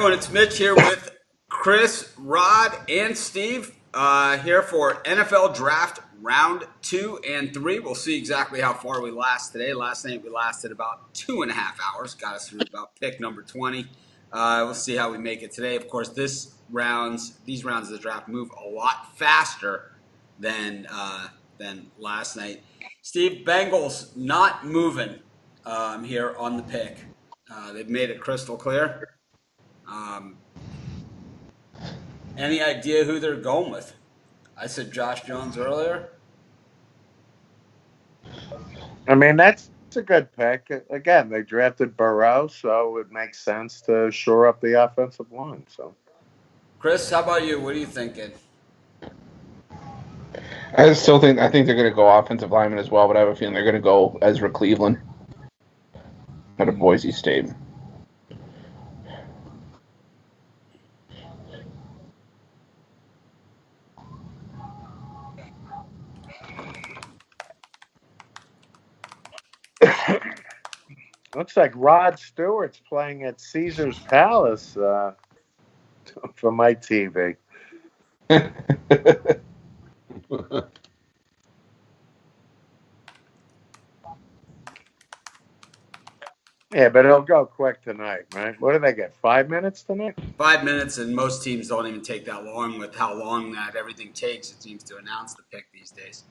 going? It's Mitch here with Chris, Rod, and Steve here for NFL Draft Round 2 and 3. We'll see exactly how far we last today. Last night we lasted about 2.5 hours. Got us through about pick number 20. We'll see how we make it today. Of course, these rounds of the draft move a lot faster than last night. Steve, Bengals not moving here on the pick. They've made it crystal clear. Any idea who they're going with? I said Josh Jones earlier. I mean, that's a good pick. Again, they drafted Burrow, so it makes sense to shore up the offensive line. So, Chris, how about you? What are you thinking? I think they're going to go offensive lineman as well, but I have a feeling they're going to go Ezra Cleveland out of Boise State. looks like Rod Stewart's playing at Caesar's Palace for my TV. Yeah, but it'll go quick tonight, right? What do they get? 5 minutes tonight? 5 minutes, and most teams don't even take that long. With how long that everything takes, it seems to announce the pick these days.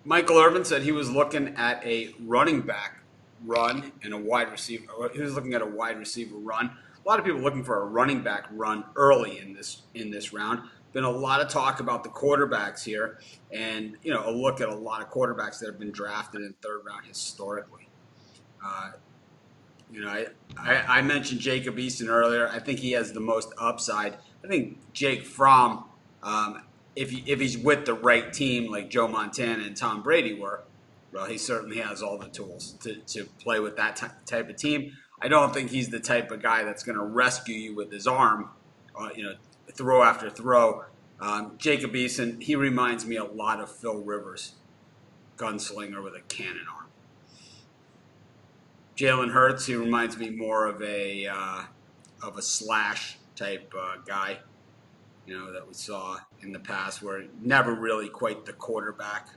Michael Irvin said he was looking at a running back run and a wide receiver. He was looking at a wide receiver run. A lot of people looking for a running back run early in this round. Been a lot of talk about the quarterbacks here, and a look at a lot of quarterbacks that have been drafted in third round historically. I mentioned Jacob Eason earlier. I think he has the most upside. I think Jake Fromm, if he's with the right team like Joe Montana and Tom Brady were, well, he certainly has all the tools to play with that type of team. I don't think he's the type of guy that's going to rescue you with his arm, throw after throw. Jacob Eason, he reminds me a lot of Phil Rivers, gunslinger with a cannon arm. Jalen Hurts, he reminds me more of a slash type guy, that we saw in the past, where never really quite the quarterback.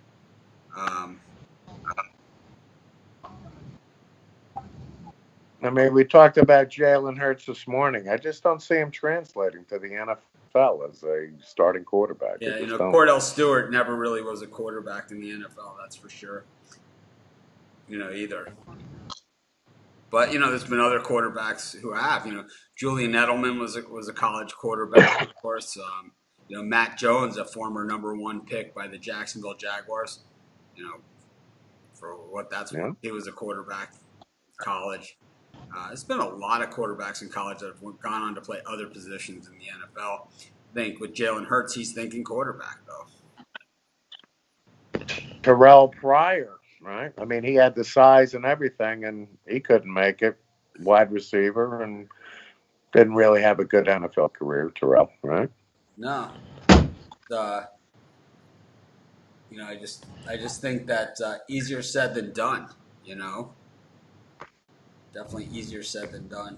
I mean, we talked about Jalen Hurts this morning. I just don't see him translating to the NFL as a starting quarterback. Yeah, Cordell Stewart never really was a quarterback in the NFL, that's for sure. Either. But there's been other quarterbacks who have. Julian Edelman was a college quarterback, of course. Matt Jones, a former number 1 pick by the Jacksonville Jaguars. For what that's worth, he was a quarterback in college. There's been a lot of quarterbacks in college that have gone on to play other positions in the NFL. I think with Jalen Hurts, he's thinking quarterback though. Terrell Pryor. Right. I mean, he had the size and everything, and he couldn't make it. Wide receiver, and didn't really have a good NFL career, Terrell. Right? No. I just think that easier said than done. Definitely easier said than done.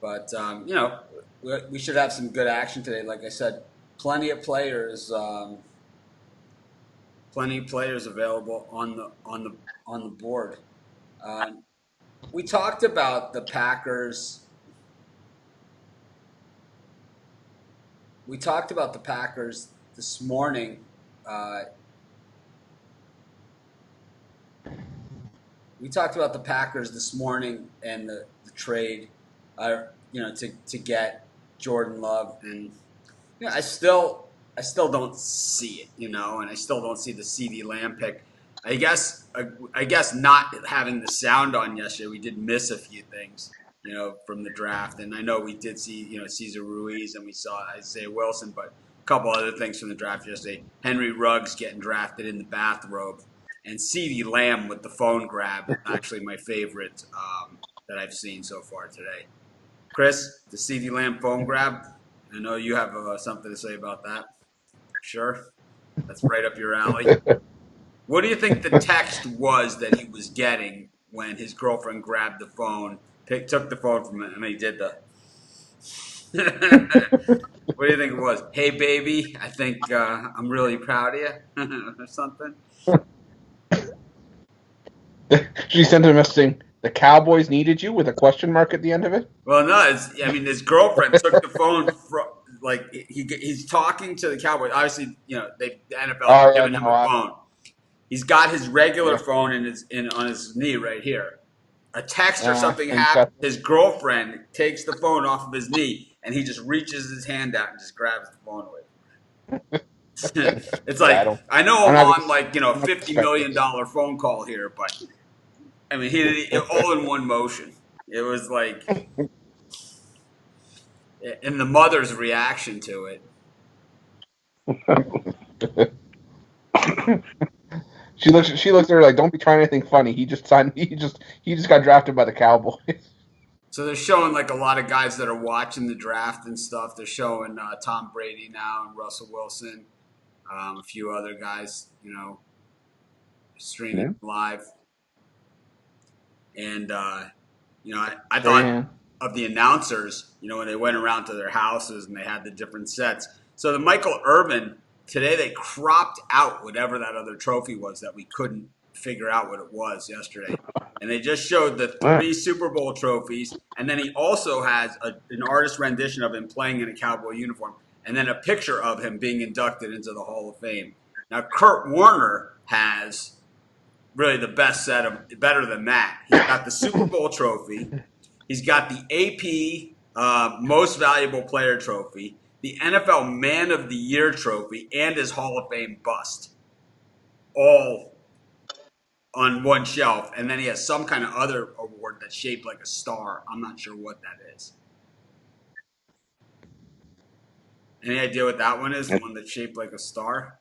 But we should have some good action today. Like I said, plenty of players available on the board. We talked about the Packers. We talked about the Packers this morning. We talked about the Packers this morning and the trade, to get Jordan Love, and I still don't see it, and I still don't see the CeeDee Lamb pick. I guess not having the sound on yesterday, we did miss a few things, from the draft, and I know we did see, Cesar Ruiz, and we saw Isaiah Wilson, but a couple other things from the draft yesterday. Henry Ruggs getting drafted in the bathrobe, and CeeDee Lamb with the phone grab, actually my favorite that I've seen so far today. Chris, the CeeDee Lamb phone grab, I know you have something to say about that. Sure? That's right up your alley. What do you think the text was that he was getting when his girlfriend grabbed the phone, took the phone from him, and he did the? What do you think it was? Hey, baby, I think I'm really proud of you, or something. She sent him a message saying, "The Cowboys needed you," with a question mark at the end of it. Well, no, his girlfriend took the phone from he's talking to the Cowboys. Obviously, the NFL Oh yeah, given him no, a phone. He's got his regular yeah, phone on his knee right here. A text or something and happens. His girlfriend takes the phone off of his knee, and he just reaches his hand out and just grabs the phone away. It's yeah. I know I'm I'm not on gonna $50 expect million this. phone call here, but I mean he did it all in one motion. It was and the mother's reaction to it. She looks at her like, "Don't be trying anything funny." He just signed. He just got drafted by the Cowboys. So they're showing a lot of guys that are watching the draft and stuff. They're showing Tom Brady now and Russell Wilson, a few other guys, streaming live. And I thought of the announcers, when they went around to their houses and they had the different sets. So the Michael Irvin today, they cropped out whatever that other trophy was that we couldn't figure out what it was yesterday. And they just showed the 3 Super Bowl trophies. And then he also has an artist rendition of him playing in a Cowboy uniform. And then a picture of him being inducted into the Hall of Fame. Now, Kurt Warner has really the best set of, better than that. He's got the Super Bowl trophy. He's got the AP Most Valuable Player trophy, the NFL Man of the Year trophy, and his Hall of Fame bust, all on one shelf. And then he has some kind of other award that's shaped like a star. I'm not sure what that is. Any idea what that one is? The one that's shaped like a star?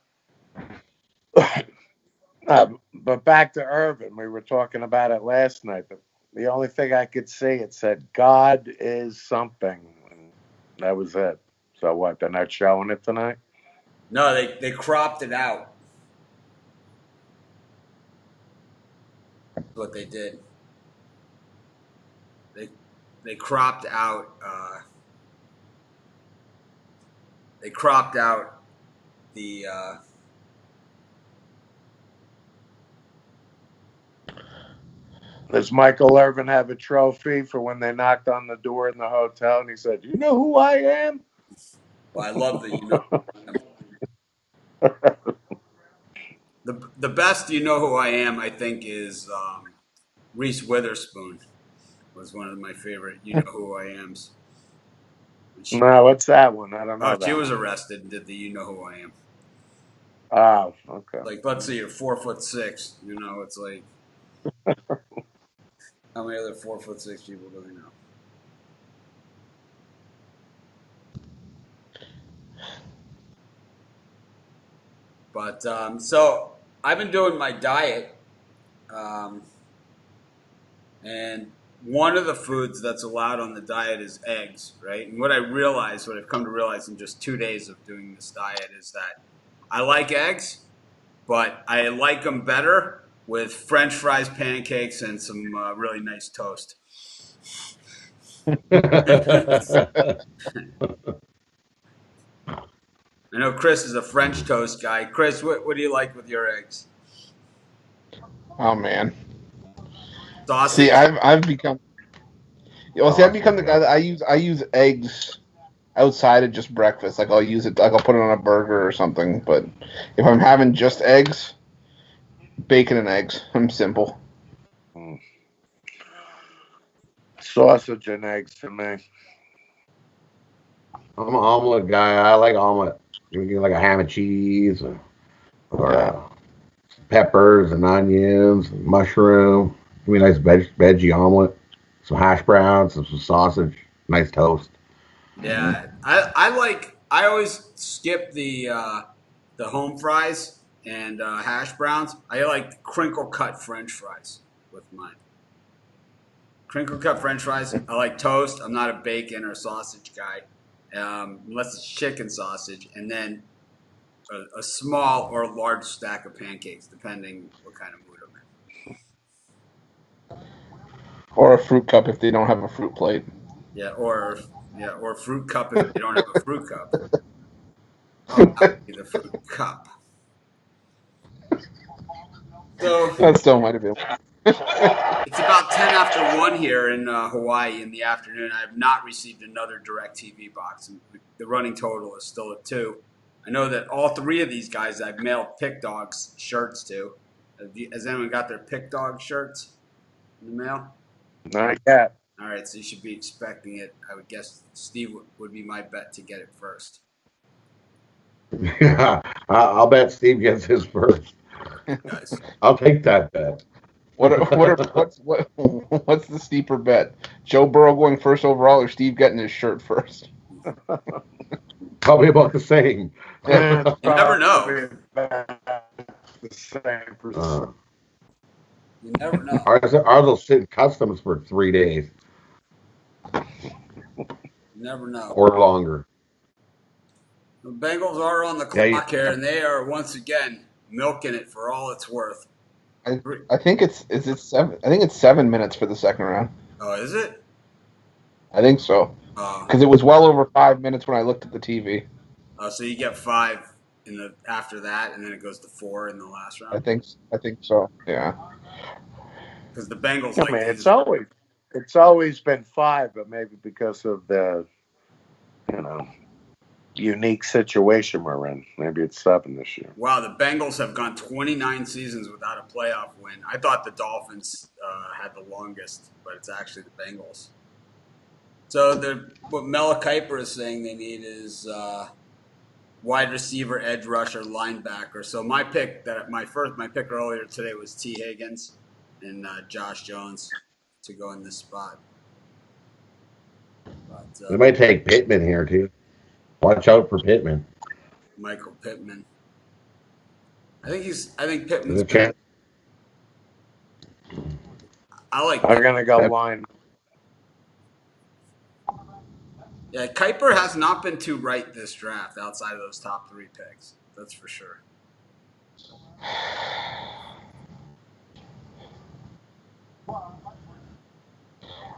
But back to Irvin, we were talking about it last night. The only thing I could see, it said, "God is something." And that was it. So what, they're not showing it tonight? No, they cropped it out. That's what they did. They cropped out. They cropped out the. Does Michael Irvin have a trophy for when they knocked on the door in the hotel and he said, "You know who I am"? Well, I love the best. You know who I am. I think is Reese Witherspoon was one of my favorite. You know who I am's. No, what's that one? I don't know. She that was one. arrested and did the You Know Who I Am. Oh, okay. Let's say you're 4'6". It's like how many other 4'6" people do we know? But so I've been doing my diet, and one of the foods that's allowed on the diet is eggs, right? And what I've come to realize in just 2 days of doing this diet is that I like eggs, but I like them better with French fries, pancakes, and some really nice toast. I know Chris is a French toast guy. Chris, what do you like with your eggs? Oh man. Sausage? See, I've become. Well, see, I've become the guy that I use eggs outside of just breakfast. Like I'll use it. Like I'll put it on a burger or something. But if I'm having just eggs, bacon and eggs. I'm simple. Sausage and eggs to me. I'm an omelet guy. I like omelet. You get like a ham and cheese or peppers and onions and mushroom. Give me a nice veggie omelet. Some hash browns, some sausage, nice toast. Yeah, I always skip the home fries and hash browns. I like crinkle cut French fries with mine. Crinkle cut French fries. I like toast. I'm not a bacon or sausage guy, unless it's chicken sausage. And then a small or large stack of pancakes, depending what kind of mood I'm in. Or a fruit cup if they don't have a fruit plate. Or a fruit cup if they don't have a fruit cup. Oh, that would be the fruit cup. So That still might have been. it's about 10 after 1 here in Hawaii in the afternoon. I have not received another DirecTV box, and the running total is still at 2. I know that all 3 of these guys I've mailed Pick Dogs shirts to. Has anyone got their Pick Dog shirts in the mail? Not yet. All right, so you should be expecting it. I would guess Steve would be my bet to get it first. I'll bet Steve gets his first. Guys. I'll take that bet. What's the steeper bet? Joe Burrow going first overall, or Steve getting his shirt first? Probably about the same. You never know. The same percent. You never know. Ours will sit in customs for 3 days You never know. or longer. The Bengals are on the clock here, and they are once again milking it for all it's worth. I think it's 7. I think it's 7 minutes for the second round. Oh, is it? I think so. Because it was well over 5 minutes when I looked at the TV. Oh, so you get 5 after that, and then it goes to 4 in the last round. I think so. Yeah. Because the Bengals. I mean, it's always been 5, but maybe because of the unique situation we're in, maybe it's 7 this year. Wow, the Bengals have gone 29 seasons without a playoff win. I thought the Dolphins had the longest, but it's actually the Bengals. So what Mela Kiper is saying they need is wide receiver, edge rusher, linebacker. So my pick earlier today was T. Higgins and Josh Jones to go in this spot. But, They might take Pittman here too. Watch out for Pittman. Michael Pittman. I think Pittman's. I like. I'm gonna go line. Yeah, Kiper has not been too right this draft outside of those top 3 picks. That's for sure.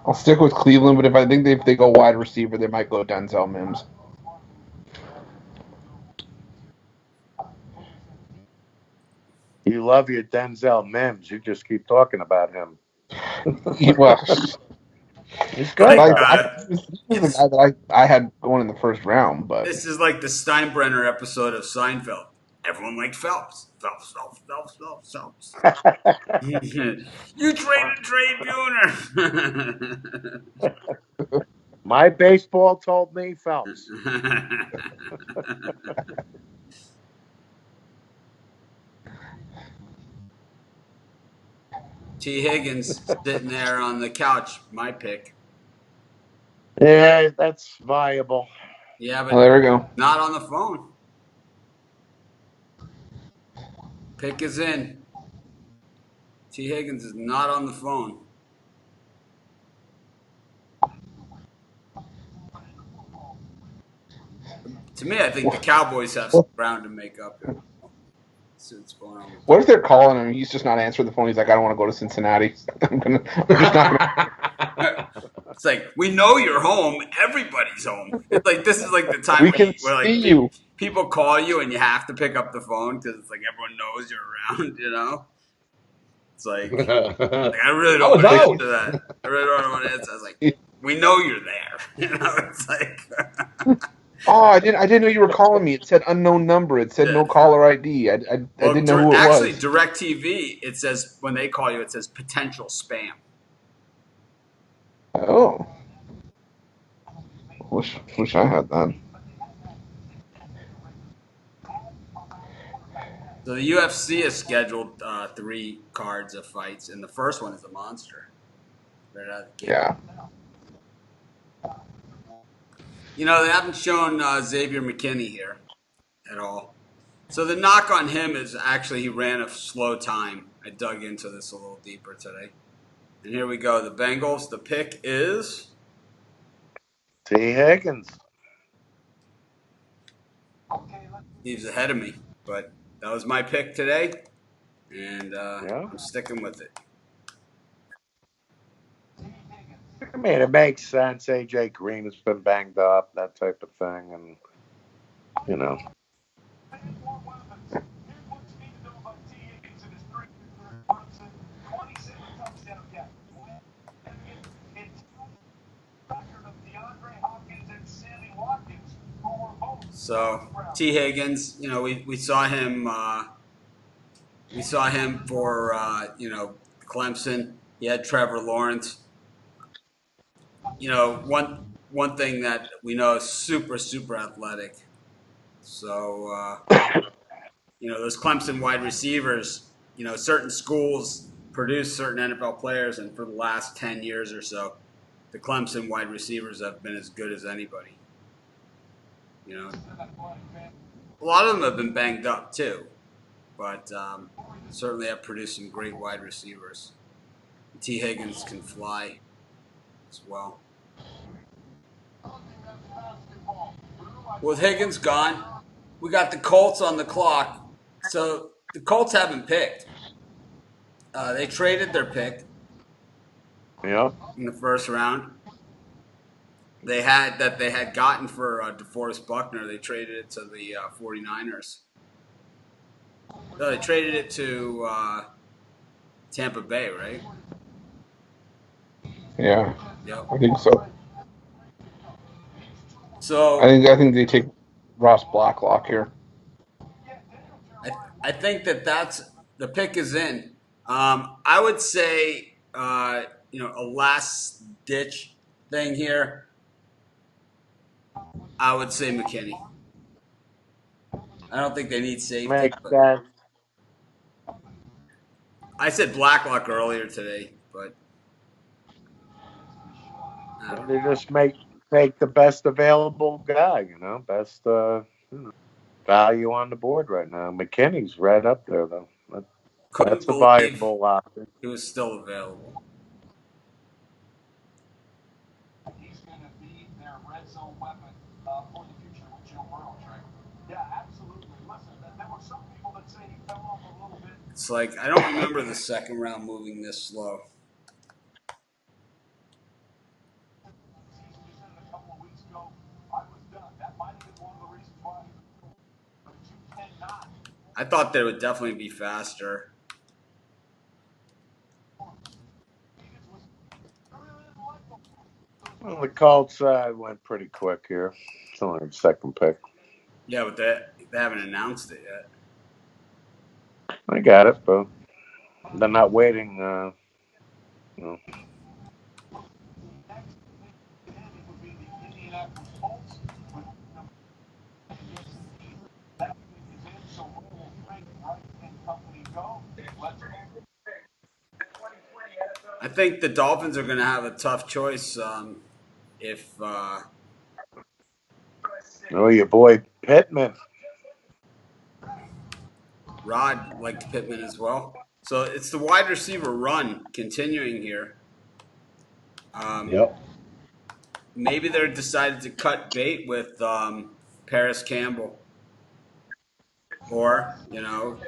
I'll stick with Cleveland, but if they go wide receiver, they might go Denzel Mims. You love your Denzel Mims. You just keep talking about him. Well, he's good. He was the guy that I had going in the first round. But this is like the Steinbrenner episode of Seinfeld. Everyone liked Phelps. Phelps. You traded Trey Buhner. My baseball told me Phelps. T. Higgins sitting there on the couch. My pick. Yeah, that's viable. Yeah, but there we go. Not on the phone. Pick is in. T. Higgins is not on the phone. To me, I think the Cowboys have some ground to make up here. What if they're calling him? He's just not answering the phone. He's like, I don't want to go to Cincinnati. I'm just not gonna. It's like, we know you're home. Everybody's home. It's like, this is like the time we can see you. People call you and you have to pick up the phone because it's like everyone knows you're around, It's like I really don't want to answer that. I really don't want to answer. I was like, we know you're there. It's like... Oh, I didn't know you were calling me. It said unknown number. It said no caller ID. I didn't know who it was. Actually, DirecTV, it says, when they call you, it says potential spam. Oh. Wish I had that. So the UFC has scheduled 3 cards of fights, and the first one is a monster. Right out of the gate. Yeah. They haven't shown Xavier McKinney here at all. So the knock on him is actually he ran a slow time. I dug into this a little deeper today. And here we go. The Bengals, the pick is... T. Higgins. He's ahead of me, but that was my pick today, and I'm sticking with it. I mean, it makes sense. AJ Green has been banged up, that type of thing, and you know. So T. Higgins, we saw him. We saw him for Clemson. He had Trevor Lawrence. One thing that we know is super athletic. So those Clemson wide receivers. Certain schools produce certain NFL players, and for the last 10 years or so, the Clemson wide receivers have been as good as anybody. A lot of them have been banged up too, but certainly have produced some great wide receivers. T. Higgins can fly as well. With Higgins gone, we got the Colts on the clock. So the Colts haven't picked. They traded their pick in the first round. They had gotten for DeForest Buckner. They traded it to the 49ers. No, they traded it to Tampa Bay, right? Yeah. Yep. I think so. So I think they take Ross Blacklock here. I think that's the pick is in. I would say a last ditch thing here. I would say McKinney. I don't think they need safety. Makes sense. I said Blacklock earlier today, but They just take the best available guy, best value on the board right now. McKinney's right up there though. couldn't That's a believe viable option. he was still available. It's like I don't remember the second round moving this slow. I thought they would definitely be faster. Well, the Colts went pretty quick here. It's only the second pick. Yeah, but they haven't announced it yet. I got it, but they're not waiting. I think the Dolphins are going to have a tough choice if your boy Pittman. Rod liked Pittman as well. So it's the wide receiver run continuing here. Yep. Maybe they're decided to cut bait with Paris Campbell. Or,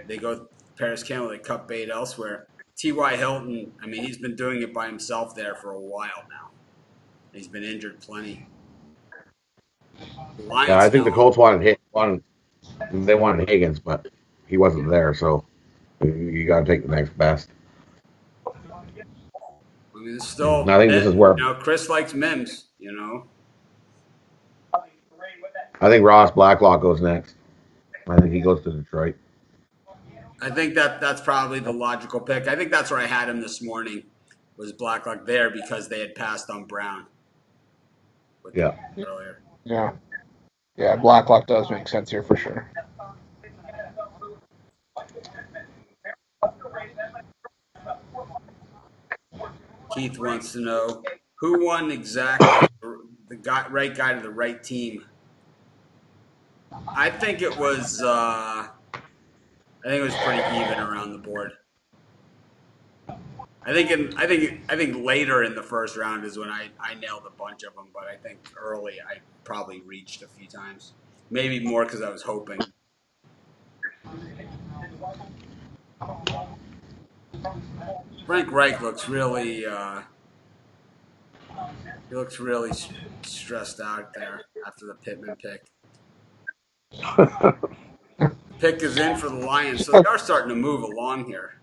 they go Paris Campbell, they cut bait elsewhere. T.Y. Hilton, I mean, he's been doing it by himself there for a while now. He's been injured plenty. Yeah, I think the Colts wanted Higgins, but he wasn't there, so you got to take the next best. I mean, it's still. I think this is where Chris likes Mims. I think Ross Blacklock goes next. I think he goes to Detroit. I think that's probably the logical pick. I think that's where I had him this morning. Was Blacklock there because they had passed on Brown. Earlier. Yeah. Yeah, Blacklock does make sense here for sure. Keith wants to know who won exactly the right guy to the right team. I think it was. I think it was pretty even around the board. I think later in the first round is when I nailed a bunch of them, but I think early I probably reached a few times. Maybe more because I was hoping. Frank Reich looks really stressed out there after the Pittman pick. The pick is in for the Lions, so they are starting to move along here.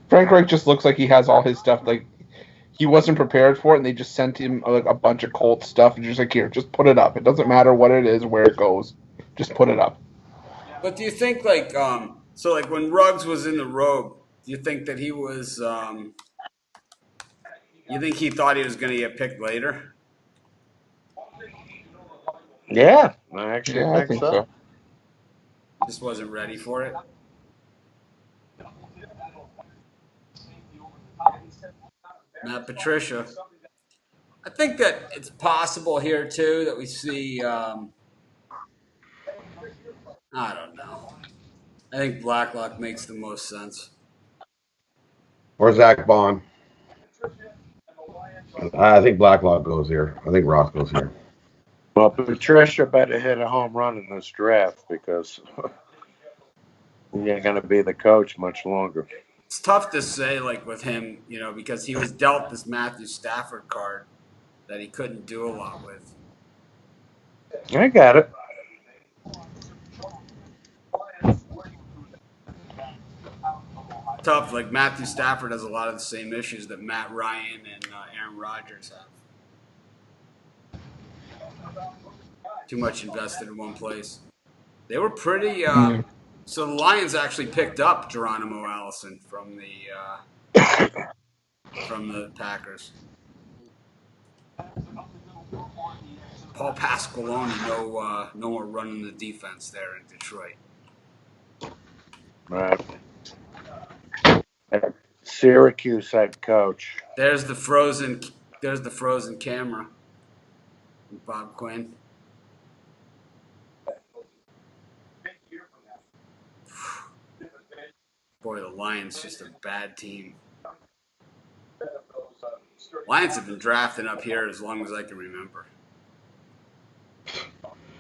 Frank Reich just looks like he has all his stuff. Like he wasn't prepared for it, and they just sent him like a bunch of Colts stuff, and just like, here, just put it up. It doesn't matter what it is, where it goes, just put it up. But do you think like when Ruggs was in the robe, do you think that he was you think he thought he was going to get picked later? Yeah, I actually Yeah, I think so. Just wasn't ready for it. Matt Patricia. I think that it's possible here too that we see. I don't know. I think Blacklock makes the most sense. Or Zach Bond. I think Blacklock goes here. I think Ross goes here. Well, Patricia better hit a home run in this draft because he ain't going to be the coach much longer. It's tough to say, like with him, because he was dealt this Matthew Stafford card that he couldn't do a lot with. I got it. Tough, like Matthew Stafford has a lot of the same issues that Matt Ryan and Aaron Rodgers have. Too much invested in one place. They were pretty. So the Lions actually picked up Geronimo Allison from the Packers. Paul Pasqualoni, no more running the defense there in Detroit. Right. Syracuse head coach. There's the frozen camera. Bob Quinn. Boy, the Lions just a bad team. Lions have been drafting up here as long as I can remember.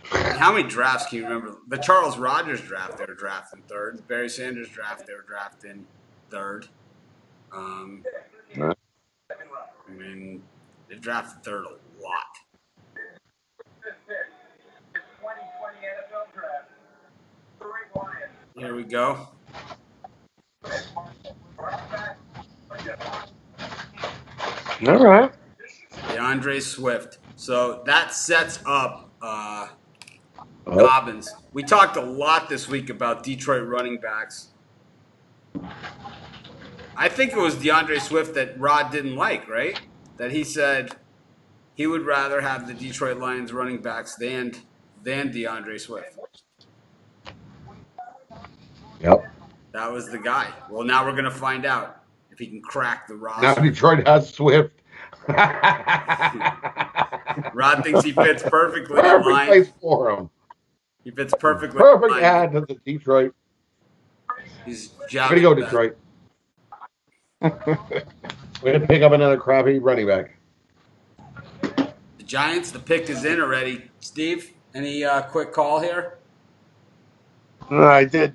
How many drafts can you remember? The Charles Rogers draft, they were drafting third. The Barry Sanders draft, they were drafting third. I mean, they've drafted third a lot. Here we go. All right. Deandre Swift. So that sets up Dobbins. We talked a lot this week about Detroit running backs. I think it was Deandre Swift that Rod didn't like, right? That he said he would rather have the Detroit Lions running backs than Deandre Swift. Yep. That was the guy. Well, now we're going to find out if he can crack the roster. Now Detroit has Swift. Rod thinks he fits perfectly in Perfect line. place for him. He fits perfectly. Perfect add to the Detroit. He's Way to go, Detroit. Way to pick up another crappy running back. The Giants, the pick is in already. Steve, any quick call here? I did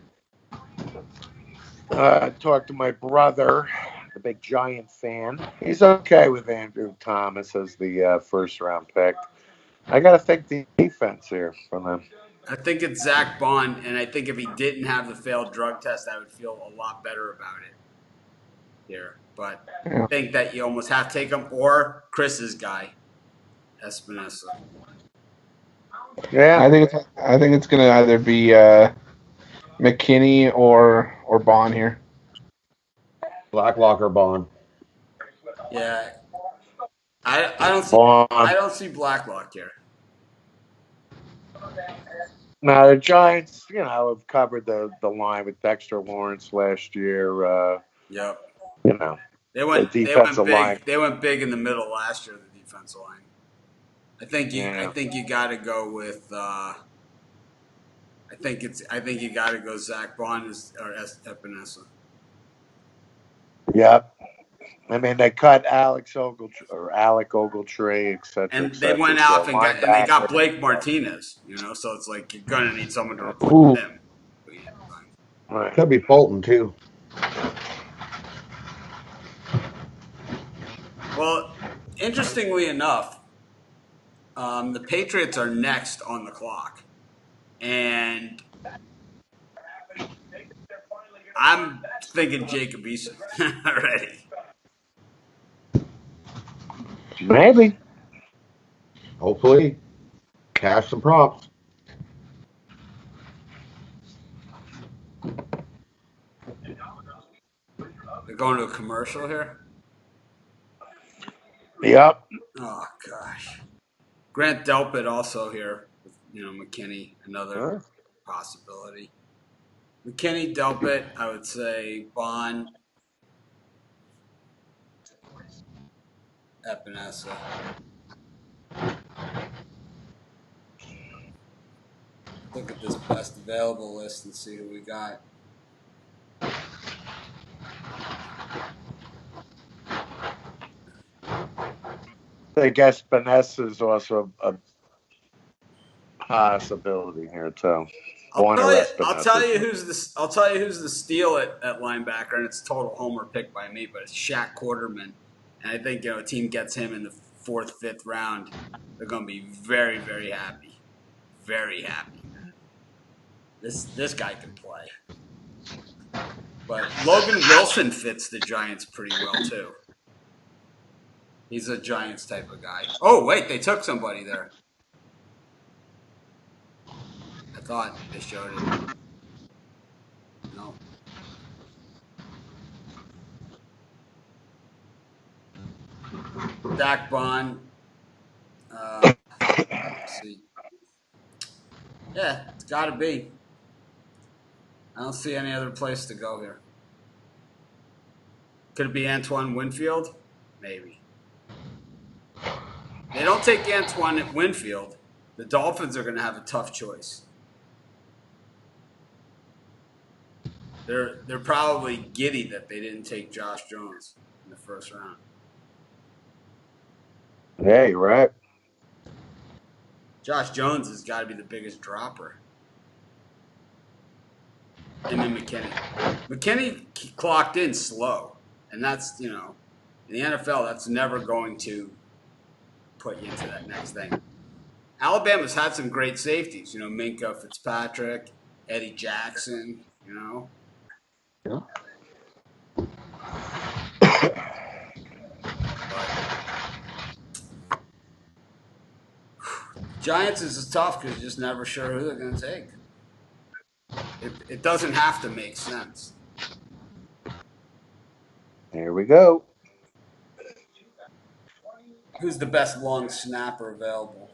talk to my brother, the big Giant fan. He's okay with Andrew Thomas as the first-round pick. I got to think the defense here for them. I think it's Zach Bond, and I think if he didn't have the failed drug test, I would feel a lot better about it here. But I think that you almost have to take him or Chris's guy, Espinosa. Yeah, I think it's going to either be McKinney or Bond here. Blacklock or Bond. Yeah, I don't see Blacklock here. Now the Giants, have covered the line with Dexter Lawrence last year. Yep. They went big. They went big in the middle last year. The defensive line. I think you got to go with. I think you got to go Zach Bond or Epinesa. Yep. I mean, they cut Alec Ogletree, etc. And they went out and they got Blake Martinez. So it's like you're gonna need someone to replace him. Right. Could be Fulton too. Well, interestingly enough, the Patriots are next on the clock, and I'm thinking Jacob Eason already. Maybe. Hopefully, cash some props. They're going to a commercial here. Yep. Oh gosh, Grant Delpit also here. With, McKinney, another possibility. McKinney, Delpit, I would say Bond, Epinesa. Look at this best available list and see who we got. I guess Vanessa is also a possibility here too. I'll tell you Espinosa. who's the steal at linebacker, and it's a total homer pick by me, but it's Shaq Quarterman, and I think a team gets him in the 4th, 5th round, they're going to be very, very happy, very happy. This guy can play, but Logan Wilson fits the Giants pretty well too. He's a Giants type of guy. Oh wait, they took somebody there. I thought they showed it. No. Dak Bond. Let's see. Yeah, it's got to be. I don't see any other place to go here. Could it be Antoine Winfield? Maybe. They don't take Antoine Winfield. The Dolphins are going to have a tough choice. They're probably giddy that they didn't take Josh Jones in the 1st round. Yeah, you're right. Josh Jones has got to be the biggest dropper. And then McKinney. McKinney clocked in slow. And that's, in the NFL, that's never going to put you into that next thing. Alabama's had some great safeties. Minka Fitzpatrick, Eddie Jackson, Yeah. Giants is tough because you're just never sure who they're going to take. It doesn't have to make sense. Here we go. Who's the best long snapper available?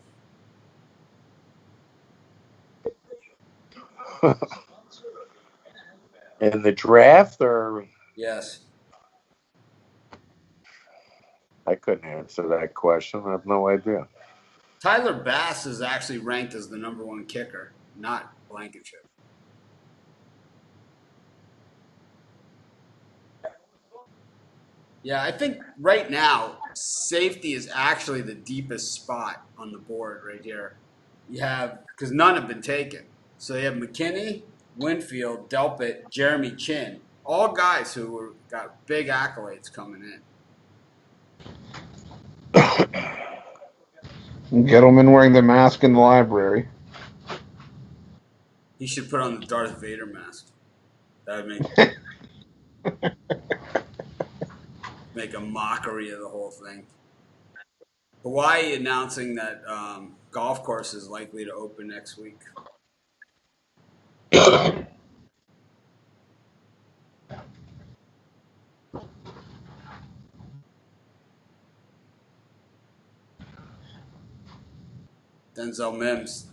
In the draft, or Yes. I couldn't answer that question. I have no idea. Tyler Bass is actually ranked as the number 1 kicker, not Blankenship. Yeah, I think right now, safety is actually the deepest spot on the board right here. You have, because none have been taken. So you have McKinney, Winfield, Delpit, Jeremy Chin. All guys who got big accolades coming in. Gentleman wearing the mask in the library. He should put on the Darth Vader mask. That would make a mockery of the whole thing. Hawaii announcing that golf course is likely to open next week. Denzel Mims,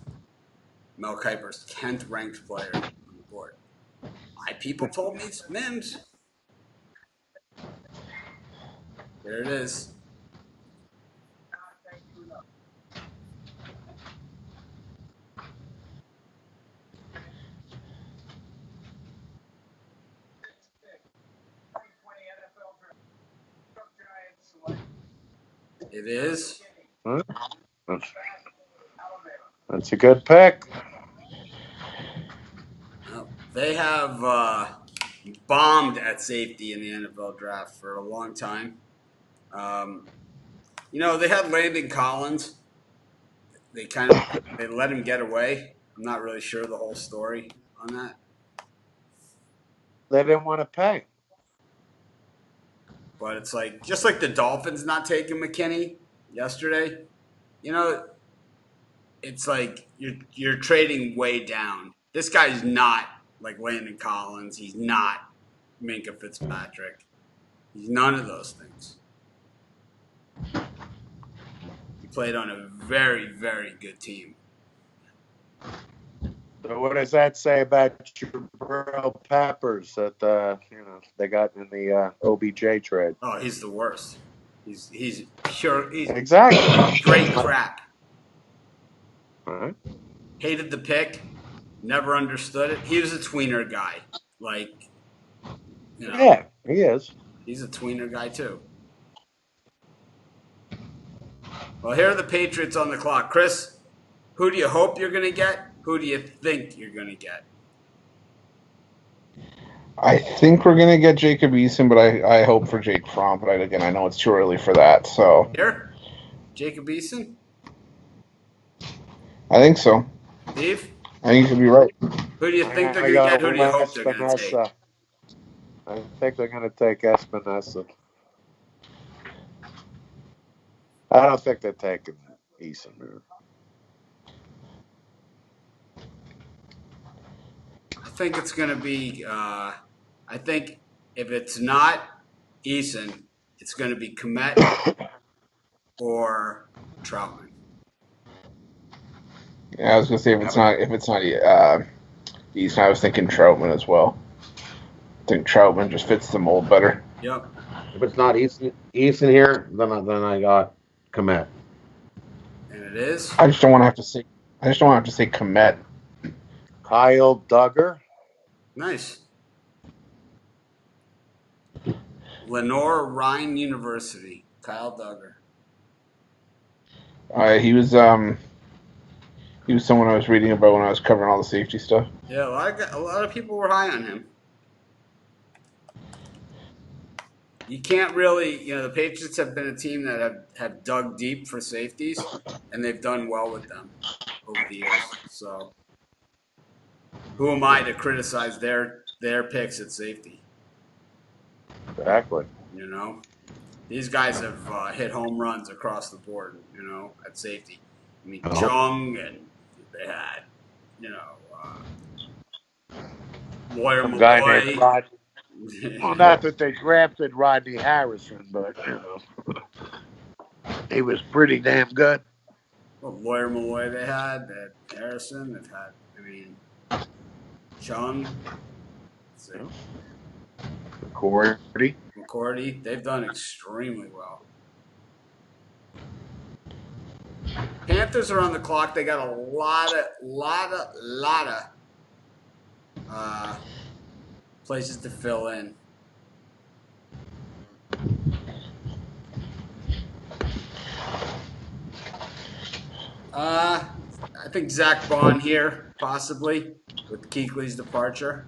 Mel Kiper's 10th ranked player on the board. My people told me it's Mims. There it is. It is. That's a good pick. Oh, They have bombed at safety in the NFL draft for a long time. They had Landon Collins. They let him get away. I'm not really sure the whole story on that. They didn't want to pay. But it's like just like the Dolphins not taking McKinney yesterday. It's like you're trading way down. This guy's not like Landon Collins. He's not Minka Fitzpatrick. He's none of those things. He played on a very, very good team. So what does that say about Jabril Peppers that they got in the OBJ trade? Oh, he's the worst. He's pure. He's Exactly. straight crap. All right. Hated the pick. Never understood it. He was a tweener guy. Yeah, he is. He's a tweener guy too. Well, here are the Patriots on the clock. Chris, who do you hope you're going to get? Who do you think you're going to get? I think we're gonna get Jacob Eason, but I hope for Jake Fromm. But again, I know it's too early for that. So Here, Jacob Eason. I think so. Steve, I think you could be right. who do you think they're going to get? Who do you hope they're going to take? I think they're going to take Espinosa. I don't think they're taking Eason. I think it's going to be. I think if it's not Eason, it's going to be Komet or Troutman. Yeah, I was gonna say if it's not Eason, I was thinking Troutman as well. I think Troutman just fits the mold better. Yep. If it's not Eason here, then I got Komet. And it is. I just don't want to have to say. Komet. Kyle Duggar. Nice. Lenore Rhine University. Kyle Duggar. He was someone I was reading about when I was covering all the safety stuff. Yeah, a lot of people were high on him. You can't really, the Patriots have been a team that have dug deep for safeties, and they've done well with them over the years. So, who am I to criticize their picks at safety? Exactly. These guys have hit home runs across the board, at safety. I mean, Chung, and they had, Lawyer Malloy. Well, not that they drafted Rodney Harrison, but he was pretty damn good. Well, Lawyer Malloy they had Harrison. They've had, Chung. McCourty. They've done extremely well. Panthers are on the clock. They got a lot of places to fill in. I think Zach Bond here, possibly, with Kuechly's departure.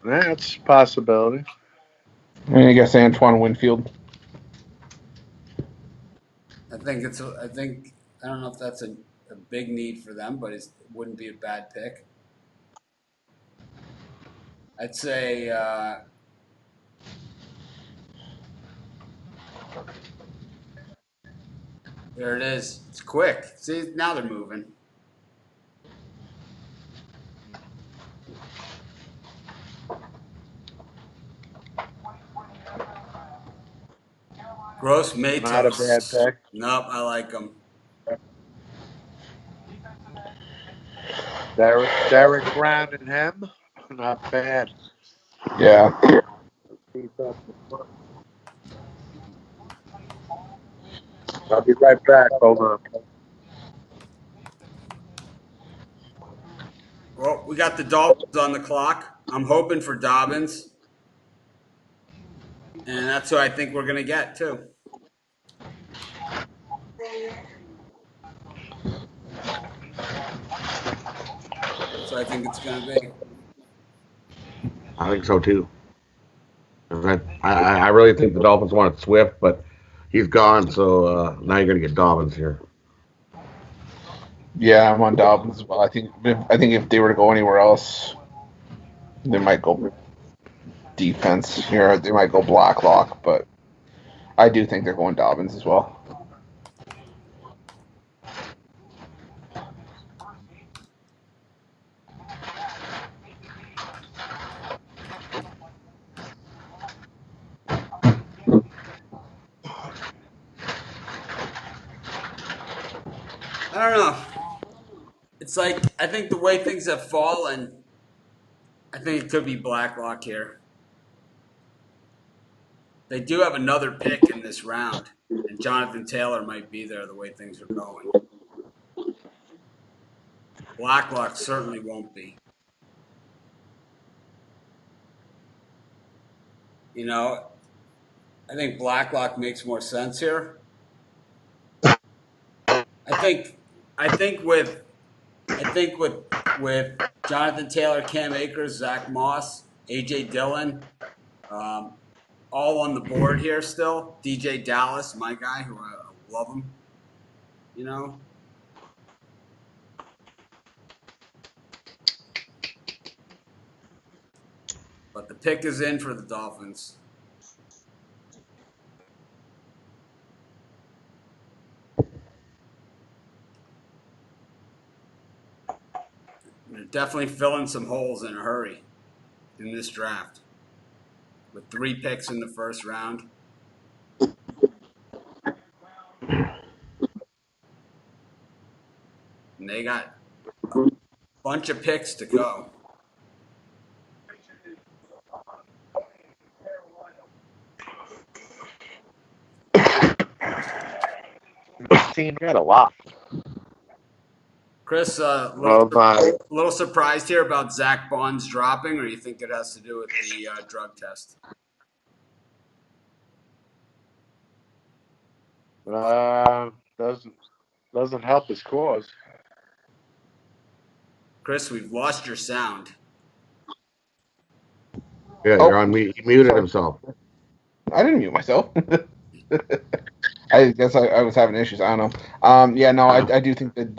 That's a possibility. I guess Antoine Winfield. I don't know if that's a big need for them, but it wouldn't be a bad pick. I'd say there it is. It's quick. See, now they're moving. Gross Matos. Not a bad pick. Nope, I like him. Derek Brown and him, not bad. Yeah. I'll be right back. Hold on. Well, we got the Dolphins on the clock. I'm hoping for Dobbins. And that's who I think we're going to get, too. So I think it's going to be. I think so too. 'Cause I really think the Dolphins wanted Swift, but he's gone, so now you're gonna get Dobbins here. Yeah, I'm on Dobbins as well. I think if they were to go anywhere else, they might go defense here. They might go Blacklock, but I do think they're going Dobbins as well. I don't know. It's like I think the way things have fallen, I think it could be Blacklock here. They do have another pick in this round, and Jonathan Taylor might be there the way things are going. Blacklock certainly won't be. You know, I think Blacklock makes more sense here. I think with Jonathan Taylor, Cam Akers, Zach Moss, AJ Dillon, all on the board here still. DJ Dallas, my guy, who I love him. You know, but the pick is in for the Dolphins. They're definitely filling some holes in a hurry in this draft with 3 picks in the first round. And they got a bunch of picks to go. Team got a lot. Chris, Oh my! little surprised here about Zach Bonds dropping, or you think it has to do with the drug test? Doesn't help his cause. Chris, we've lost your sound. Yeah, Oh. you're on mute. He muted himself. I didn't mute myself. I guess I was having issues. I don't know. Yeah, no, I do think that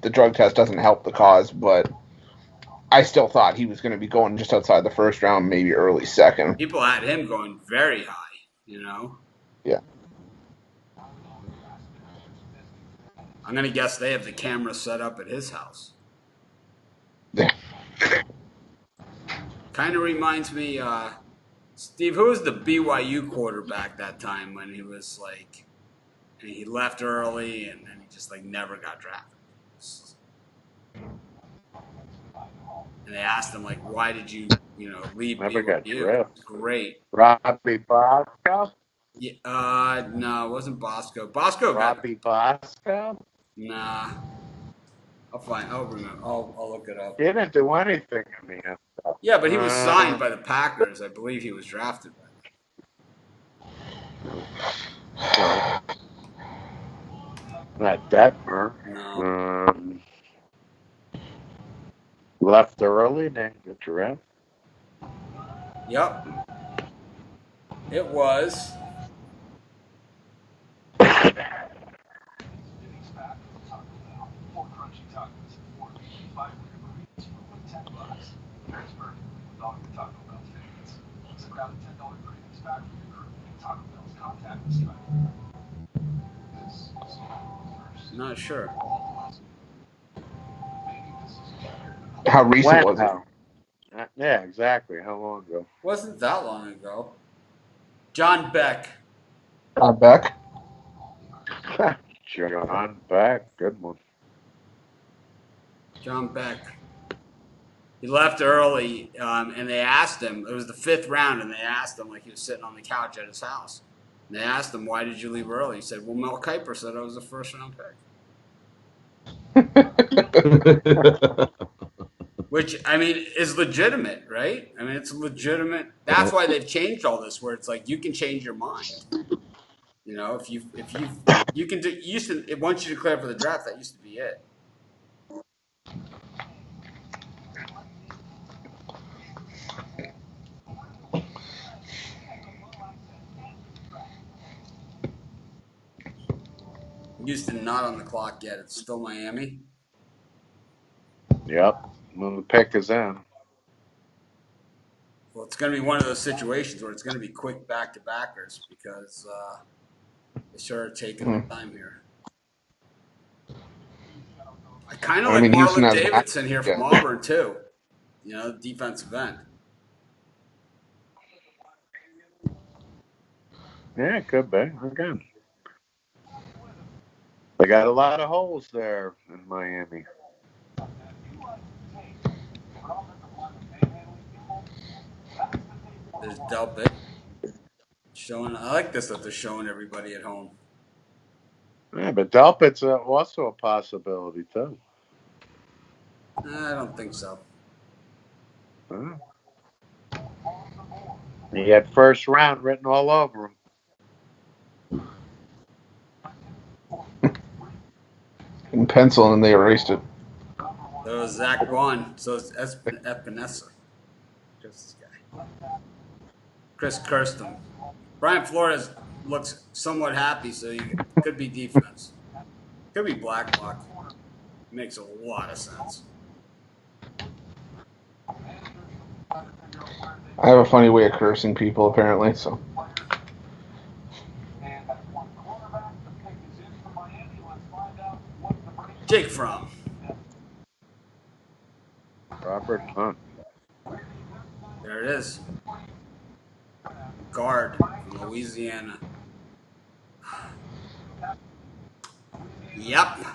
the drug test doesn't help the cause, but I still thought he was going to be going just outside the first round, maybe early second. People had him going very high, you know? Yeah. I'm going to guess they have the camera set up at his house. Yeah. Kind of reminds me, Steve, who was the BYU quarterback that time when he was like, he left early and then he just like never got drafted? And they asked him like, why did you leave Never BYU? got drafted. Great. Robbie Bosco. Yeah, no, it wasn't Bosco. Bosco got Robbie Bosco. nah. I'll remember. I'll look it up. He didn't do anything in the end. Yeah, but he was signed by the Packers. I believe he was drafted by them. Not Detmer. No. Left early, didn't get drafted. Yep. It was. Not sure. How recent was it? Yeah, exactly. How long ago? Wasn't that long ago. John Beck. Beck. John Beck, good one. John Beck. He left early, and they asked him. It was the 5th round, and they asked him like he was sitting on the couch at his house. And they asked him, "Why did you leave early?" He said, "Well, Mel Kiper said I was a first-round pick." Which, I mean, is legitimate, right? I mean, it's legitimate. That's why they've changed all this, where it's like you can change your mind. You know, if you can do, once you declare for the draft, that used to be it. Houston not on the clock yet. It's still Miami. Yep. When the pick is in. Well, it's going to be one of those situations where it's going to be quick back-to-backers because they sure are taking their time here. I kind of like Houston Marlon has Davidson here from Auburn, too. You know, defensive end. Yeah, it could be. Again. They got a lot of holes there in Miami. There's Delpit showing. I like this that they're showing everybody at home. Yeah, but Delpit's also a possibility, too. I don't think so. Huh? He had first round written all over him. in pencil, and they erased it. So is Zach Vaughn. So is Epinesa. Just this guy. Chris Kirsten. Brian Flores looks somewhat happy, so he could be defense. Could be Blacklock. Makes a lot of sense. I have a funny way of cursing people, apparently. So Jake Fromm. Robert Hunt. There it is. Guard from Louisiana. Yep.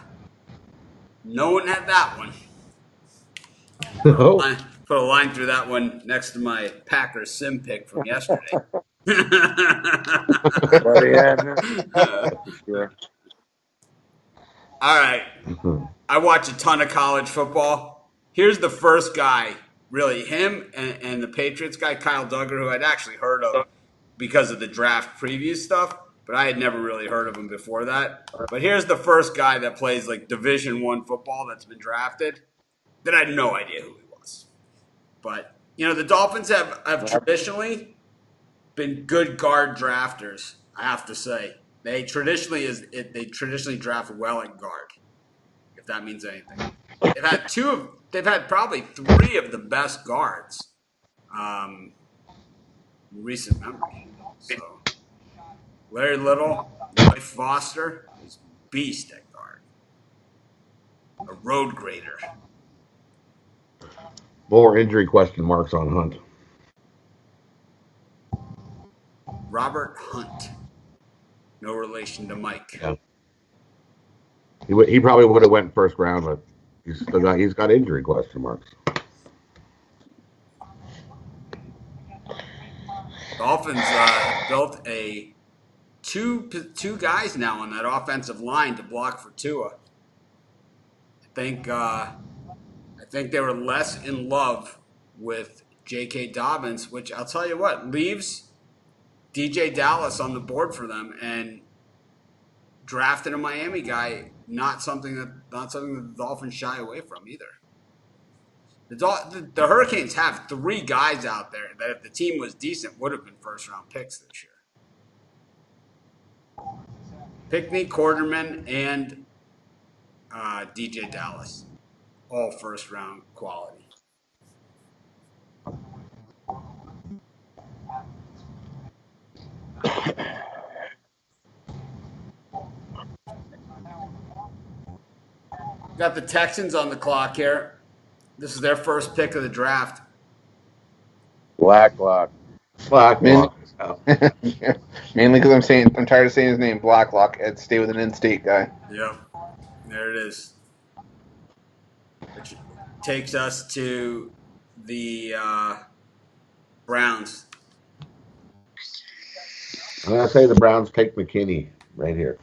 No one had that one. Oh, Put a line through that one next to my Packers sim pick from yesterday. But yeah, sure. All right. I watch a ton of college football. Here's the first guy, really, him and the Patriots guy, Kyle Duggar, who I'd actually heard of because of the draft preview stuff, but I had never really heard of him before that. But here's the first guy that plays like Division I football that's been drafted that I had no idea who he was. But, you know, the Dolphins have traditionally been good guard drafters, I have to say. They traditionally draft well at guard, if that means anything. They've had probably three of the best guards in recent memory. So Larry Little, Roy Foster is beast at guard. A road grader. more injury question marks on Hunt. Robert Hunt. No relation to Mike. Yeah. He probably would have went first round, but he's got injury question marks. Dolphins built a two guys now on that offensive line to block for Tua. I think they were less in love with J.K. Dobbins, which I'll tell you what leaves DJ Dallas on the board for them, and drafting a Miami guy not something that the Dolphins shy away from either. The Hurricanes have three guys out there that if the team was decent would have been first round picks this year. Pickney, Quarterman, and DJ Dallas, all first round quality. Got the Texans on the clock here. This is their first pick of the draft. Blacklock. Blacklock. Mainly because I'm tired of saying his name, Blacklock. I'd stay with an in-state guy. Yep, there it is. Which takes us to the Browns. I'm gonna say the Browns take McKinney right here.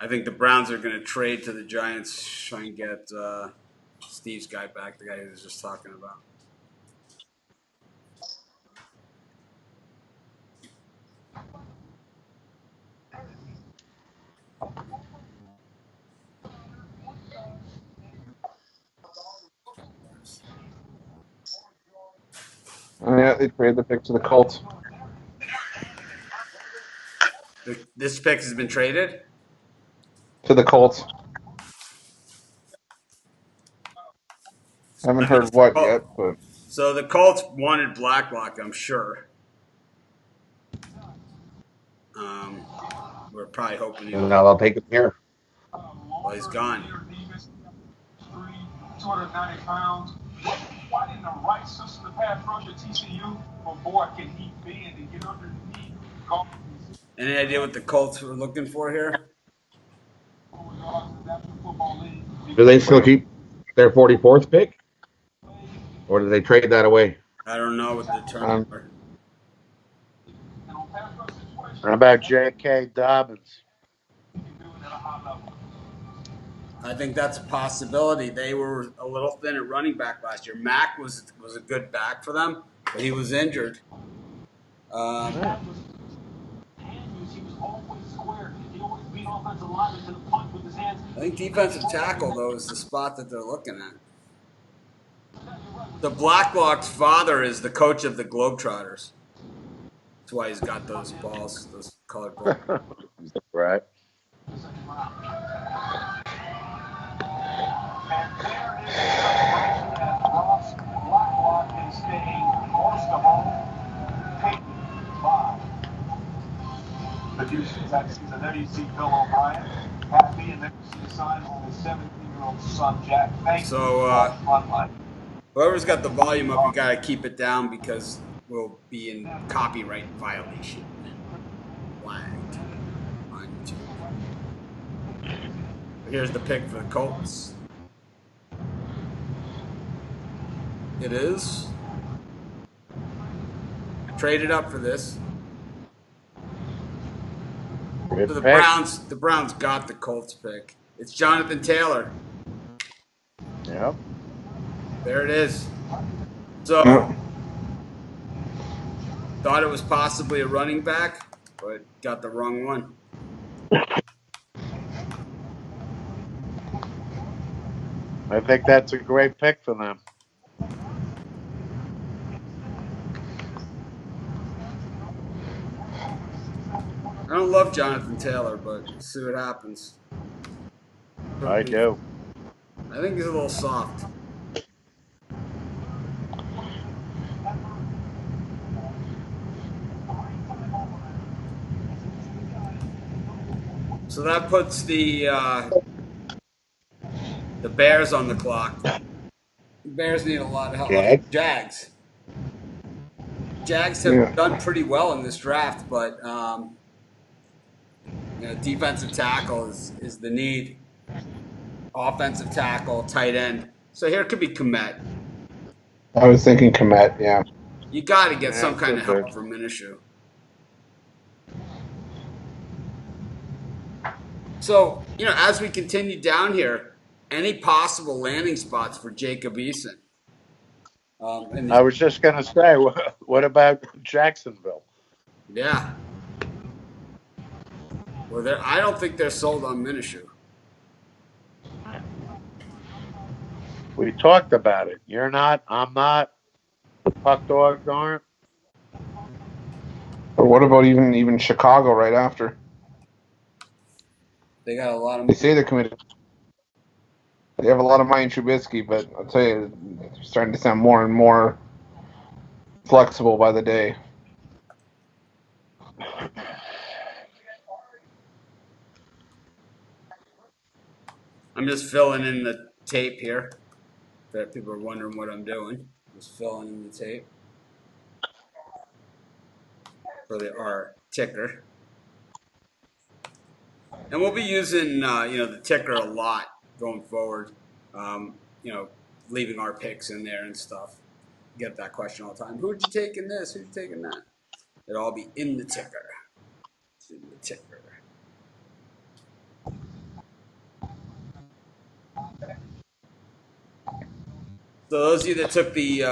I think the Browns are going to trade to the Giants, try and get Steve's guy back, the guy he was just talking about. Yeah, they traded the pick to the Colts. This pick has been traded? To the Colts. Haven't heard what yet, but So the Colts wanted Blacklock, I'm sure. We're probably hoping And now they'll take him here. Well, he's gone. 290 pounds. Why didn't the right sister, the pass rusher TCU, for boy can he bend and get underneath? Any idea what the Colts were looking for here? Do they still keep their 44th pick? Or do they trade that away? I don't know what the terms are. How about J.K. Dobbins? I think that's a possibility. They were a little thin at running back last year. Mack was a good back for them, but he was injured. I think defensive tackle, though, is the spot that they're looking at. The Blacklock's father is the coach of the Globetrotters. That's why he's got those balls, those colored balls. Right. And there is the celebration as Ross Blacklock is staying close to home. Peyton by the Houston Texans. And there you see Bill O'Brien happy, and there you see a sign on his 17-year-old son, Jack. Thank you for Frontline. Whoever's got the volume up, you got to keep it down because we'll be in copyright violation. Flagged on YouTube. Here's the pick for the Colts. It is. Traded up for this. Good So the pick. Browns got the Colts pick. It's Jonathan Taylor. Yep. There it is. So, thought it was possibly a running back, but got the wrong one. I think that's a great pick for them. I don't love Jonathan Taylor, but we'll see what happens. I do. I think he's a little soft. So that puts the Bears on the clock. The Bears need a lot of help. Jags have done pretty well in this draft, but defensive tackle is the need. Offensive tackle, tight end. So here could be Komet. I was thinking Komet, yeah. You got to get some kind of help from Minshew. So, as we continue down here, any possible landing spots for Jacob Eason? I was just going to say, what about Jacksonville? Yeah. Well, I don't think they're sold on Minshew. We talked about it. You're not. I'm not. Puck dogs aren't. Or what about even Chicago right after? They got a lot of. They say they're committed. They have a lot of money in Trubisky, but I'll tell you, they're starting to sound more and more flexible by the day. I'm just filling in the tape here. That people are wondering what I'm doing. Just filling in the tape for our ticker. And we'll be using the ticker a lot going forward. Leaving our picks in there and stuff. Get that question all the time. Who'd you take in this? Who'd you take in that? It'll all be in the ticker. It's in the ticker. So those of you that took the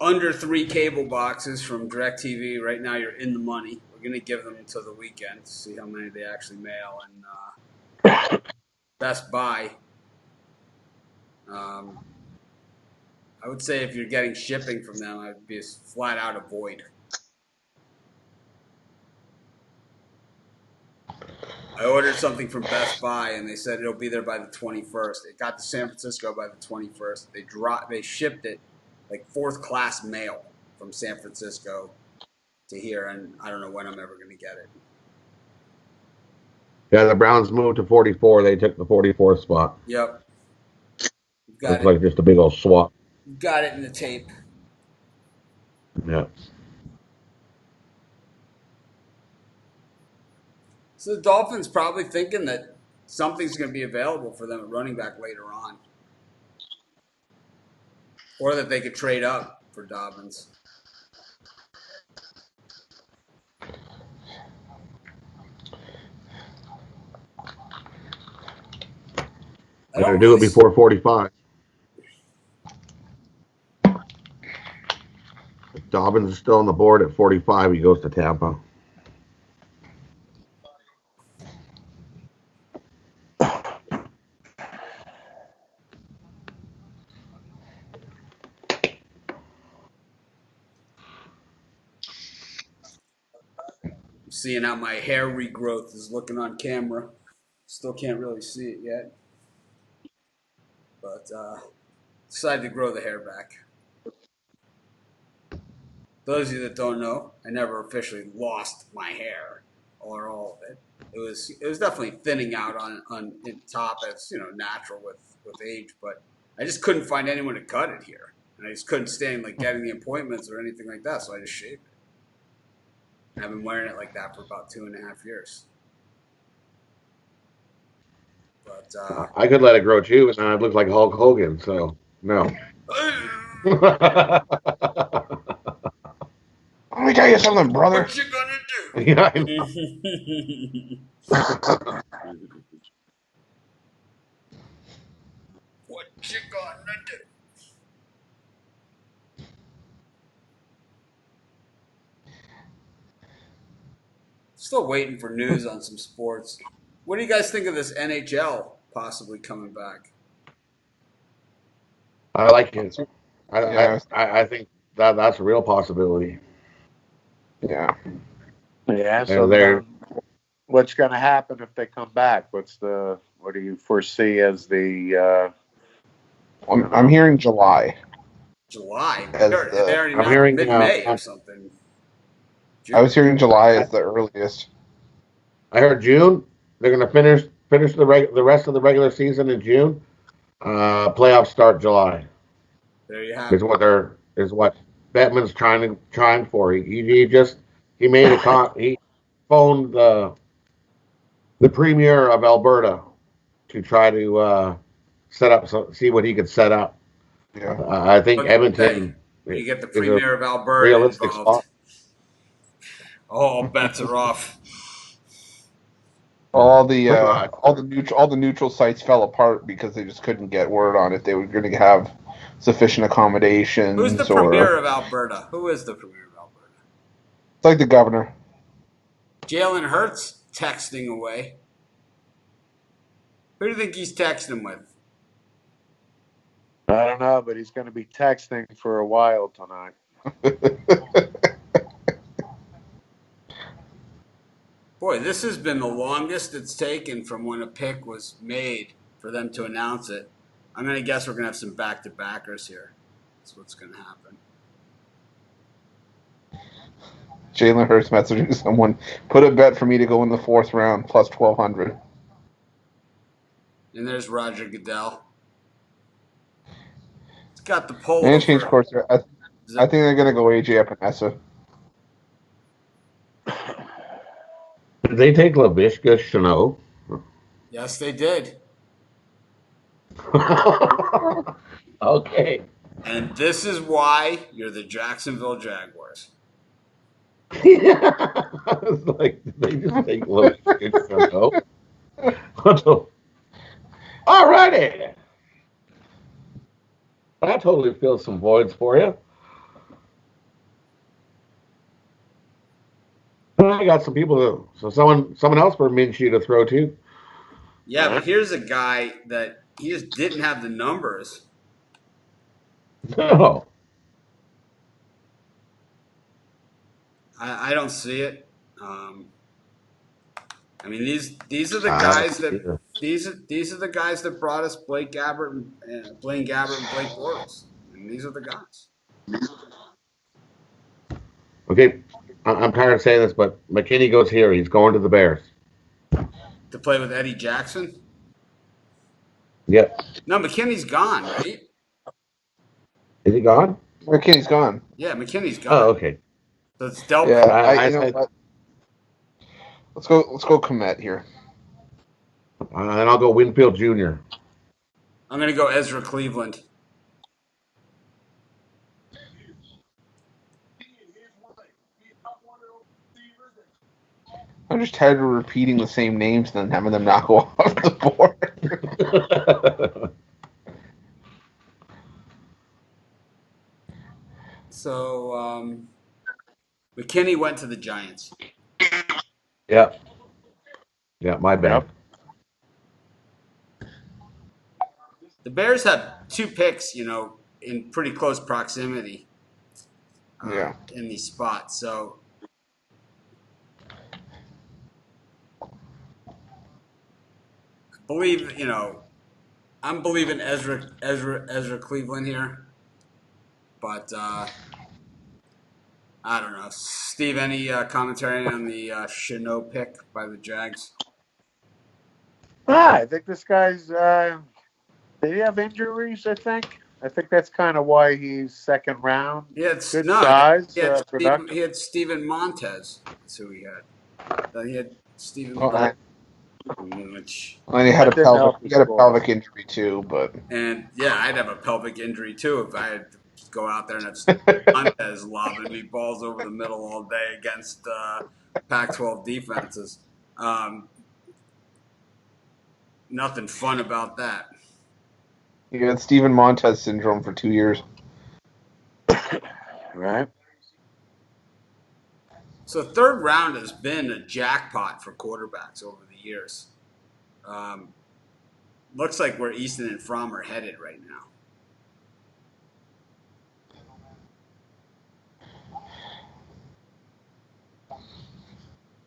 under 3 cable boxes from DirecTV, right now you're in the money. We're going to give them until the weekend to see how many they actually mail. And Best Buy, I would say if you're getting shipping from them, I'd be flat out avoid. I ordered something from Best Buy, and they said it'll be there by the 21st. It got to San Francisco by the 21st. They shipped it like fourth class mail from San Francisco to here, and I don't know when I'm ever going to get it. Yeah, the Browns moved to 44. They took the 44th spot. Yep. Looks like just a big old swap. Got it in the tape. Yeah. So the Dolphins probably thinking that something's going to be available for them at running back later on. Or that they could trade up for Dobbins. Better do it before 45. If Dobbins is still on the board at 45, he goes to Tampa. I'm seeing how my hair regrowth is looking on camera. Still can't really see it yet. But decided to grow the hair back. Those of you that don't know, I never officially lost my hair or all of it. It was definitely thinning out on top as natural with age, but I just couldn't find anyone to cut it here, and I just couldn't stand like getting the appointments or anything like that, so I just shaved it. I've been wearing it like that for about 2.5 years. But I could let it grow too, and then I'd look like Hulk Hogan. So no. Let me tell you something, brother. What you gonna do? Yeah, I What you gonna do? Still waiting for news on some sports. What do you guys think of this NHL possibly coming back? I like it. Yeah. I think that's a real possibility. Yeah. Yeah. They're So there. what's going to happen if they come back? What do you foresee as the? I'm hearing July. July? As They already I'm announced hearing. mid-May or something. I was hearing July as the earliest. I heard June. They're going to finish the rest of the regular season in June. Playoffs start July. There you have it. Is what Bettman's trying for. He made he phoned the premier of Alberta to try to see what he could set up. Yeah. I think Edmonton You get the is a premier of Alberta realistic involved. spot. All bets are off. All the neutral sites fell apart because they just couldn't get word on if they were going to have sufficient accommodations. Who's the premier of Alberta? Who is the premier of Alberta? It's like the governor. Jalen Hurts texting away. Who do you think he's texting with? I don't know, but he's going to be texting for a while tonight. Boy, this has been the longest it's taken from when a pick was made for them to announce it. I'm going to guess we're going to have some back-to-backers here. That's what's going to happen. Jalen Hurts messaging someone, put a bet for me to go in the 4th round plus 1,200. And there's Roger Goodell. It's got the pole. And change course. I think they're going to go AJ Epinesa. Did they take Laviska Shenault? Yes, they did. Okay. And this is why you're the Jacksonville Jaguars. It's like, did they just take Laviska Shenault? Alrighty. That totally fills some voids for you. I got some people. So someone else for Minshew to throw to. Yeah, but here's a guy that he just didn't have the numbers. No. I don't see it. I mean, these are the I guys don't that either. these are the guys that brought us Blaine Gabbert and Blake Bortles. And these are the guys. Okay, I'm tired of saying this, but McKinney goes here. He's going to the Bears. To play with Eddie Jackson? Yep. No, McKinney's gone, right? Is he gone? McKinney's gone. Yeah, McKinney's Oh, gone. okay. So it's Delpit. Yeah, I you know what? Let's go Komet here. and I'll go Winfield Jr. I'm going to go Ezra Cleveland. I'm just tired of repeating the same names and then having them not go off the board. So McKinney went to the Giants. Yeah. Yeah, my bad. Yep. The Bears have 2 picks, in pretty close proximity Yeah. in these spots. So I believe, I'm believing Ezra Cleveland here. But I don't know. Steve, any commentary on the Chanot pick by the Jags? I think this guy's. Did he have injuries? I think that's kind of why he's second round. He had Good no. size, He had productive. he had Steven Montez. That's who he had. He had Steven Well, Montez. and he had a That didn't help his score. pelvic injury too, but And yeah, I'd have a pelvic injury too if I had to go out there and have Steven Montez lobbing me balls over the middle all day against Pac-12 defenses. Nothing fun about that. he had Steven Montez syndrome for 2 years. Right. So third round has been a jackpot for quarterbacks over the years. Looks like where Easton and Fromm are headed right now.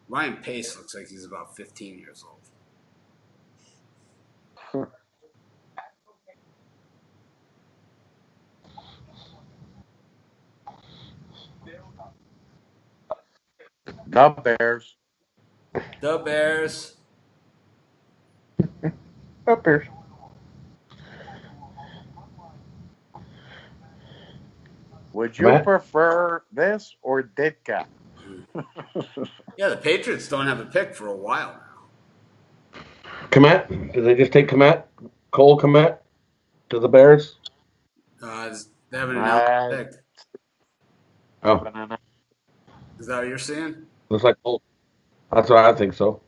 Ryan Pace looks like he's about 15 years old. The Bears. The Bears. Up here. Would you prefer this or Ditka? Yeah, the Patriots don't have a pick for a while now. Komet? Did they just take Komet? Cole Komet to the Bears? They haven't announced a pick. Oh, Is that what you're seeing? looks like Cole. That's what I think so.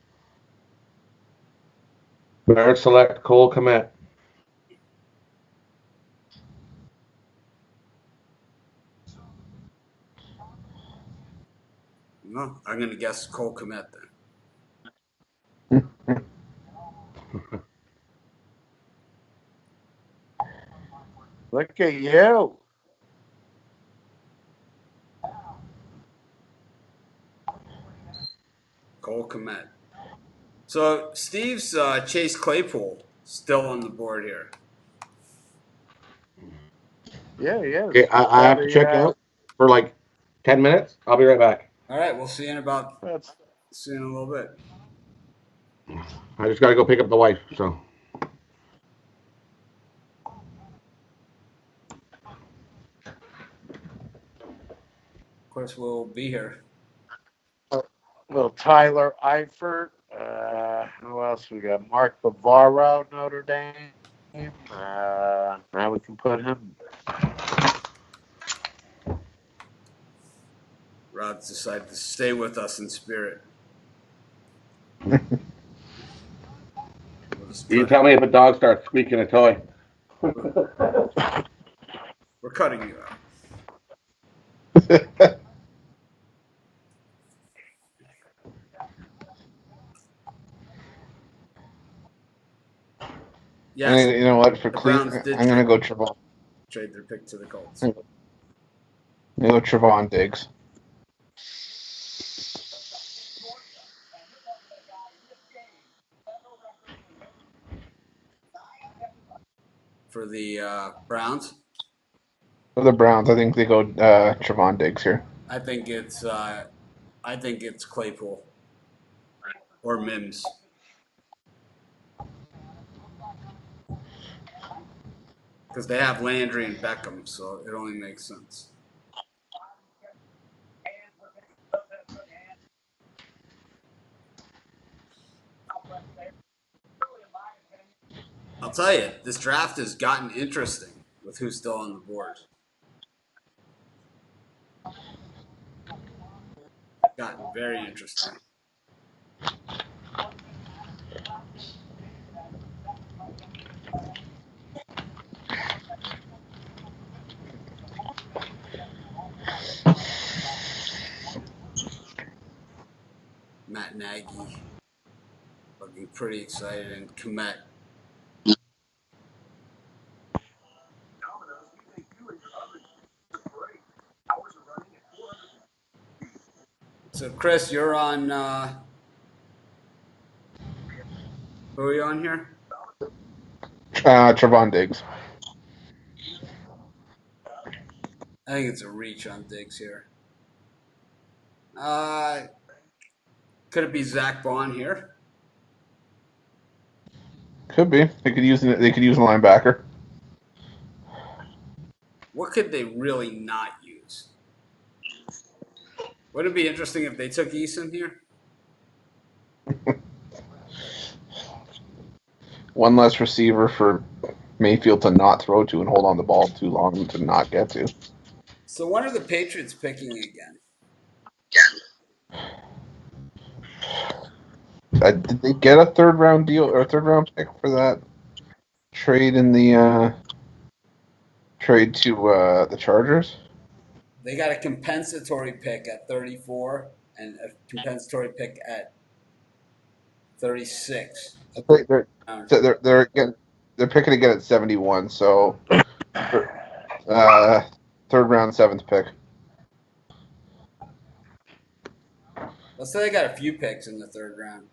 Bears select Cole Komet. No, I'm going to guess Cole Kmet then. Look at you. Cole Kmet. So Steve's Chase Claypool still on the board here. Yeah, he is. Okay, I have to check out for like 10 minutes. I'll be right back. All right, we'll see you in see you in a little bit. I just got to go pick up the wife, so. Of course, we'll be here. Well, Tyler Eifert. Who else we got? Mark Bavaro, Notre Dame. Now we can put him. Rod's decided to stay with us in spirit. You tell me if a dog starts squeaking a toy. We're cutting you out. Yes. And you know what? For Cleveland, I'm going to go Trevon. Trade their pick to the Colts. I'm going to go Trevon Diggs. for the Browns? For the Browns, I think they go Trevon Diggs here. I think it's Claypool or Mims. Because they have Landry and Beckham, so it only makes sense. I'll tell you, this draft has gotten interesting with who's still on the board. Gotten very interesting. Matt Nagy looking pretty excited, and Komet. So, Chris, you're on. Who are you on here? Trevon Diggs. I think it's a reach on Diggs here. Could it be Zach Bond here? Could be. They could use a linebacker. What could they really not use? Would it be interesting if they took Eason here? One less receiver for Mayfield to not throw to and hold on the ball too long to not get to. So when are the Patriots picking again? Did they get a third round deal or a third round pick for that trade in the trade to the Chargers? They got a compensatory pick at 34 and a compensatory pick at 36. They're picking again at 71. So third round, seventh pick. Let's say they got a few picks in the third round.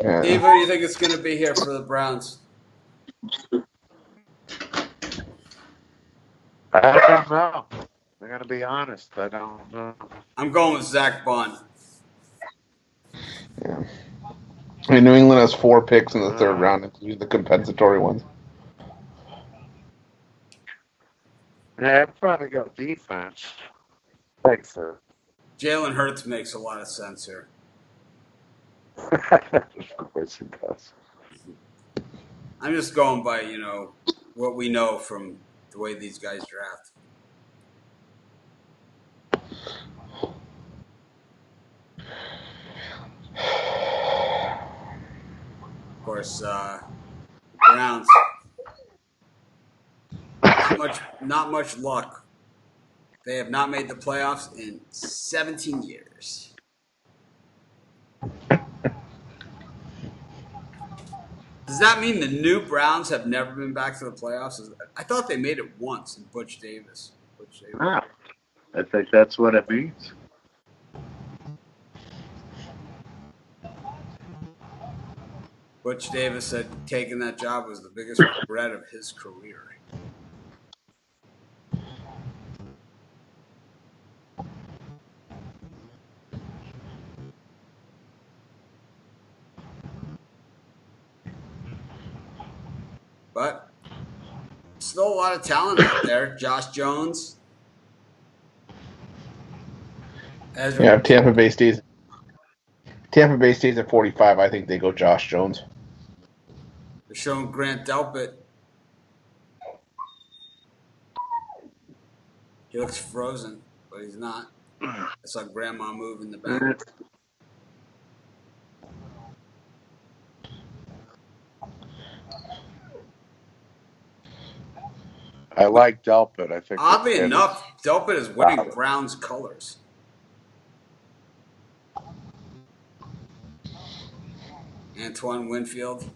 Yeah. Dave, who do you think it's going to be here for the Browns? I don't know. I gotta be honest. I don't know. I'm going with Zach Bond. Yeah. I mean, New England has 4 picks in the third round, including the compensatory ones. Yeah, I'd probably go defense. Thanks, sir. Jalen Hurts makes a lot of sense here. Of course it does. I'm just going by, what we know from the way these guys draft. Of course, Browns. Not much luck. They have not made the playoffs in 17 years. Does that mean the new Browns have never been back to the playoffs? I thought they made it once in Butch Davis. Ah, I think that's what it means. Butch Davis said taking that job was the biggest regret of his career. But still a lot of talent out there. Josh Jones. Yeah, Tampa Bay stays at 45. I think they go Josh Jones. They're showing Grant Delpit. He looks frozen, but he's not. I saw Grandma move in the back. I like Delpit. I think. Oddly enough, Delpit is wearing Browns colors. Antoine Winfield.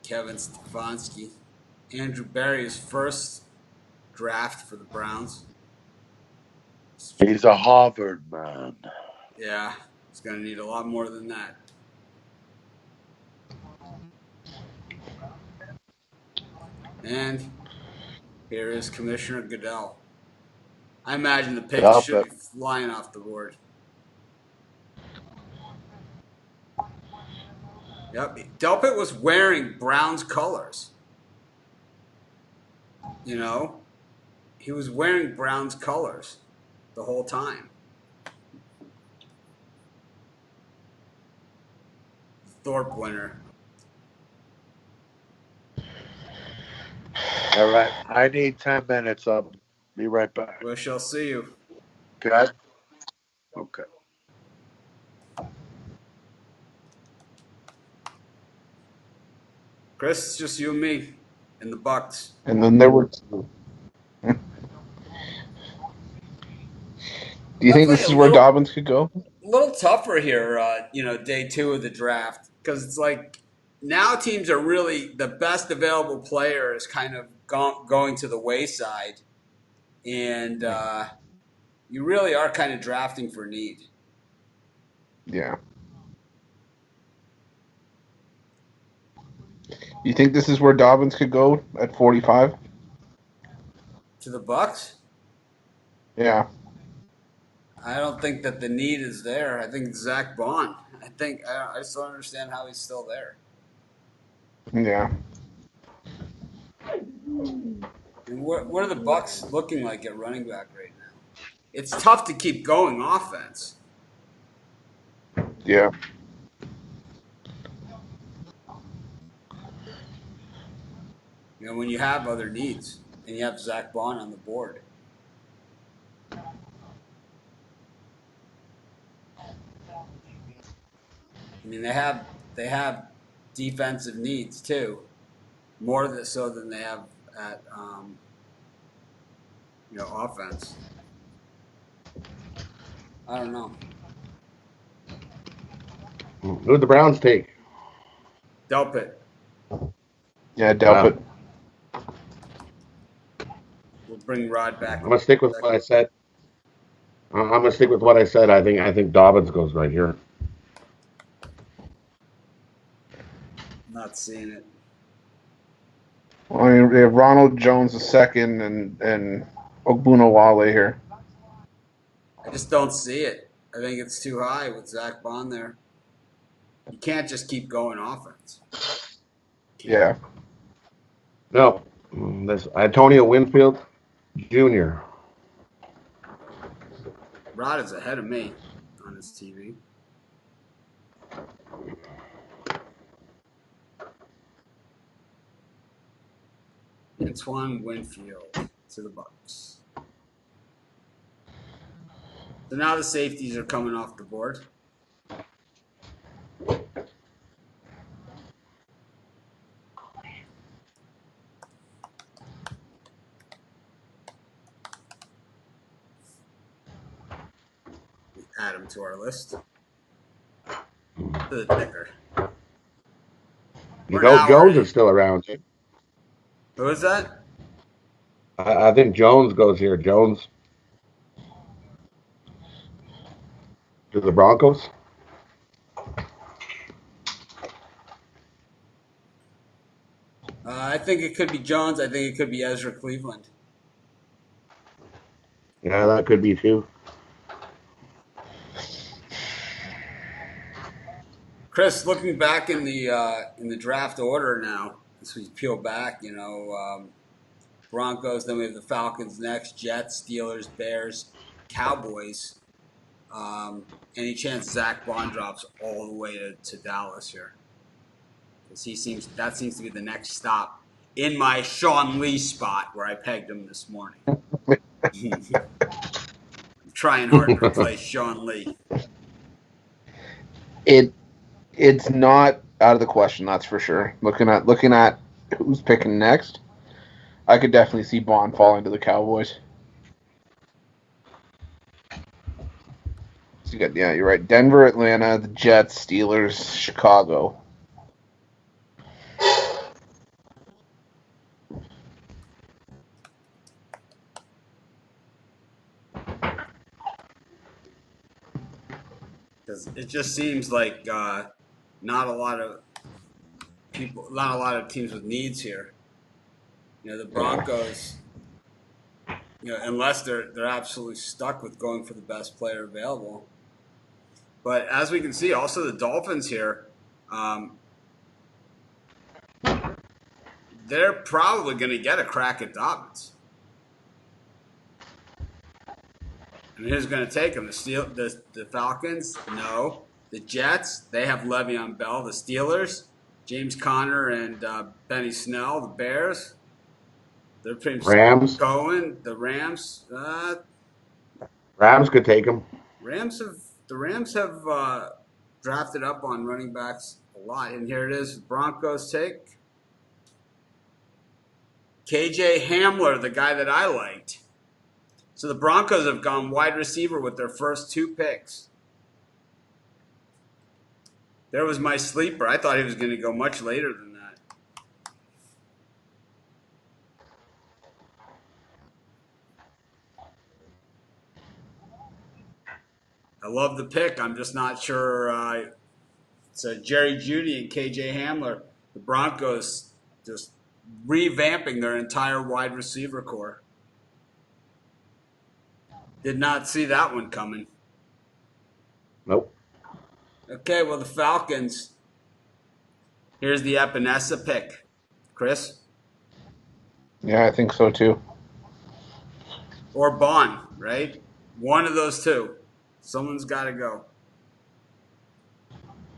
Kevin Stefanski. Andrew Berry's first draft for the Browns. He's a Harvard man. Yeah, he's going to need a lot more than that. And here is Commissioner Goodell. I imagine the picks should be flying off the board. Yep, Delpit was wearing Browns colors. You know, he was wearing Browns colors the whole time. Thorpe winner. All right, I need 10 minutes. I'll be right back. We shall see you. Okay. Okay. Chris, it's just you and me and the Bucks. And then there were two. Do you think this is where Dobbins could go? A little tougher here, day 2 of the draft, because it's like now teams are really the best available player is kind of going to the wayside, and you really are kind of drafting for need. Yeah. You think this is where Dobbins could go at 45? To the Bucks? Yeah. I don't think that the need is there. I think it's Zach Bond. I just don't understand how he's still there. Yeah. And what are the Bucks looking like at running back right now? It's tough to keep going offense. Yeah. You know, when you have other needs and you have Zach Bond on the board. I mean, they have defensive needs too, more so than they have at offense. I don't know. Who'd the Browns take? Delpit. Yeah, Delpit. We'll bring Rod back. I'm gonna stick with what I said. I think Dobbins goes right here. Not seeing it. Well, I mean, we have Ronald Jones II and Ogbunawale here. I just don't see it. I think it's too high with Zach Bond there. You can't just keep going offense. Yeah. No, this Antonio Winfield Jr. Rod is ahead of me on his TV. Antoine Winfield to the Bucks. So now the safeties are coming off the board. Add them to our list. To the ticker. Jones is still around. Who is that? I think Jones goes here. Jones to the Broncos. I think it could be Jones. I think it could be Ezra Cleveland. Yeah, that could be too. Chris, looking back in the draft order now, as we peel back, Broncos, then we have the Falcons next, Jets, Steelers, Bears, Cowboys. Any chance Zach Bond drops all the way to Dallas here? Because that seems to be the next stop in my Sean Lee spot where I pegged him this morning. I'm trying hard to replace Sean Lee. It's not out of the question, that's for sure. Looking at who's picking next, I could definitely see Bond falling to the Cowboys. So you're right. Denver, Atlanta, the Jets, Steelers, Chicago. just seems like not a lot of teams with needs here. The Broncos, unless they're absolutely stuck with going for the best player available. But as we can see, also the Dolphins here, they're probably going to get a crack at Dobbins. And who's going to take them? The Falcons? No. The Jets? They have Le'Veon Bell. The Steelers? James Conner and Benny Snell. The Bears? They're pretty Rams. Cohen. The Rams? Rams could take him. The Rams have drafted up on running backs a lot. And here it is. Broncos take KJ Hamler, the guy that I liked. So the Broncos have gone wide receiver with their first 2 picks. There was my sleeper. I thought he was going to go much later than that. I love the pick. I'm just not sure. So Jerry Jeudy and KJ Hamler, the Broncos just revamping their entire wide receiver core. Did not see that one coming. Nope. Okay, well, the Falcons. Here's the Epinesa pick. Chris? Yeah, I think so too. Or Bond, right? One of those two. Someone's got to go.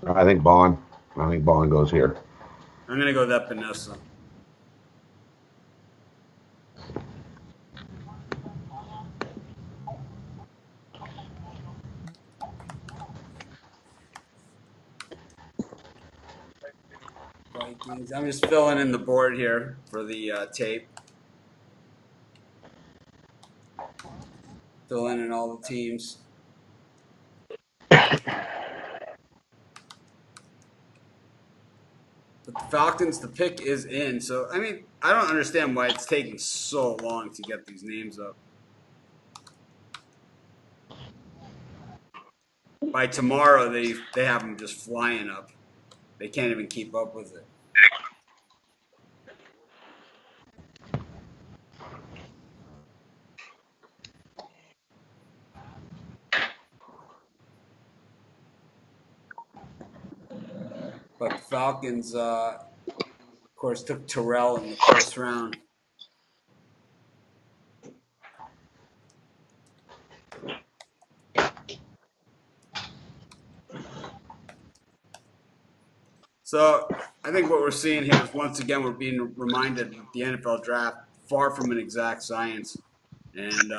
I think Bond. I think Bond goes here. I'm going to go with Epinesa. Vikings. I'm just filling in the board here for the tape. Filling in all the teams. But the Falcons, the pick is in. So, I mean, I don't understand why it's taking so long to get these names up. By tomorrow, they have them just flying up. They can't even keep up with it. But the Falcons, of course, took Terrell in the first round. So I think what we're seeing here is once again we're being reminded that the NFL draft far from an exact science, and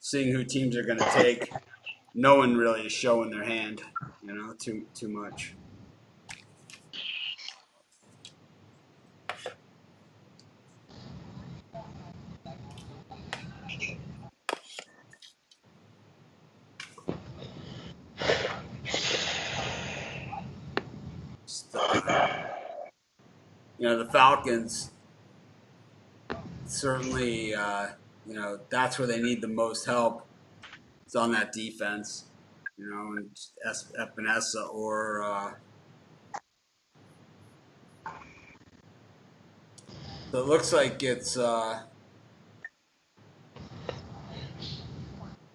seeing who teams are going to take, no one really is showing their hand, too much. The Falcons certainly, that's where they need the most help. It's on that defense, and Epinesa or. So it looks like it's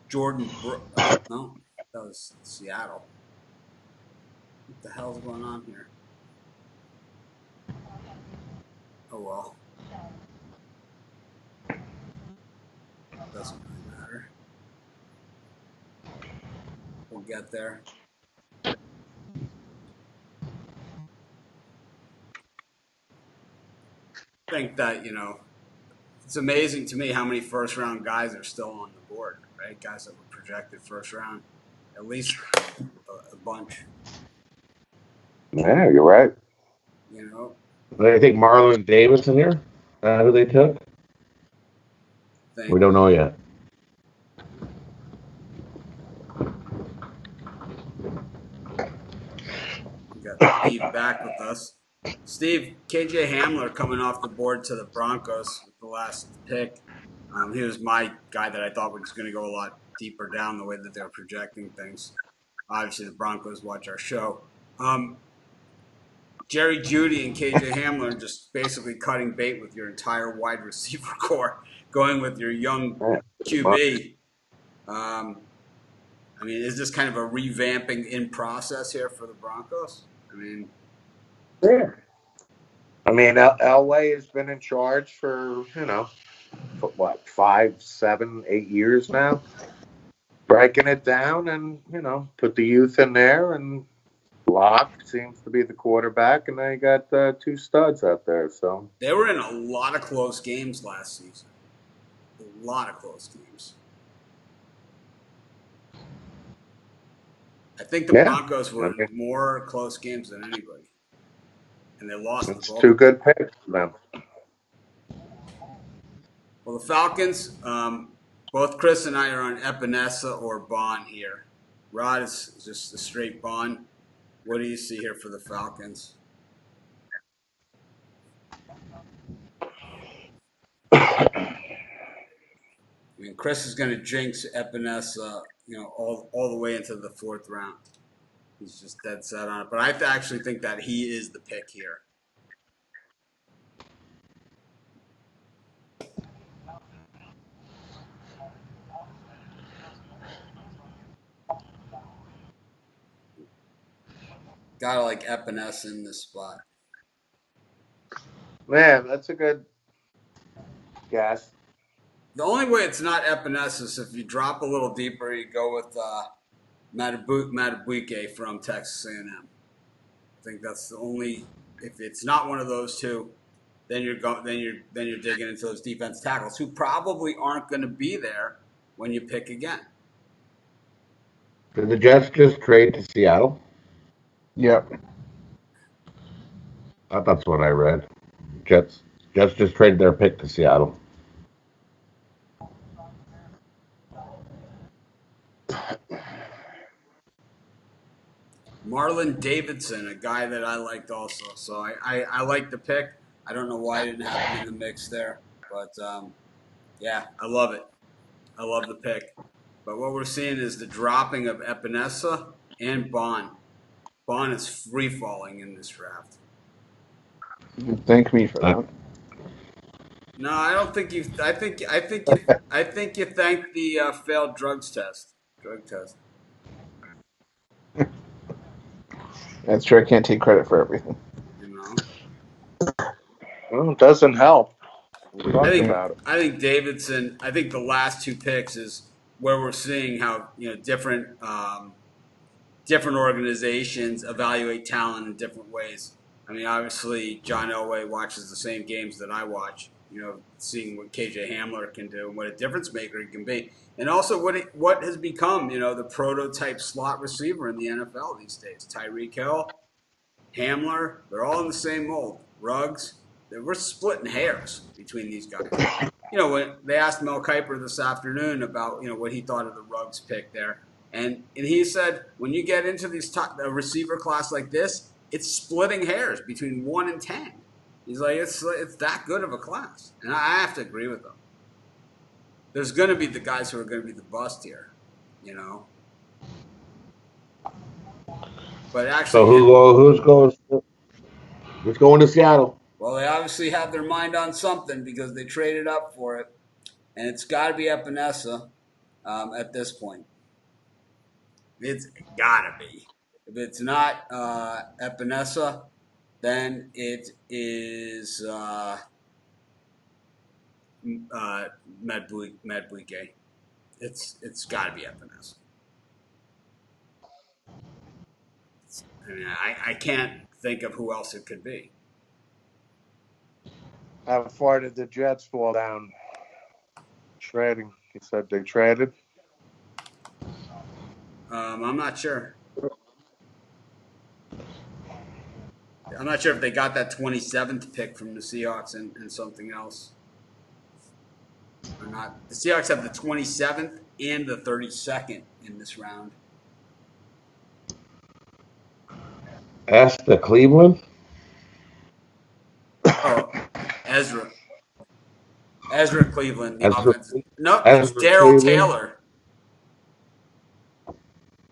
Jordan. No, that was Seattle. What the hell's going on here? Oh well. Doesn't really matter. We'll get there. I think that, it's amazing to me how many first round guys are still on the board, right? Guys that were projected first round. At least a bunch. Yeah, you're right. They take Marlon Davis in here. Who they took? We don't know yet. We got Steve back with us. Steve, KJ Hamler coming off the board to the Broncos with the last pick. He was my guy that I thought was going to go a lot deeper down the way that they were projecting things. obviously the Broncos watch our show. Jerry Jeudy and KJ Hamler are just basically cutting bait with your entire wide receiver core, going with your young QB. I mean, is this kind of a revamping in process here for the Broncos? I mean, Yeah. I mean, Elway has been in charge for, what, 5, 7, 8 years now? Breaking it down and, put the youth in there. And Locke seems to be the quarterback. And they got 2 studs out there. So they were in a lot of close games last season. A lot of close games. I think the Broncos were in more close games than anybody. And they lost it's the ball. 2 good picks for them. Well, the Falcons, both Chris and I are on Epinesa or Bond here. Rod is just a straight Bond. What do you see here for the Falcons? I mean, Chris is going to jinx Epinesa, all the way into the 4th round. He's just dead set on it. But I actually think that he is the pick here. Gotta like Epinesa in this spot. Man, that's a good guess. The only way it's not Epinesa is if you drop a little deeper, you go with Madubuike from Texas A&M. I think that's the only. If it's not one of those two, then you're digging into those defense tackles who probably aren't going to be there when you pick again. Did the Jets just trade to Seattle? Yep. I thought that's what I read. Jets just traded their pick to Seattle. Marlon Davidson, a guy that I liked also. So I like the pick. I don't know why I didn't have him in the mix there. But, yeah, I love it. I love the pick. But what we're seeing is the dropping of Epinesa and Bond. Bond is free-falling in this draft. You can thank me for that. No, I don't think you. I think you thank the failed drug test. That's true. I can't take credit for everything. Well, it doesn't help. I think Davidson. I think the last 2 picks is where we're seeing how different organizations evaluate talent in different ways. I mean, obviously, John Elway watches the same games that I watch. Seeing what KJ Hamler can do and what a difference maker he can be, and also what has become the prototype slot receiver in the NFL these days. Tyreek Hill, Hamler, they're all in the same mold. Ruggs. We're splitting hairs between these guys. When they asked Mel Kiper this afternoon about what he thought of the Ruggs pick there, and he said when you get into a receiver class like this, it's splitting hairs between 1 and 10. He's like it's that good of a class, and I have to agree with him. There's going to be the guys who are going to be the bust here, But actually, so who's going to Seattle? Well, they obviously have their mind on something because they traded up for it, and it's got to be Epinesa at this point. It's got to be. If it's not Epinesa, then it is Madubuike. It's got to be Epinesa. I mean, I can't think of who else it could be. How far did the Jets fall down? Trading. He said they traded. I'm not sure. I'm not sure if they got that 27th pick from the Seahawks and something else or not. The Seahawks have the 27th and the 32nd in this round. That's the Cleveland? Oh, Ezra Cleveland, the Ezra, offense. No, it's Daryl Taylor.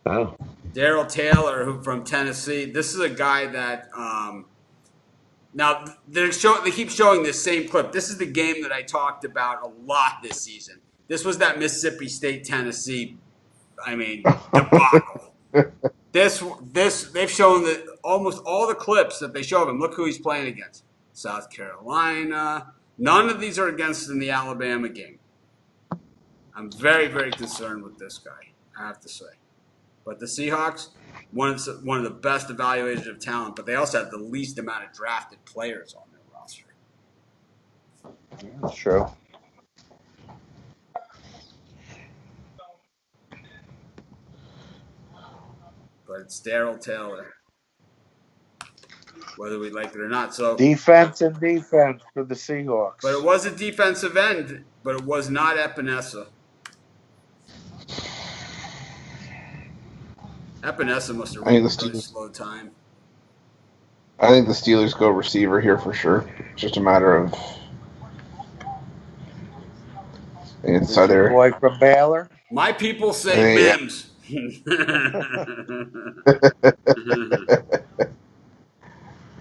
Oh. Darryl Taylor, who from Tennessee. This is a guy that now they keep showing this same clip. This is the game that I talked about a lot this season. This was that Mississippi State Tennessee, debacle. This they've shown that almost all the clips that they show of him. Look who he's playing against: South Carolina. None of these are against in the Alabama game. I'm very, very concerned with this guy, I have to say. But the Seahawks, one of the best evaluators of talent, but they also have the least amount of drafted players on their roster. That's true. But it's Darryl Taylor, whether we like it or not. So Defense for the Seahawks. But it was a defensive end, but it was not Epinesa. Epinesa must have really slow time. I think the Steelers go receiver here for sure. It's just a matter of inside there. Boy from Baylor. My people say Mims.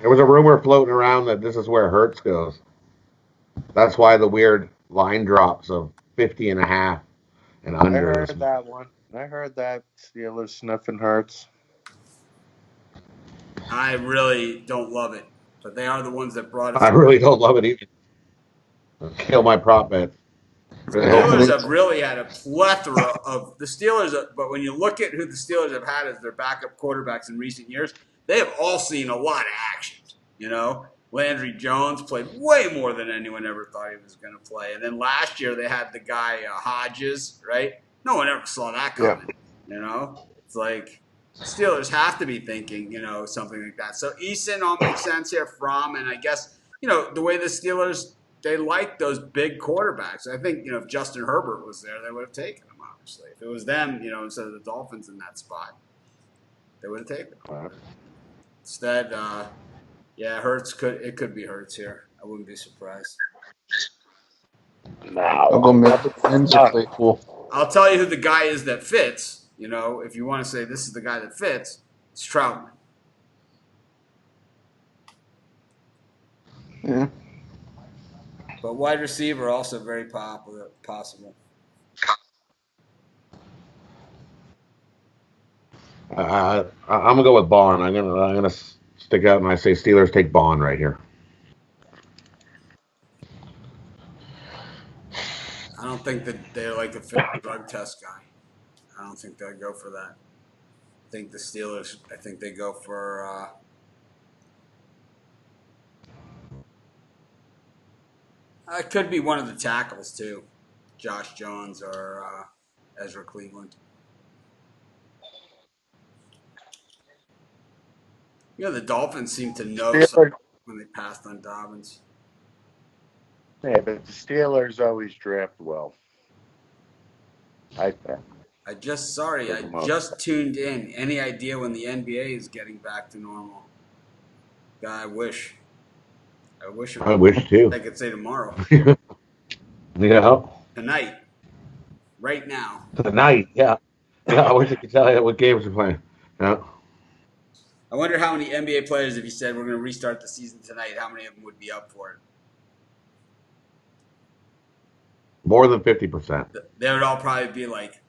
There was a rumor floating around that this is where Hurts goes. That's why the weird line drops of 50.5 and under. I heard that one. I heard that Steelers sniffing Hurts. I really don't love it, but they are the ones that brought us. I really don't love it either. Kill my prop bet. The Steelers have really had a plethora of the Steelers, but when you look at who the Steelers have had as their backup quarterbacks in recent years, they have all seen a lot of action. Landry Jones played way more than anyone ever thought he was going to play. And then last year they had the guy Hodges, right? No one ever saw that coming. Yeah. It's like Steelers have to be thinking, something like that. So Eason all makes sense here from, and I guess, the way the Steelers, they like those big quarterbacks. I think, if Justin Herbert was there, they would have taken him, obviously. If it was them, instead of the Dolphins in that spot, they would have taken him. Instead, Hurts could be Hurts here. I wouldn't be surprised. No. I'll go Mims or Claypool. I'll tell you who the guy is that fits. If you want to say this is the guy that fits, it's Troutman. Yeah. But wide receiver also very possible. I'm gonna go with Bond. I'm gonna stick out and I say Steelers take Bond right here. I don't think that they're like a fit drug test guy. I don't think they'll go for that. I think the Steelers. I think they go for. It could be one of the tackles too, Josh Jones or Ezra Cleveland. The Dolphins seem to know something when they passed on Dobbins. Yeah, but the Steelers always draft well. I think. I just tuned in. Any idea when the NBA is getting back to normal? God, I wish. I wish too. I could say tomorrow. Yeah. Tonight. Right now. Tonight, yeah. I wish I could tell you what games we're playing. Yeah. I wonder how many NBA players, if you said we're going to restart the season tonight, how many of them would be up for it? More than 50%. They would all probably be like,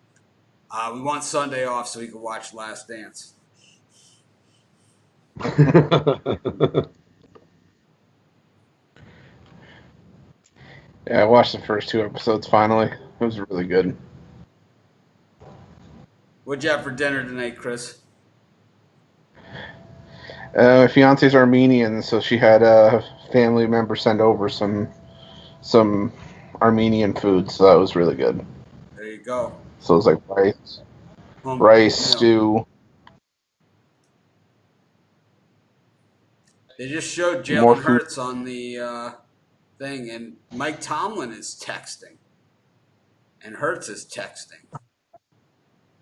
we want Sunday off so we can watch Last Dance. Yeah, I watched the first 2 episodes finally. It was really good. What'd you have for dinner tonight, Chris? My fiance's Armenian, so she had a family member send over some Armenian food, so that was really good. There you go. So it was like rice, stew. They just showed Jalen Hurts on the thing, and Mike Tomlin is texting, and Hurts is texting.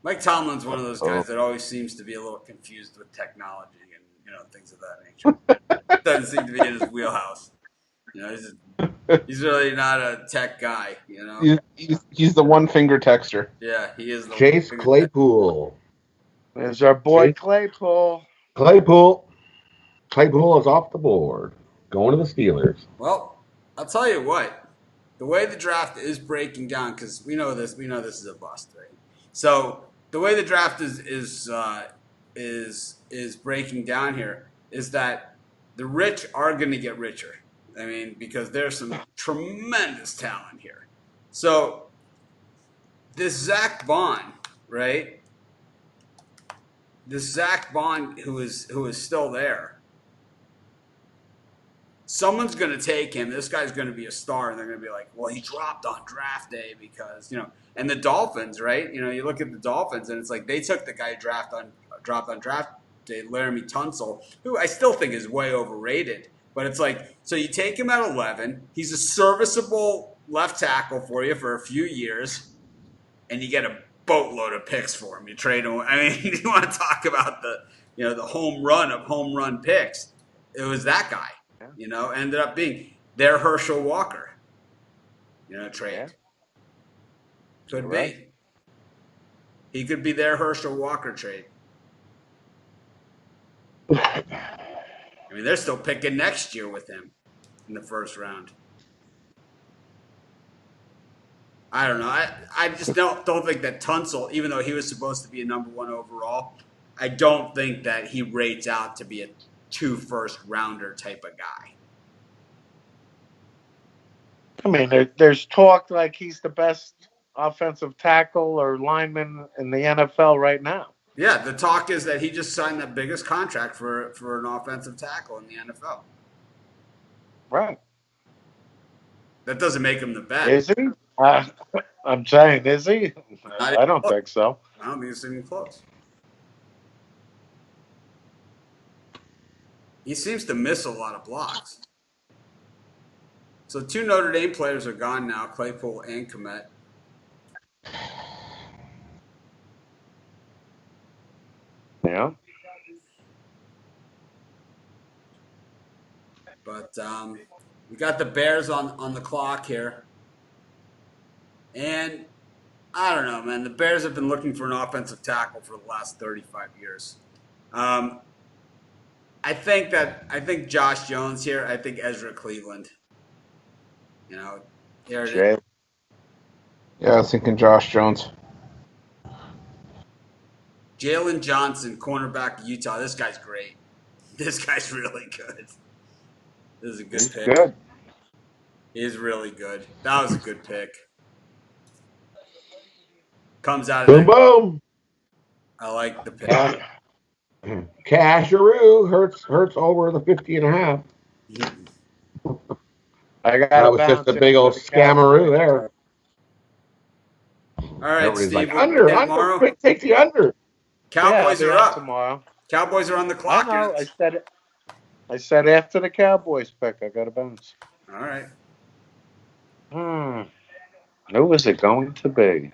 Mike Tomlin's one of those guys that always seems to be a little confused with technology and things of that nature. Doesn't seem to be in his wheelhouse. He's really not a tech guy. He's the one finger texter. Yeah, he is. Chase Claypool. There's our boy See? Claypool. Claypool is off the board, going to the Steelers. Well, I'll tell you what. The way the draft is breaking down, because we know this is a bust, right? So the way the draft is breaking down here is that the rich are going to get richer. I mean, because there's some tremendous talent here. So this Zach Bond, right? This Zach Bond who is still there. Someone's going to take him. This guy's going to be a star, and they're going to be like, well, he dropped on draft day because, and the Dolphins, right? You look at the Dolphins, and it's like they took the guy dropped on draft day, Laramie Tunsil, who I still think is way overrated. But it's like, so you take him at 11. He's a serviceable left tackle for you for a few years, and you get a boatload of picks for him. You trade him. I mean, you want to talk about the home run of home run picks. It was that guy. Ended up being their Herschel Walker, trade. Yeah. Could Right. be. He could be their Herschel Walker trade. I mean, they're still picking next year with him in the first round. I don't know. I just don't think that Tunsil, even though he was supposed to be a number 1 overall, I don't think that he rates out to be a 2 first rounder type of guy. I mean, there's talk like he's the best offensive tackle or lineman in the NFL right now. Yeah, the talk is that he just signed the biggest contract for an offensive tackle in the NFL. Right. That doesn't make him the best. Is he? I'm saying, is he? I don't think so. I don't think it's even close. He seems to miss a lot of blocks. So 2 Notre Dame players are gone now, Claypool and Kmet. Yeah. But we got the Bears on the clock here. And I don't know, man. The Bears have been looking for an offensive tackle for the last 35 years. I think Josh Jones here. I think Ezra Cleveland. There it is. Yeah, I was thinking Josh Jones. Jalen Johnson, cornerback of Utah. This guy's great. This guy's really good. This is a good pick. Good. He's really good. That was a good pick. Comes out Boom, of boom. I like the pick. Casharoo hurts over the 50.5. I got That was just a big old scammeroo there. All right, Everybody's Steve. like, under. Quick, take the under. Cowboys are up tomorrow. Cowboys are on the clock. I know. I said after the Cowboys pick, I got a bounce. All right. Who is it going to be?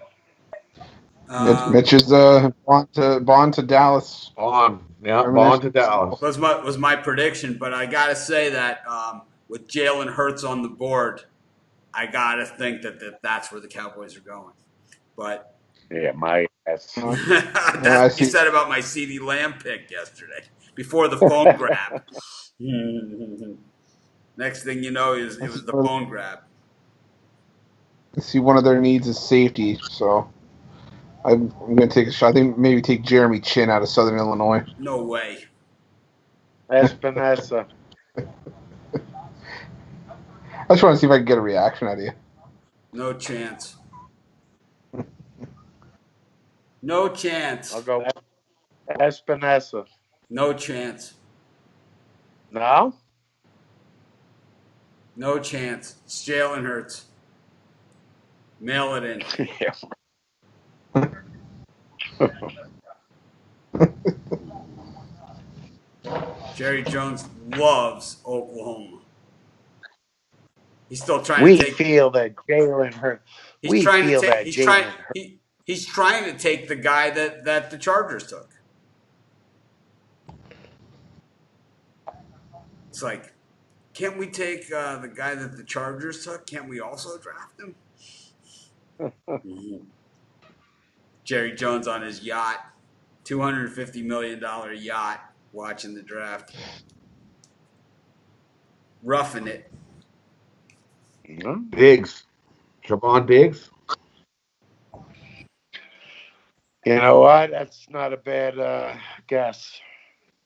Mitch is Bond to Dallas. Bond to Dallas. Was my prediction, but I gotta say that with Jalen Hurts on the board, I gotta think that's where the Cowboys are going. But yeah, my ass. That's what you said about my CeeDee Lamb pick yesterday before the phone grab. Next thing you know, it was the phone grab. I see one of their needs is safety, so I'm going to take a shot. I think maybe take Jeremy Chin out of Southern Illinois. No way. Espinosa. I just want to see if I can get a reaction out of you. No chance. No chance. I'll go Espinosa. No chance. No? No chance. It's Jalen Hurts. Mail it in. Jerry Jones loves Oklahoma. He's still trying to take. We feel that Jalen Hurts. He's trying to take the guy that the Chargers took. It's like, can't we take the guy that the Chargers took? Can't we also draft him? Jerry Jones on his yacht $250 million yacht watching the draft. Roughing it. Diggs. Javon Diggs. You know what? That's not a bad guess.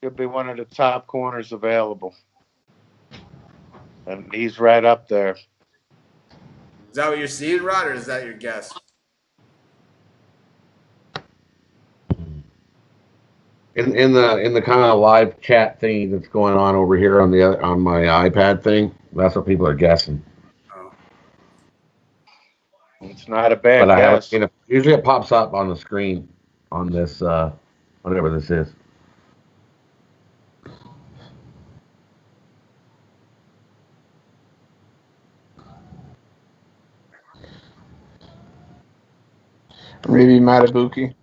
Could be one of the top corners available. And he's right up there. Is that what you're seeing, Rod, or is that your guess? In the kind of live chat thing that's going on over here on my iPad thing, that's what people are guessing. Oh. It's not a bad But I haven't guess. seen it. Usually it pops up on the screen on this whatever this is. Maybe Matabuki.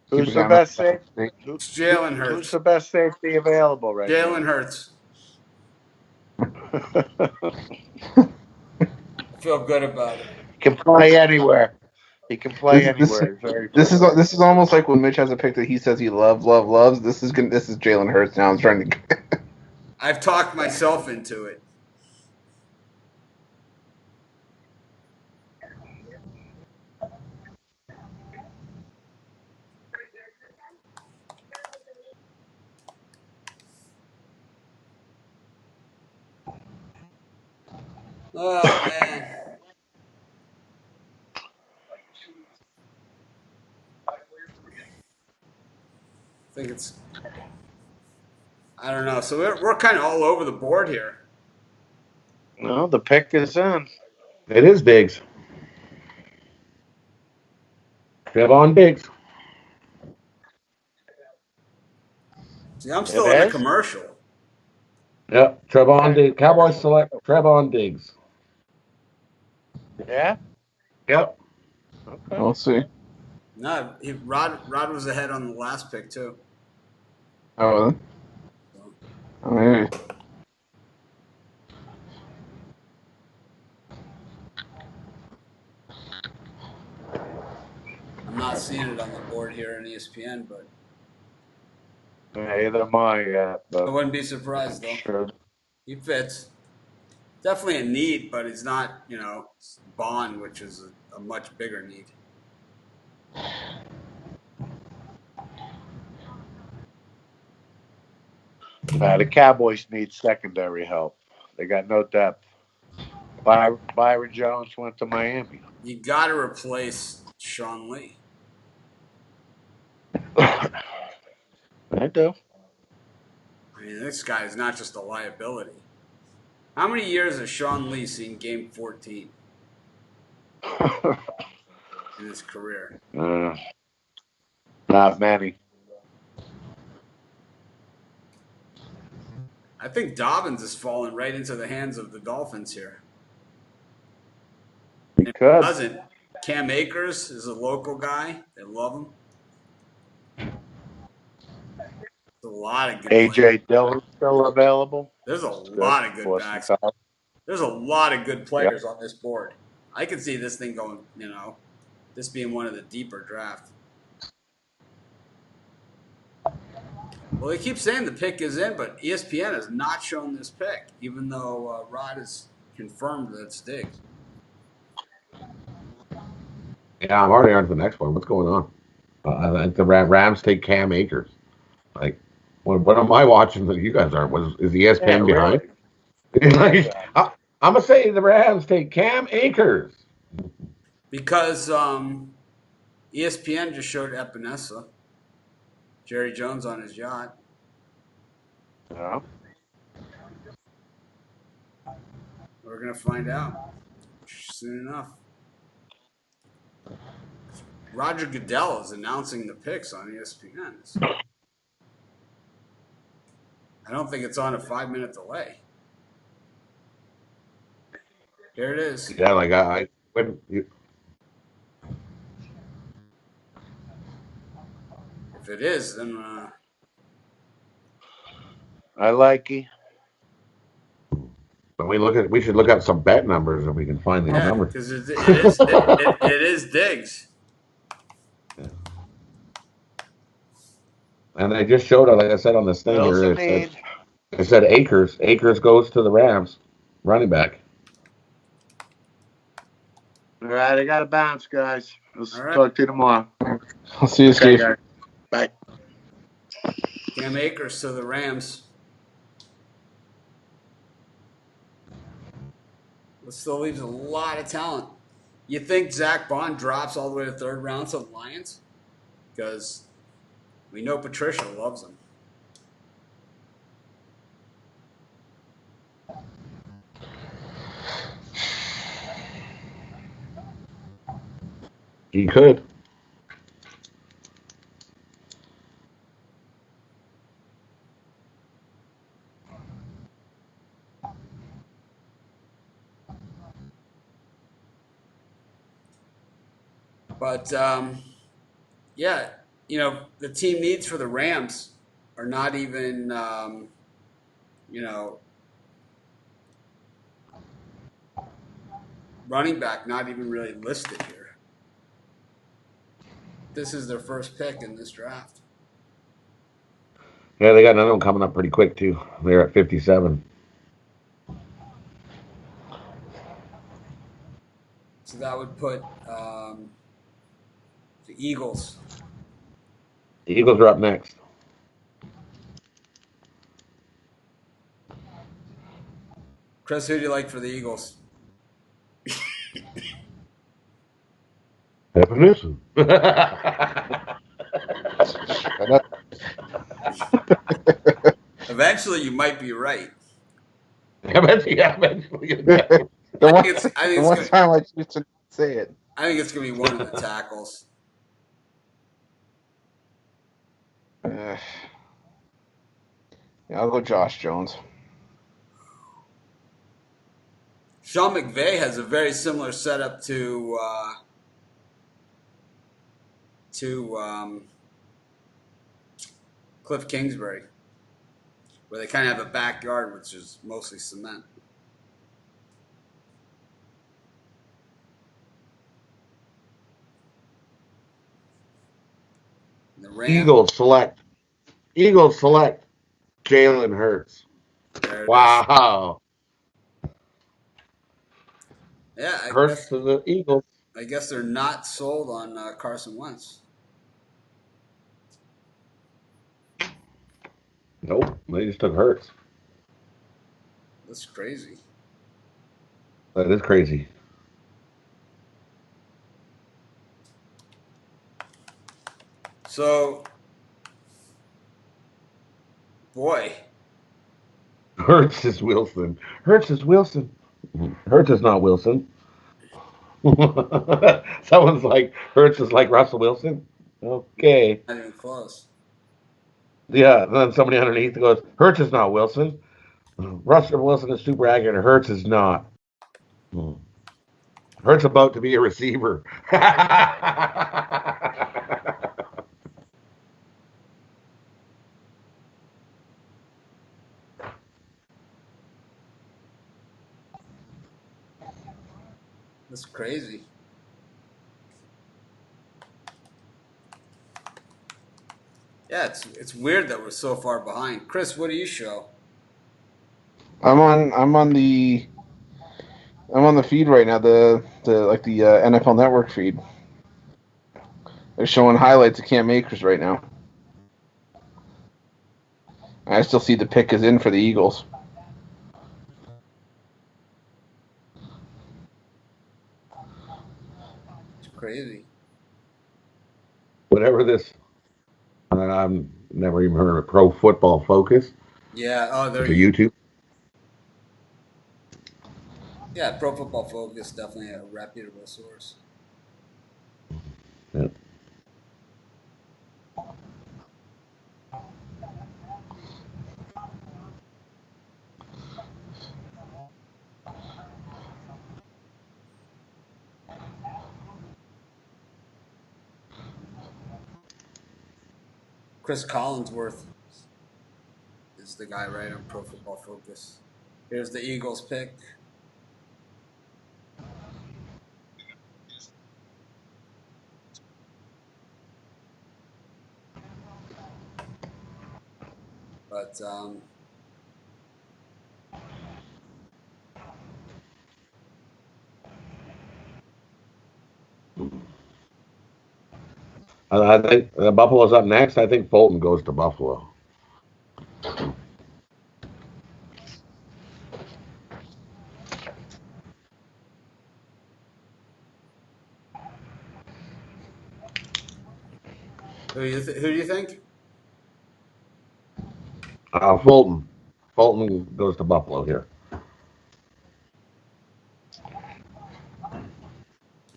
Who's the best safety? It's Jalen Hurts. Who's the best safety available right Jalen Hurts. now? I feel good about it. He can play anywhere. He can play anywhere. This is almost like when Mitch has a pick that he says he loves. This is Jalen Hurts now. I'm trying to. I've talked myself into it. Oh, man. I think it's... I don't know. So we're kind of all over the board here. No, the pick is in. It is Diggs. Javon Diggs. See, I'm still in a commercial. Yep. Trevon Diggs. Cowboys select Trevon Diggs. Yeah? Yep. Okay. We'll see. No, Rod was ahead on the last pick, too. Oh, maybe. I'm not seeing it on the board here on ESPN, but Neither am I yet. I wouldn't be surprised, though. Sure. He fits. Definitely a need, but it's not, Bond, which is a much bigger need. The Cowboys need secondary help. They got no depth. Byron Jones went to Miami. You got to replace Sean Lee. I do. I mean, this guy is not just a liability. How many years has Sean Lee seen Game 14 in his career? Not many. I think Dobbins is falling right into the hands of the Dolphins here. Because doesn't. Cam Akers is a local guy. They love him. There's a lot of good AJ Dillon still available. There's a lot of good backs. There's a lot of good players on this board. I could see this thing going, this being one of the deeper drafts. Well, they keep saying the pick is in, but ESPN has not shown this pick, even though Rod has confirmed that it's Diggs. Yeah, I'm already on to the next one. What's going on? I think the Rams take Cam Akers. Like, what am I watching that you guys are? Is ESPN behind? Really? I'm going to say the Rams take Cam Akers. Because ESPN just showed Epinesa. Jerry Jones on his yacht. Yeah. We're going to find out soon enough. Roger Goodell is announcing the picks on ESPN. So I don't think it's on a 5-minute delay. Here it is. Yeah, like if it is, then I like it. But we should look up some bet numbers if we can find these numbers. Because it is Diggs. And they just showed it, like I said on this thing Bills here. in need. It said Akers goes to the Rams, running back. All right, I got to bounce, guys. We'll All right. talk to you tomorrow. I'll see you, Steve. guys. Bye. Cam Akers to the Rams. It still leaves a lot of talent. You think Zach Bond drops all the way to third round to the Lions? Because we know Patricia loves him. He could. But yeah, the team needs for the Rams are not even, running back, not even really listed here. This is their first pick in this draft. Yeah, they got another one coming up pretty quick too. They're at 57. So that would put the Eagles. The Eagles are up next. Chris, who do you like for the Eagles? Definition. Eventually, you might be right. Eventually. The I think one time I choose to not say it. I think it's going to be one of the tackles. Yeah, I'll go Josh Jones. Sean McVay has a very similar setup to Cliff Kingsbury, where they kind of have a backyard which is mostly cement. And the Rams. Eagles select Jalen Hurts. There it is. Wow. Yeah, Hurts to the Eagles. I guess they're not sold on Carson Wentz. Nope, they just took Hurts. That's crazy. That is crazy. So, boy, Hurts is Wilson. Hurts is Wilson. Hurts is not Wilson. Someone's like, Hurts is like Russell Wilson. Okay. not even close. Yeah, then somebody underneath goes, Hurts is not Wilson. Russell Wilson is super accurate. Hurts is not. Hurts about to be a receiver. That's crazy. Yeah, it's weird that we're so far behind. Chris, what do you show? I'm on the feed right now. The NFL Network feed. They're showing highlights of Cam Akers right now. I still see the pick is in for the Eagles. It's crazy. Whatever this, I've never even heard of Pro Football Focus. Yeah. Oh, there To you. YouTube. Yeah, Pro Football Focus definitely a reputable source. Yeah. Chris Collinsworth is the guy right on Pro Football Focus. Here's the Eagles pick. But I think Buffalo's up next. I think Fulton goes to Buffalo. who do you think? Fulton. Fulton goes to Buffalo here.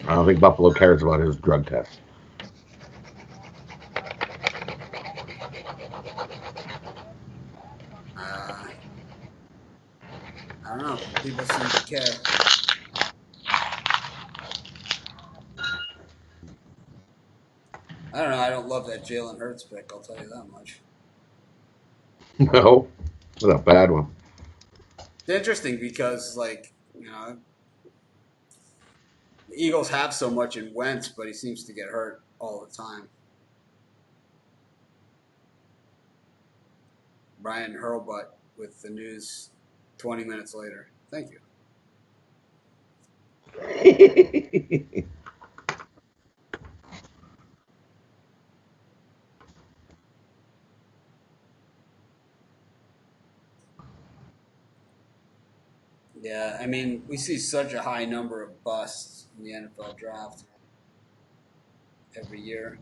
I don't think Buffalo cares about his drug test. I don't know. People seem to care. I don't know. I don't love that Jalen Hurts pick. I'll tell you that much. No, that's a bad one. It's interesting because, like, you know, the Eagles have so much in Wentz, but he seems to get hurt all the time. Brian Hurlbutt with the news 20 minutes later. Thank you. Yeah, I mean, we see such a high number of busts in the NFL draft every year.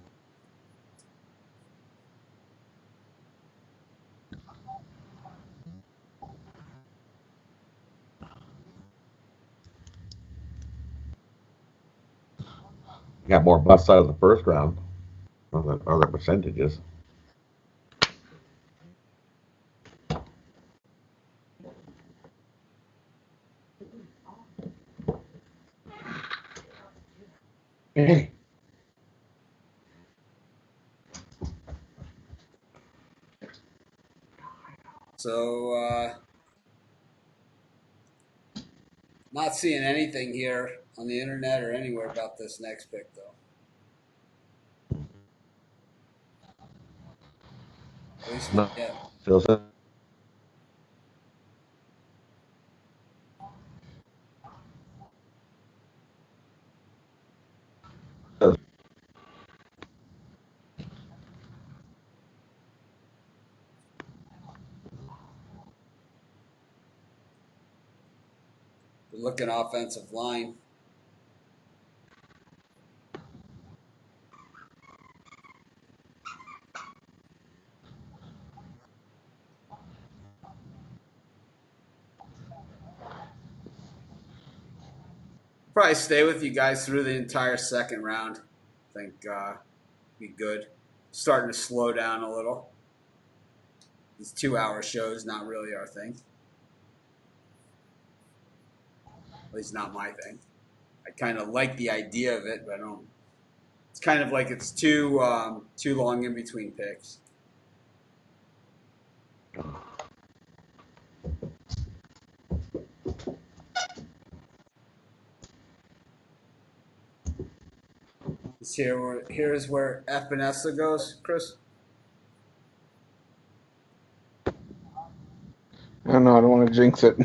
Got more busts out of the first round. Other percentages. Hey. So, not seeing anything here on the internet or anywhere about this next pick, though. At least No, not yet. still says We're looking offensive line. Probably stay with you guys through the entire second round. I think be good. Starting to slow down a little. These 2-hour shows not really our thing. At least not my thing. I kind of like the idea of it, but I don't. It's kind of like it's too long in between picks. Here's where Epinesa goes, Chris. I don't know. I don't want to jinx it.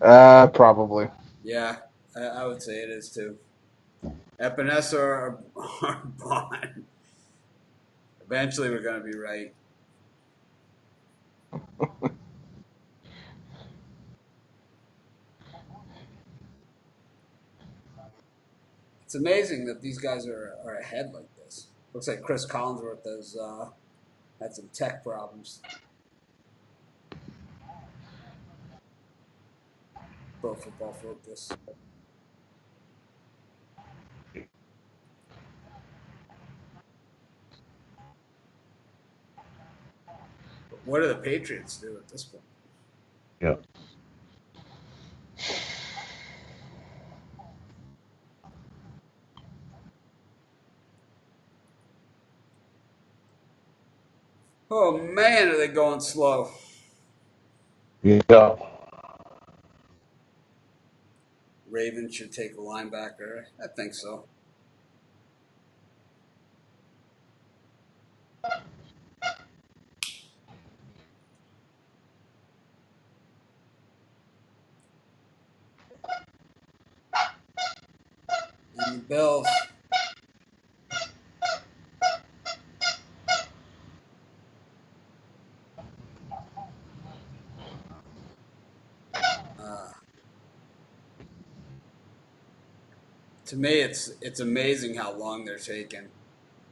Probably. Yeah, I would say it is too. Epinesa or Bond. Eventually, we're going to be right. It's amazing that these guys are ahead like this. Looks like Chris Collinsworth has had some tech problems. Pro Football Focus. But what do the Patriots do at this point? yeah. Oh man, are they going slow? Yeah. Ravens should take a linebacker. I think so. And the Bills. To me, it's amazing how long they're taking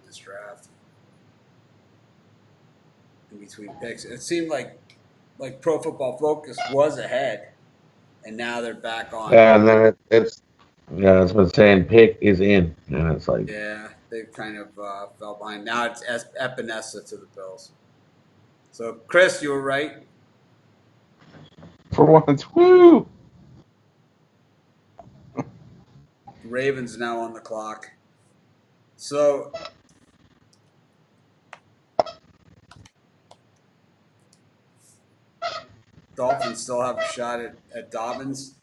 this draft in between picks. It seemed like Pro Football Focus was ahead, and now they're back on. Yeah, and then it's been saying pick is in, and it's like They've kind of fell behind. Now it's Epinesa to the Bills. So Chris, you were right. For once, woo! The Ravens now on the clock. So Dolphins still have a shot at Dobbins.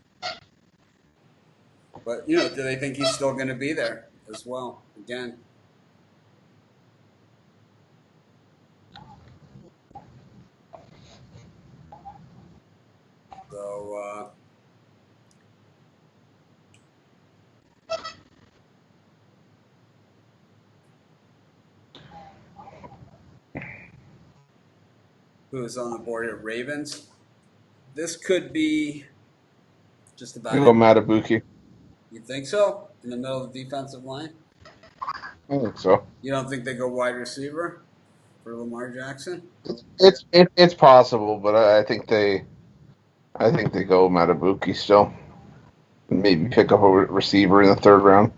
But, do they think he's still going to be there as well? Again. So, who's on the board here? Ravens. This could be just about You go Matabuki. You think so? In the middle of the defensive line? I think so. You don't think they go wide receiver for Lamar Jackson? It's possible, but I think they go Matabuki still. Maybe pick up a receiver in the third round.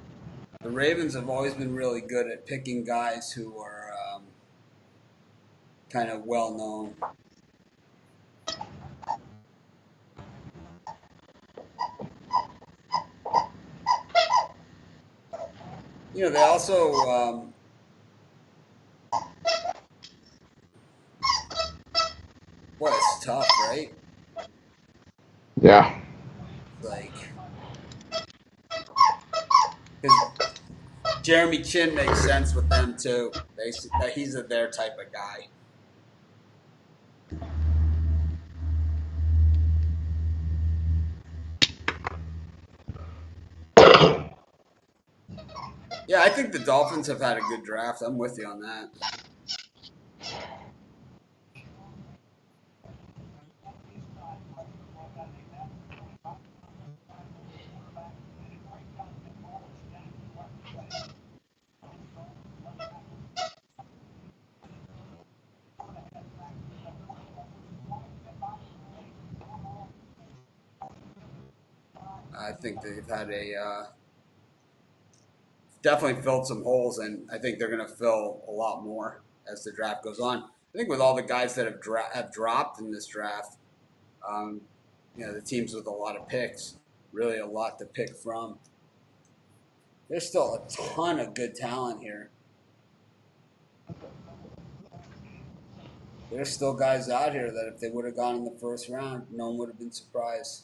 The Ravens have always been really good at picking guys who are kind of well known. They also boy, it's tough, right? Yeah. Because Jeremy Chin makes sense with them too. He's their type of guy. Yeah, I think the Dolphins have had a good draft. I'm with you on that. I think they've had definitely filled some holes, and I think they're going to fill a lot more as the draft goes on. I think with all the guys that have dropped in this draft, the teams with a lot of picks, really a lot to pick from. There's still a ton of good talent here. There's still guys out here that if they would have gone in the first round, no one would have been surprised.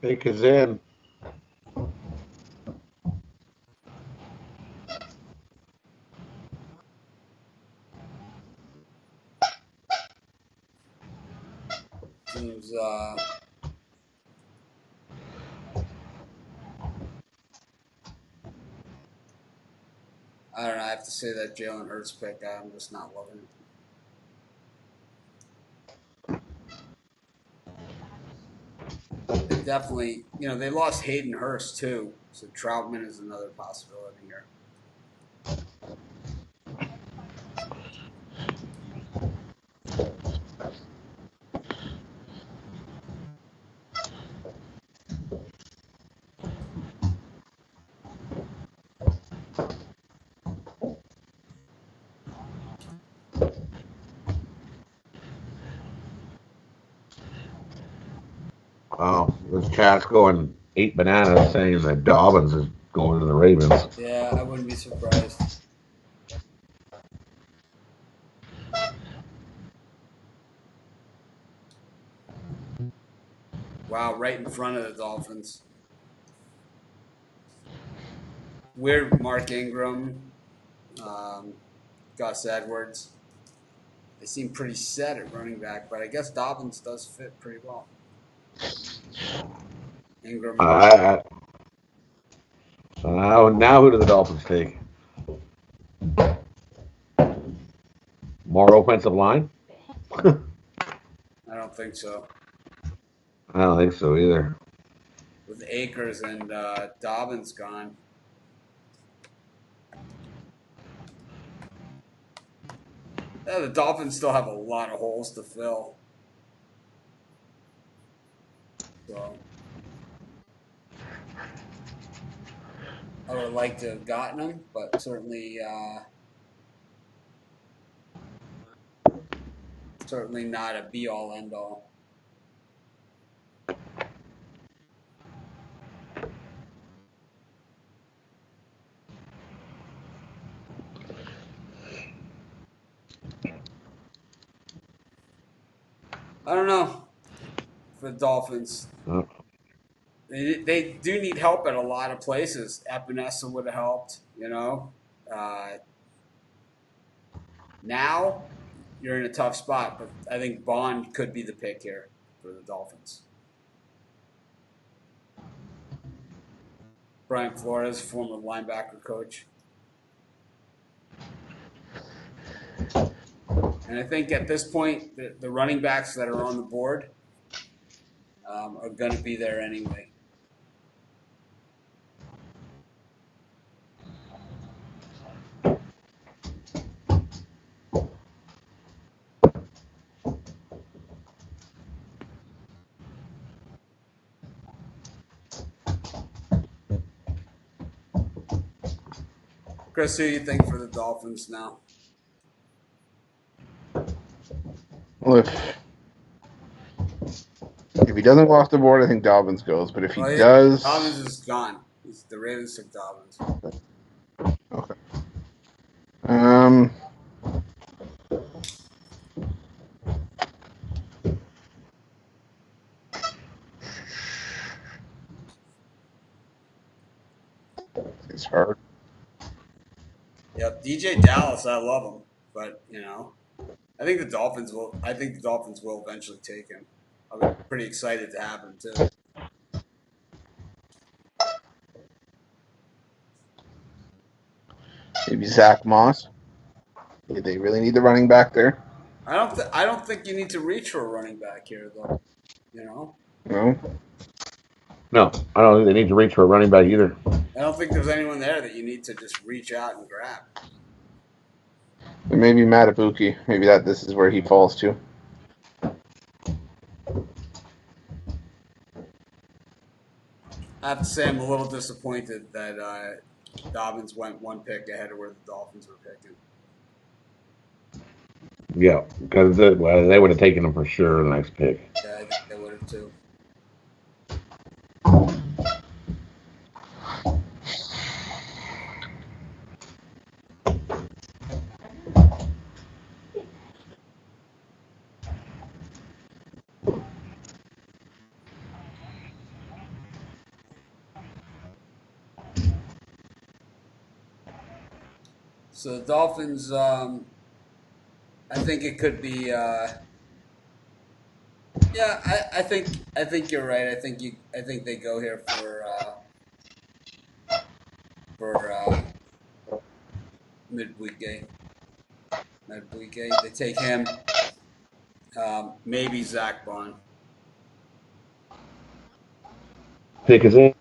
pick is in. Seems I don't know. I have to say that Jalen Hurts pick, I'm just not loving it. They definitely, they lost Hayden Hurst too, so Troutman is another possibility here. Wow, this chat's going 8 bananas saying that Dobbins is going to the Ravens. Yeah, I wouldn't be surprised. Wow, right in front of the Dolphins. Weird Mark Ingram, Gus Edwards. They seem pretty set at running back, but I guess Dobbins does fit pretty well. Ingram. Now who do the Dolphins take? More offensive line? I don't think so. I don't think so either. With Akers and Dobbins gone. Yeah, the Dolphins still have a lot of holes to fill. So I would have liked to have gotten him, but certainly not a be all end all. I don't know for the Dolphins. Oh. They do need help at a lot of places. Epinesa would have helped, Now you're in a tough spot, but I think Bond could be the pick here for the Dolphins. Brian Flores, former linebacker coach. And I think at this point, the running backs that are on the board are going to be there anyway. Chris, who do you think for the Dolphins now? Well, if he doesn't go off the board, I think Dobbins goes. But if he does, Dobbins is gone. The Ravens took Dobbins. Okay. It's hard. Yep, DJ Dallas, I love him, but I think the Dolphins will. I think the Dolphins will eventually take him. I'm pretty excited to have him too. Maybe Zach Moss. Do they really need the running back there? I don't think you need to reach for a running back here, though. No. No, I don't think they need to reach for a running back either. I don't think there's anyone there that you need to just reach out and grab. And maybe Matabuki. Maybe this is where he falls to. I have to say I'm a little disappointed that Dobbins went one pick ahead of where the Dolphins were picking. Yeah, because they would have taken him for sure the next pick. Yeah, I think they would have too. So the Dolphins, I think it could be. Yeah, I think you're right. I think they go here for Midweekday. They take him. Maybe Zach Bond. Pick is in.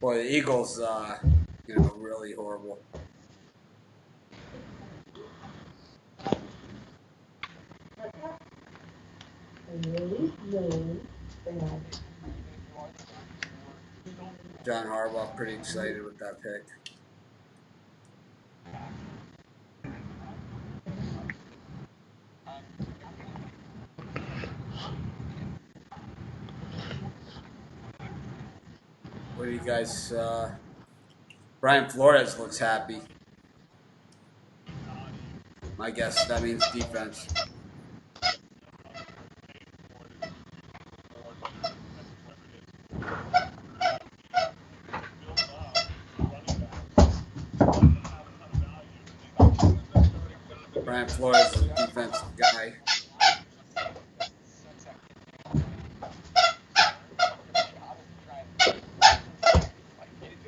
Boy, the Eagles, really horrible. John Harbaugh, pretty excited with that pick. What do you guys? Brian Flores looks happy. My guess that means defense. Brian Flores is a defensive guy.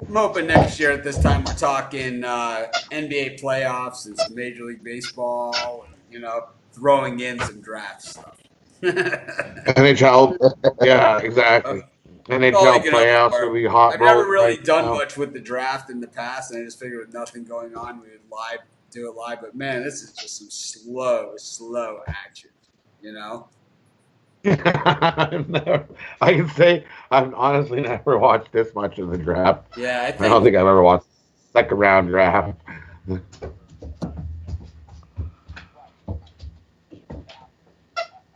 I'm hoping next year at this time we're talking NBA playoffs and some Major League Baseball, and throwing in some draft stuff. NHL, yeah, exactly. All I NHL can hope playoffs for. would be hot I've never rolling really right done now. much with the draft in the past, and I just figured with nothing going on, we would do it live. But man, this is just some slow action. You know? I can say I've honestly never watched this much of the draft. Yeah, I I don't think think I've ever watched second round draft. here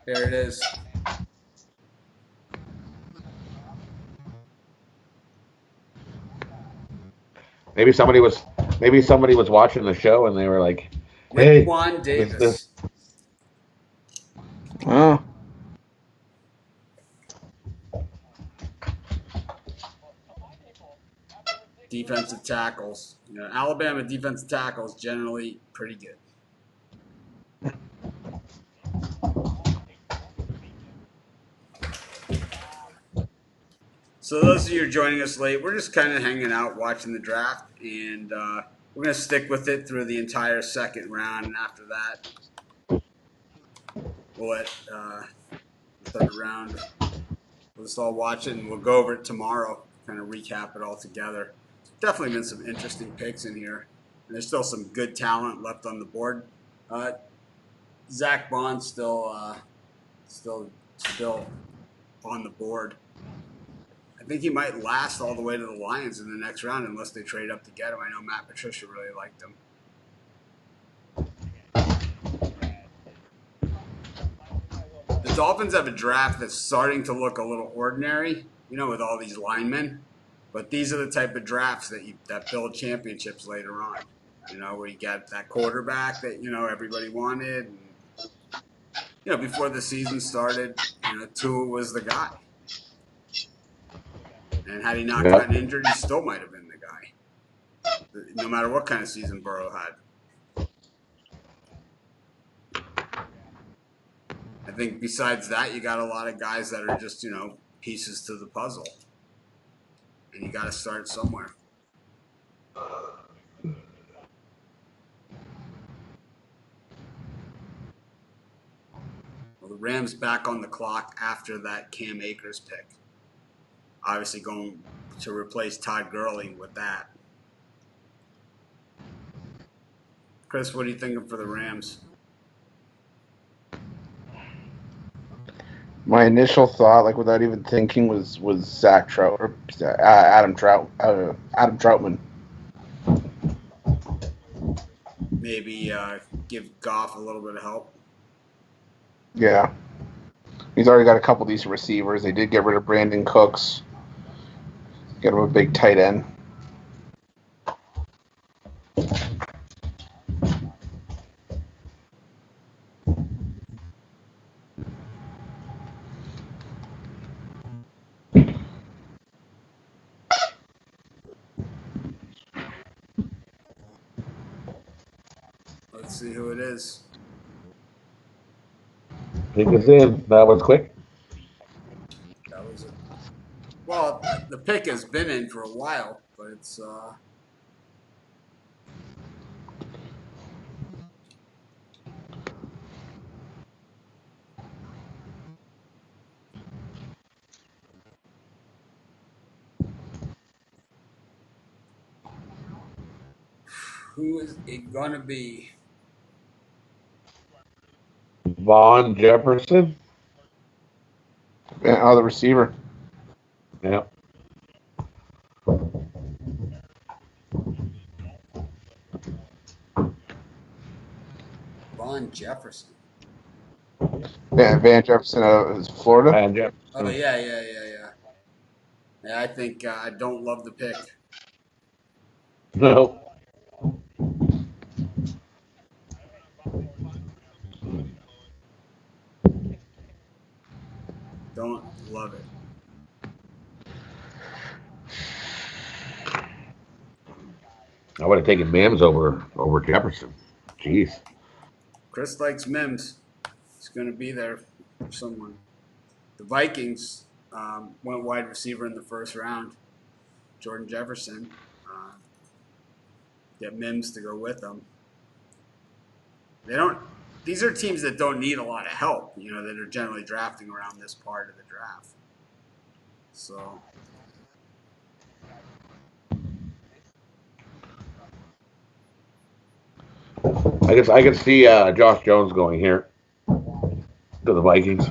it is. Maybe somebody was watching the show and they were like, "Hey, Raekwon this Davis, Oh, defensive tackles. Alabama defensive tackles generally pretty good. So those of you who are joining us late, we're just kind of hanging out watching the draft, and we're going to stick with it through the entire second round. And after that, we'll let the third round. We'll just all watch it, and we'll go over it tomorrow, kind of recap it all together. Definitely been some interesting picks in here, and there's still some good talent left on the board. Zach Bond's still on the board. I think he might last all the way to the Lions in the next round unless they trade up to get him. I know Matt Patricia really liked him. The Dolphins have a draft that's starting to look a little ordinary, with all these linemen. But these are the type of drafts that build championships later on. Where you get that quarterback that everybody wanted. And, before the season started, Tua was the guy. And had he not gotten injured, he still might have been the guy. No matter what kind of season Burrow had. I think besides that, you got a lot of guys that are just, pieces to the puzzle. And you got to start somewhere. Well, the Rams back on the clock after that Cam Akers pick. Obviously going to replace Todd Gurley with that. Chris, what are you thinking for the Rams? my initial thought, like without even thinking, was Zach Trout or Adam Troutman. Maybe give Goff a little bit of help. Yeah, he's already got a couple decent receivers. They did get rid of Brandon Cooks. Get him a big tight end. Let's see who it is. Pick is in. That was quick. That was it. Well, the pick has been in for a while, but it's who is it gonna be? Vaughn Jefferson. Oh, the receiver. Yeah. Vaughn Jefferson. Van Jefferson is Florida. Van Jefferson. Oh yeah. Yeah, I think I don't love the pick. No. Don't love it. I would have taken Mims over Jefferson. Jeez. Chris likes Mims. He's going to be there for someone. The Vikings went wide receiver in the first round. Jordan Jefferson. Get Mims to go with them. They don't. These are teams that don't need a lot of help. That are generally drafting around this part of the draft. So. I could see Josh Jones going here to the Vikings.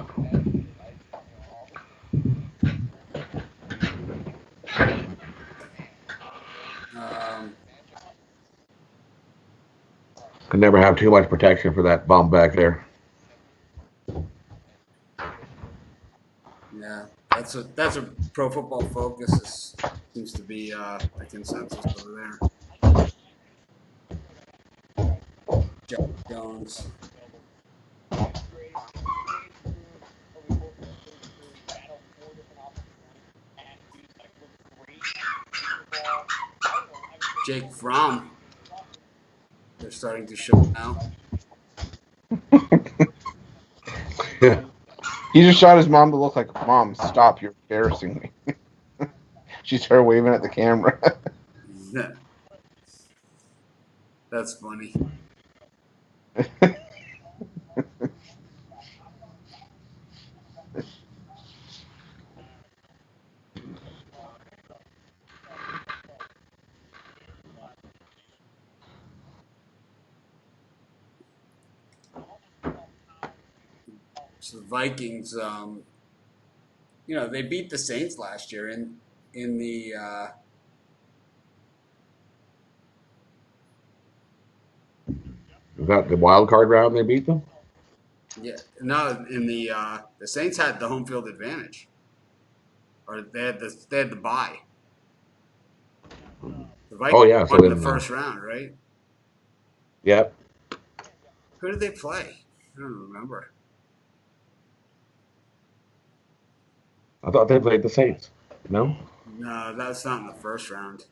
Could never have too much protection for that bum back there. Yeah, that's a Pro Football Focus seems to be the consensus over there. Josh Jones. Jake Fromm. They're starting to show now. He just shot his mom to look like, Mom, stop, you're embarrassing me. She started waving at the camera. Yeah. That's funny. So the Vikings, they beat the Saints last year in the Is that the wild card round they beat them? Yeah, no, in the Saints had the home field advantage, or they had the bye. The Vikings won in the first round, right? Yep. Who did they play? I don't remember. I thought they played the Saints. No? No, that's not in the first round.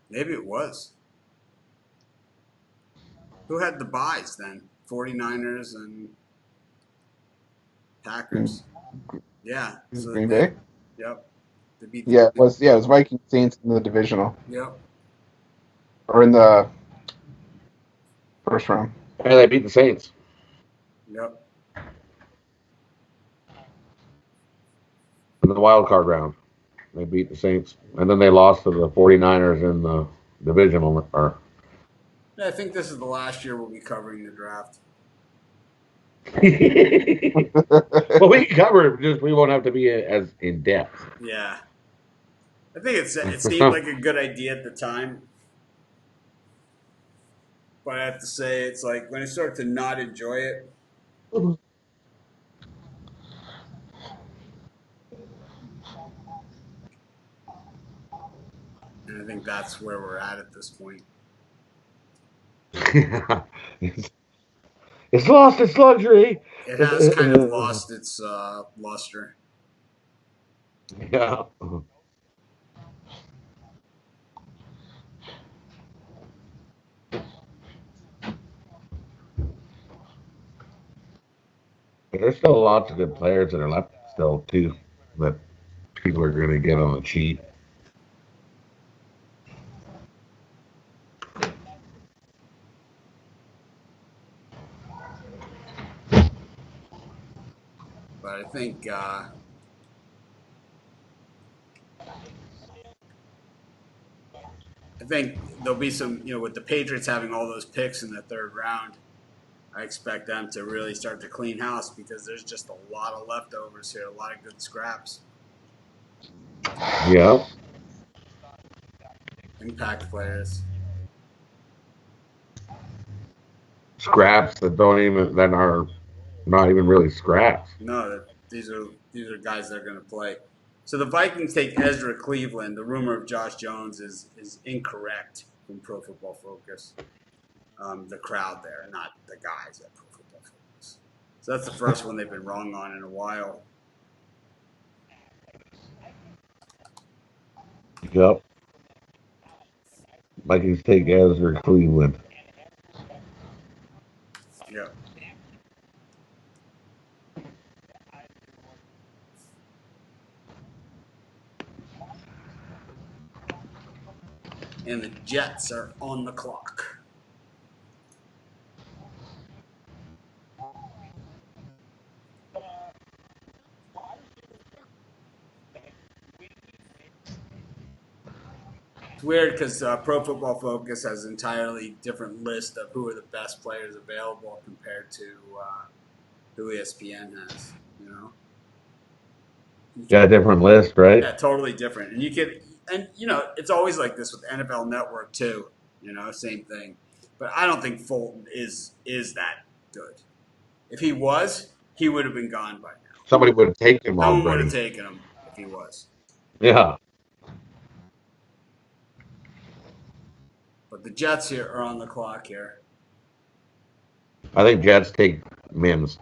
Maybe it was. Who had the byes then? 49ers and Packers. Yeah. So Green Bay? Yep. They beat Yeah, it was Vikings Saints in the divisional. Yep. Or in the first round. And they beat the Saints. Yep. In the wild card round. They beat the Saints. And then they lost to the 49ers in the divisional. Yeah, I think this is the last year we'll be covering the draft. Well, we can cover it, just we won't have to be as in depth. Yeah. I think it seemed like a good idea at the time. But I have to say, it's like when I start to not enjoy it. And I think that's where we're at this point. It's lost its luxury. It has kind of lost its luster. Yeah. There's still lots of good players that are left still too that people are going to get on the cheap. But I think there'll be some, with the Patriots having all those picks in the third round, I expect them to really start to clean house because there's just a lot of leftovers here, a lot of good scraps. Yeah. Impact players. Scraps that are not even really scraps. No, these are guys that are going to play. So the Vikings take Ezra Cleveland. The rumor of Josh Jones is incorrect. from Pro Football Focus. The crowd there, not the guys at Pro Football Focus. So that's the first one they've been wrong on in a while. Yep. Vikings take Ezra Cleveland. Yep. And the Jets are on the clock. It's weird because Pro Football Focus has an entirely different list of who are the best players available compared to who ESPN has. You know, Got a different list, right? yeah, totally different. And it's always like this with NFL Network too. You know, same thing. But I don't think Fulton is that good. If he was, he would have been gone by now. Somebody would have taken him Someone would have already. taken him if he was. Yeah. But the Jets here are on the clock here. I think Jets take Mims.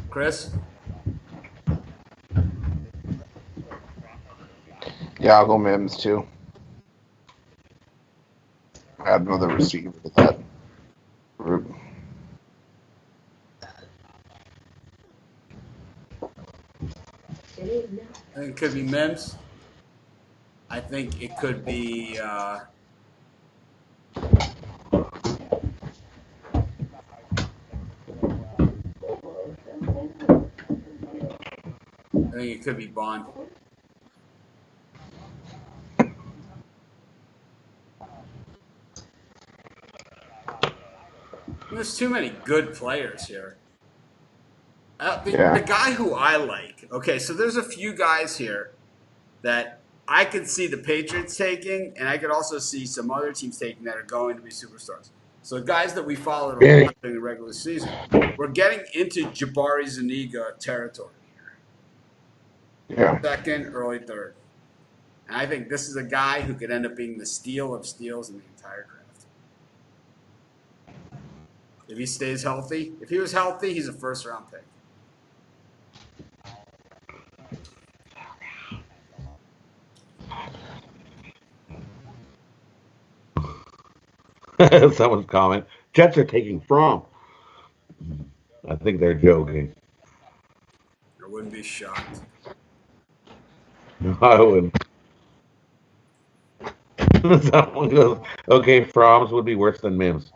Chris? Yeah, I'll go Mims too. Add another receiver to that group. I think it could be Mims. I think it could be Bond. There's too many good players here. The guy who I like. Okay, so there's a few guys here that I could see the Patriots taking, and I could also see some other teams taking that are going to be superstars. So guys that we followed a lot during the regular season, we're getting into Jabari Zuniga territory here. Yeah. Second, early third. And I think this is a guy who could end up being the steal of steals in the entire draft. If he stays healthy. If he was healthy, he's a first-round pick. Someone's comment. Jets are taking from. I think they're joking. I wouldn't be shocked. I would. Someone goes, okay, Froms would be worse than Mims.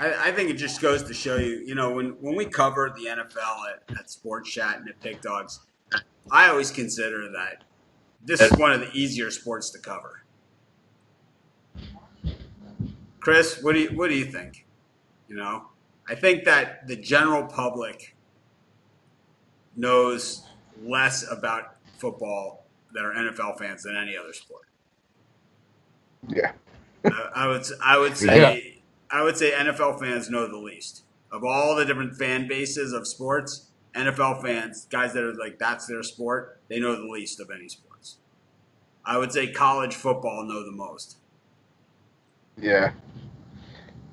I think it just goes to show you, when we cover the NFL at Sports Chat and at Pick Dogs, I always consider that this is one of the easier sports to cover. Chris, what do you think? I think that the general public knows less about football that are NFL fans than any other sport. Yeah. I would say NFL fans know the least of all the different fan bases of sports. NFL fans, guys that are like that's their sport, they know the least of any sports. I would say college football know the most. Yeah.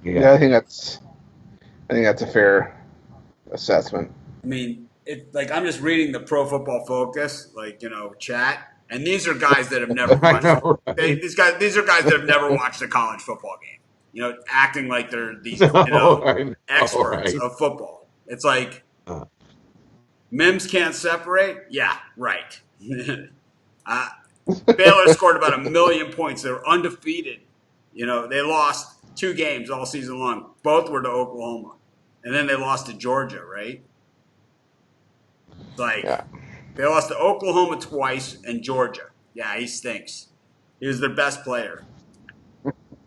I think that's a fair assessment. I mean, I'm just reading the Pro Football Focus, chat, and these are guys that have never watched. These are guys that have never watched a college football game. Acting like they're these experts of football. It's like Mims can't separate. Yeah, right. Baylor scored about 1 million points. They were undefeated. They lost 2 games all season long. Both were to Oklahoma, and then they lost to Georgia. Right. They lost to Oklahoma twice and Georgia. Yeah, he stinks. He was their best player.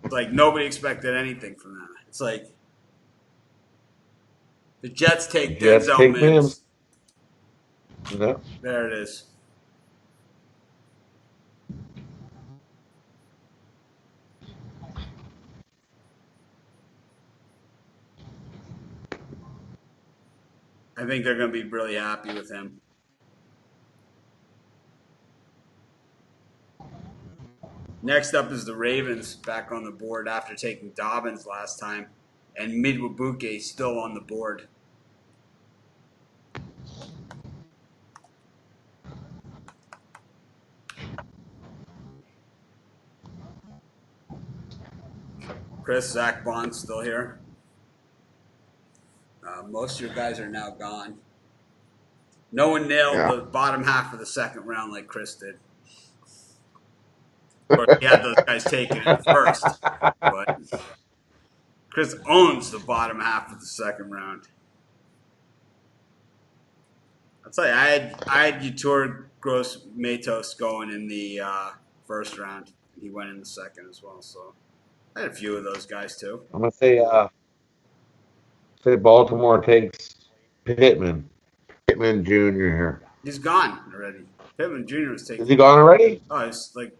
It's like nobody expected anything from that. It's like the Jets take Denzel Mims. No. There it is. I think they're going to be really happy with him. Next up is the Ravens back on the board after taking Dobbins last time, and Midwabuke still on the board. Chris, Zach Bond's still here. Most of your guys are now gone. No one nailed the bottom half of the second round like Chris did. Of course, he had those guys taken in first, but Chris owns the bottom half of the second round. I'll tell you, I had Utur Gross Matos going in the first round. He went in the second as well, so I had a few of those guys too. I'm gonna say Baltimore takes Pittman. Pittman Jr. here. He's gone already. Pittman Jr. was taken. Is he gone already? Oh, it's like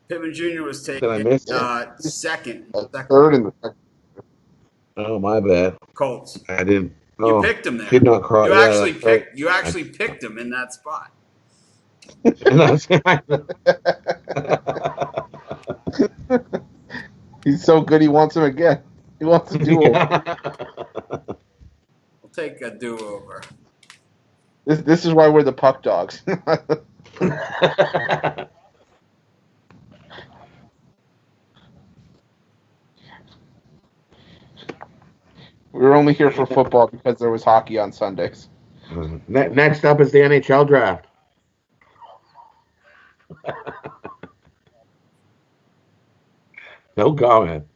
Pittman Jr. was Did I taken miss it? second. Third in the second. Oh, my bad. Colts. I didn't. You Oh, picked him there. did not cry. You Yeah, actually that's right. picked. You actually picked him in that spot. And that's He's so good, he wants him again. He wants to do it. We'll take a do-over. This is why we're the puck dogs. We were only here for football because there was hockey on Sundays. Next up is the NHL draft. No comment.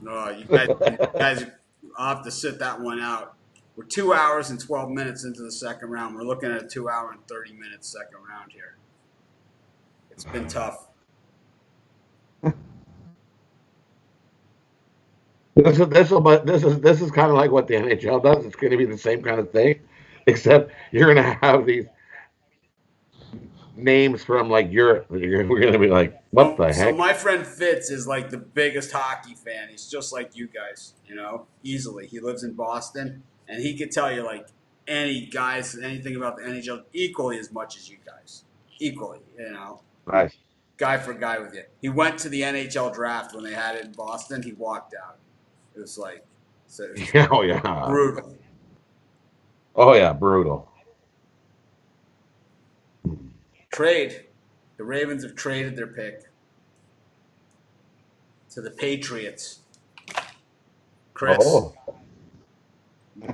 No, you guys, I'll have to sit that one out. We're 2 hours and 12 minutes into the second round. We're looking at a 2 hour and 30 minutes second round here. It's been tough. This is kind of like what the NHL does. It's going to be the same kind of thing, except you're going to have these names from like Europe. We're going to be like, what the heck? So my friend Fitz is like the biggest hockey fan. He's just like you guys, easily. He lives in Boston, and he could tell you like anything about the NHL equally as much as you guys. Equally, Nice. Guy for guy with you. He went to the NHL draft when they had it in Boston. He walked out. It was like, Oh yeah, brutal. Oh yeah, brutal. Trade. The Ravens have traded their pick to the Patriots. Chris,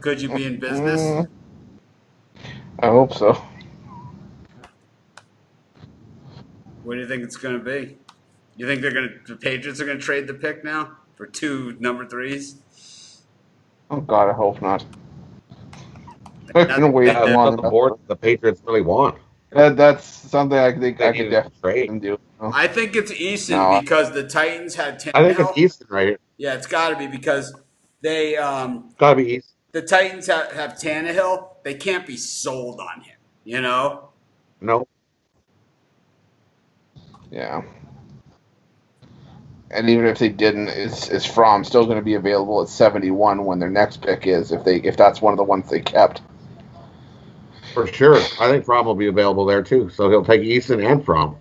could you be in business? I hope so. What do you think it's going to be? You think the Patriots are going to trade the pick now for 2 number 3s? Oh God, I hope not. I'm gonna wait That's long what the enough. board, the Patriots really want. That's something I think They I need could to definitely trade. do. I think it's Easton No. because the Titans had Tannehill. I think it's Easton right here. Yeah, it's got to be because they It's got to be Easton. the Titans have Tannehill. They can't be sold on him. No. Yeah. And even if they didn't, is Fromm still going to be available at 71 when their next pick is if that's one of the ones they kept? For sure. I think Fromm will be available there too. So he'll take Easton and Fromm.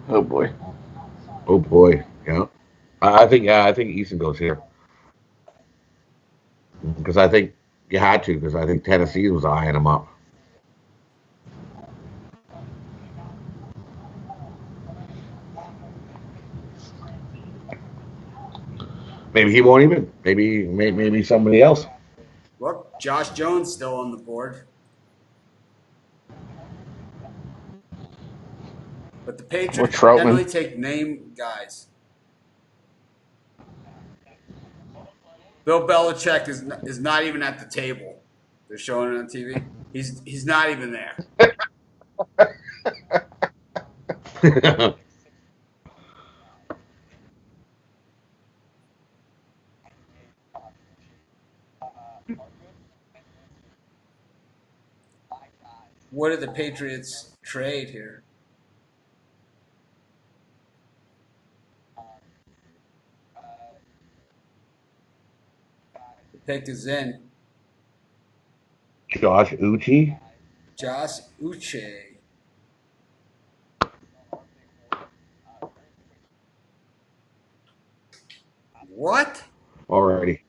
Oh boy. Oh boy. Yeah. I think Easton goes here. Because I think you had to, because I think Tennessee was eyeing him up. Maybe he won't even. Maybe somebody else. Look, Josh Jones still on the board. But the Patriots generally take name guys. Bill Belichick is not even at the table. They're showing it on TV. He's not even there. What did the Patriots trade here? The pick is in. Josh Uche. Josh Uche. What? Alrighty.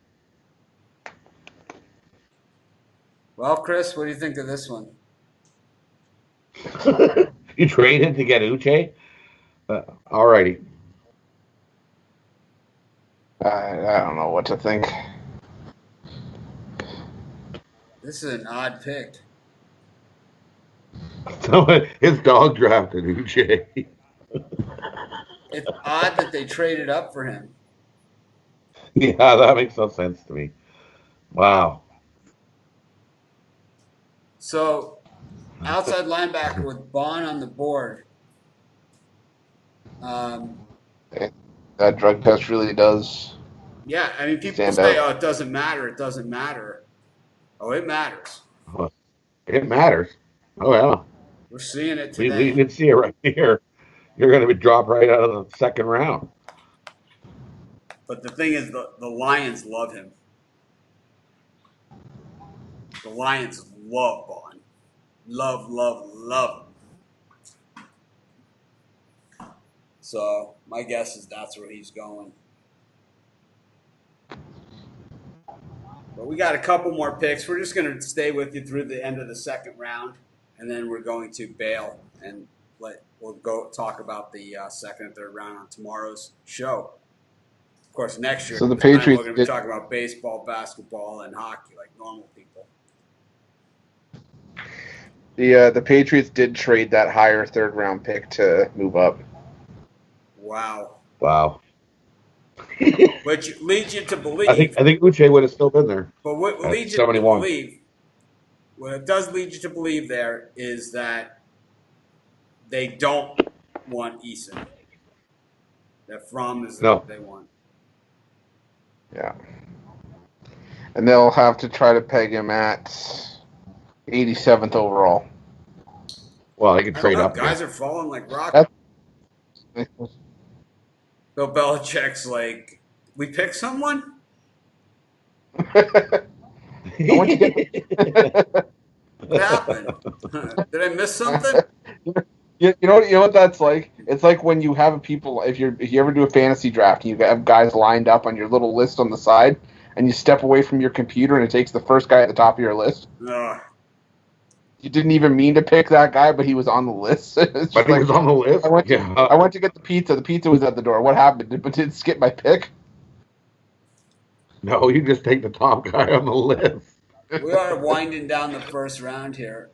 Well, Chris, what do you think of this one? You traded to get Uche? Alrighty. I don't know what to think. This is an odd pick. So his dog drafted Uche. It's odd that they traded up for him. Yeah, that makes no sense to me. Wow. So, outside linebacker with Bond on the board. That drug test really does. Yeah, I mean, people Stand say, out. "Oh, it doesn't matter. It doesn't matter." Oh, it matters. It matters. Oh yeah. We're seeing it We today. can see it right here. You're going to be dropped right out of the second round. But the thing is, the Lions love him. The Lions love Bond. Love, love, love him. So my guess is that's where he's going. But we got a couple more picks. We're just going to stay with you through the end of the second round, and then we're going to bail and we'll go talk about the second and third round on tomorrow's show. Of course, next year, So the we're Patriots going to be talking about baseball, basketball, and hockey like normal people. The Patriots did trade that higher third round pick to move up. Wow. Wow. Which leads you to believe. I think Uche would have still been there. But what at leads you 71. to believe, what it does lead you to believe there is that they don't want Eason. That Fromm is No. what they want. Yeah. And they'll have to try to peg him at 87th overall. Well, they could I don't trade know. up. Guys are falling like rockets. Bill Belichick's like, we pick someone? I want to get What happened? Did I miss something? You know what that's like? It's like when you have people, if you ever do a fantasy draft and you have guys lined up on your little list on the side, and you step away from your computer and it takes the first guy at the top of your list. Ugh. You didn't even mean to pick that guy, but he was on the list. It's But just he was on the list. I went to get the pizza. The pizza was at the door. What happened? Did it skip my pick? No, you just take the top guy on the list. We are winding down the first round here.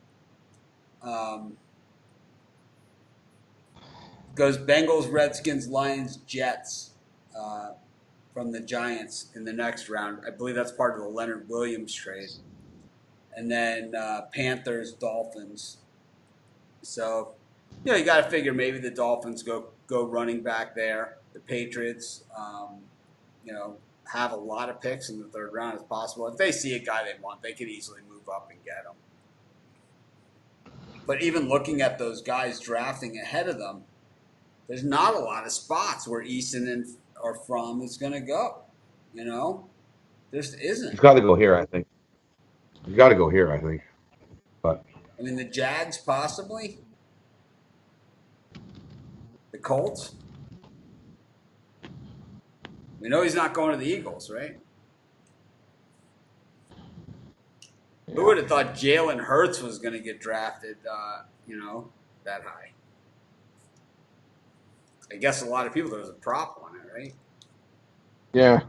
Goes Bengals, Redskins, Lions, Jets from the Giants in the next round. I believe that's part of the Leonard Williams trade. And then Panthers, Dolphins. So, you got to figure maybe the Dolphins go running back there. The Patriots, have a lot of picks in the third round as possible. If they see a guy they want, they could easily move up and get him. But even looking at those guys drafting ahead of them, there's not a lot of spots where Easton or Fromm is going to go. There isn't. He's got to go here, I think. He's got to go here, I think. But I mean, the Jags possibly. The Colts. We know he's not going to the Eagles, right? Yeah. Who would have thought Jalen Hurts was going to get drafted, that high? I guess a lot of people, there was a prop on it, right? Yeah.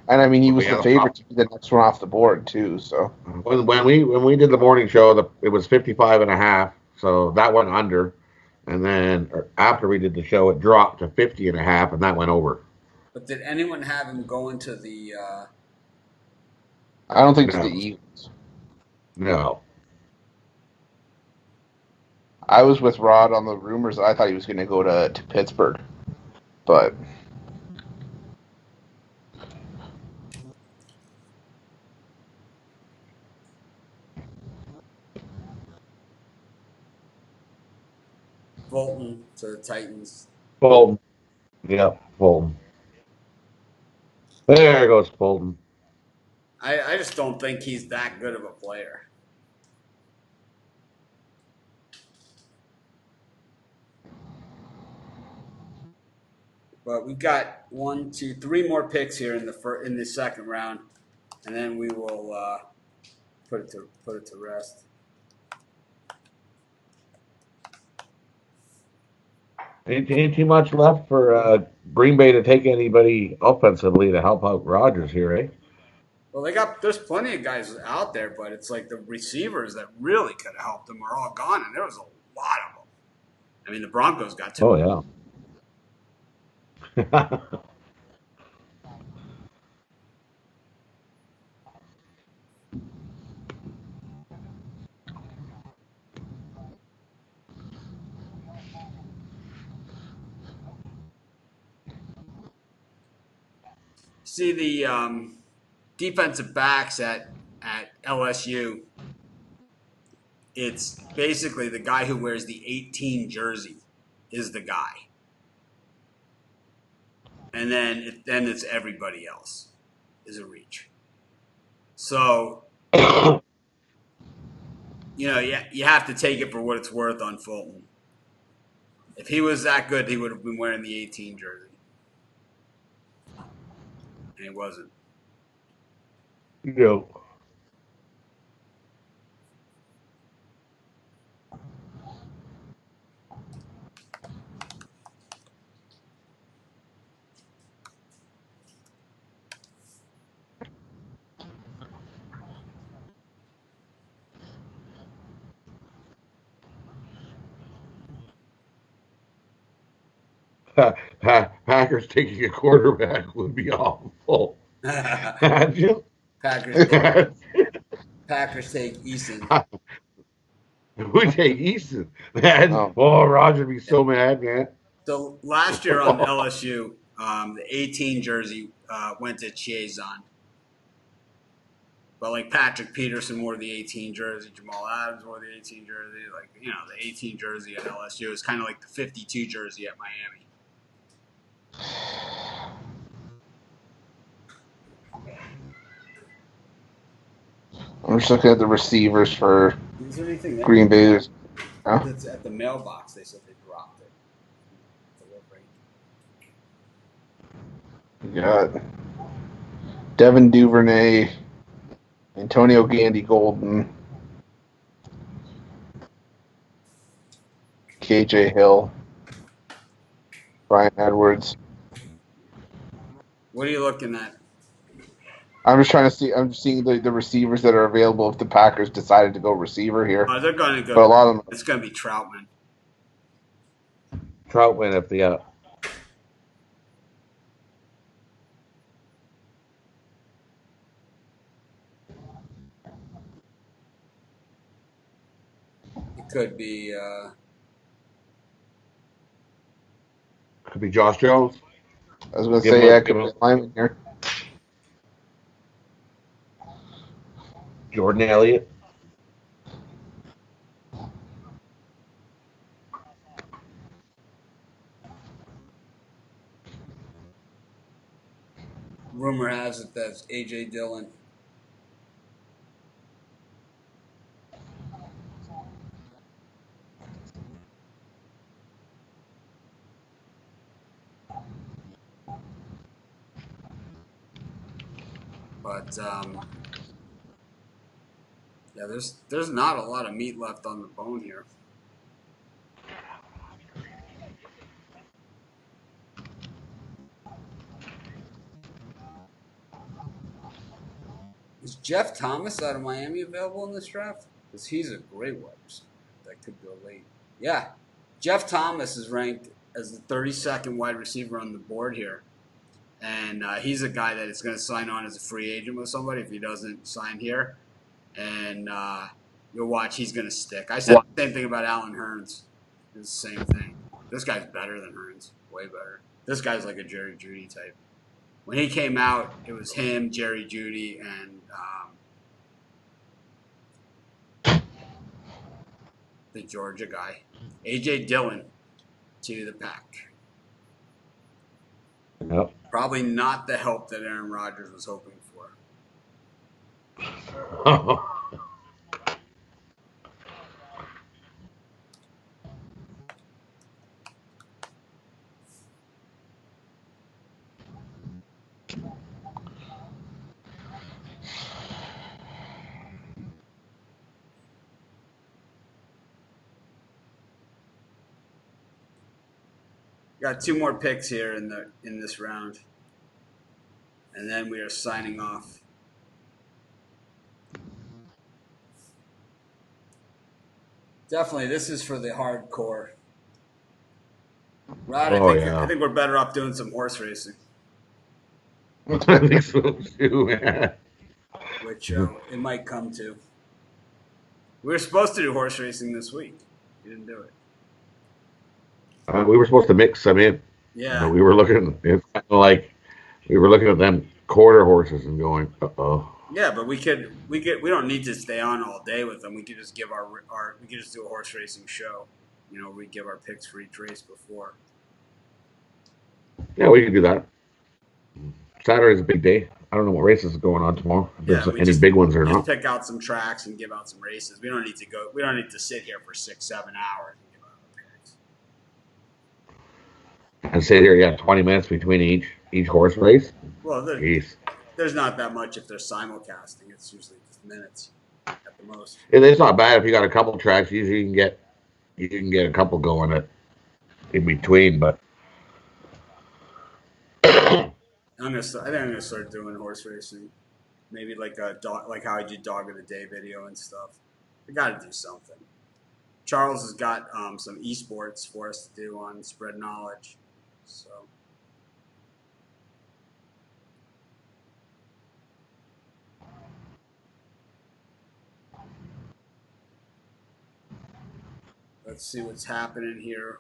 And I mean, he was the favorite to be the next one off the board, too. So when we did the morning show, it was 55.5, so that went under. And then after we did the show, it dropped to 50.5, and that went over. But did anyone have him going to the? I don't think to the Eagles. No. I was with Rod on the rumors. I thought he was going to go to Pittsburgh, but. Fulton to the Titans. Fulton. Yeah, Fulton. There goes Fulton. I just don't think he's that good of a player. But we've got 1, 2, 3 more picks here in the second round, and then we will put it to rest. Ain't too much left for Green Bay to take anybody offensively to help out Rodgers here, eh? Well, there's plenty of guys out there, but it's like the receivers that really could have helped them are all gone, and there was a lot of them. I mean, the Broncos got 2. Oh yeah. See the defensive backs at LSU. It's basically the guy who wears the 18 jersey is the guy, and then it's everybody else is a reach. So you have to take it for what it's worth on Fulton. If he was that good, he would have been wearing the 18 jersey, and he wasn't. No. Packers taking a quarterback would be awful. Imagine. Packers take Eason. We take Easton. Man, Roger would be so mad, man. So last year on LSU, the 18 jersey went to Chiazon. But like Patrick Peterson wore the 18 jersey, Jamal Adams wore the 18 jersey. Like, the 18 jersey at LSU is kind of like the 52 jersey at Miami. I'm just looking at the receivers for Green Bay. It's at the mailbox. They said they dropped it. We got Devin Duvernay, Antonio Gandy Golden, KJ Hill, Brian Edwards. What are you looking at? I'm just trying to see. I'm seeing the receivers that are available if the Packers decided to go receiver here. They're going to go. But a lot of them. It's going to be Troutman. Troutman if the It could be. Could be Josh Jones. I was going to say, could be lineman here. Jordan Elliott. Rumor has it that's A.J. Dillon. But yeah, there's not a lot of meat left on the bone here. Is Jeff Thomas out of Miami available in this draft? Because he's a great wide receiver. That could go late. Yeah. Jeff Thomas is ranked as the 32nd wide receiver on the board here. And he's a guy that is going to sign on as a free agent with somebody if he doesn't sign here. And you'll watch, he's going to stick. I said the same thing about Allen Hurns. It's the same thing. This guy's better than Hurns. Way better. This guy's like a Jerry Jeudy type. When he came out, it was him, Jerry Jeudy, and the Georgia guy, A.J. Dillon, to the Pack. Yep. Probably not the help that Aaron Rodgers was hoping for. Got 2 more picks here in this round, and then we are signing off. Definitely, this is for the hardcore. Rod, I think we're better off doing some horse racing. I think so too, man. Which it might come to. We were supposed to do horse racing this week. We didn't do it. We were supposed to mix some in. Yeah. But we were looking. It's kind of like we were looking at them quarter horses and going, "Uh-oh." Yeah, but we don't need to stay on all day with them. We could just give we could just do a horse racing show. We give our picks for each race before. Yeah, we can do that. Saturday's a big day. I don't know what races are going on tomorrow. If there's any big ones or not. Just pick out some tracks and give out some races. We don't need to sit here for 6-7 hours and give out our picks. And sit here, 20 minutes between each horse race. Well, there's not that much if they're simulcasting. It's usually just minutes at the most. It's not bad if you got a couple tracks. Usually you can get a couple going in between, but. I think I'm gonna start doing horse racing, maybe like a dog, like how I did dog of the day video and stuff. I got to do something. Charles has got some esports for us to do on Spread Knowledge, so. Let's see what's happening here.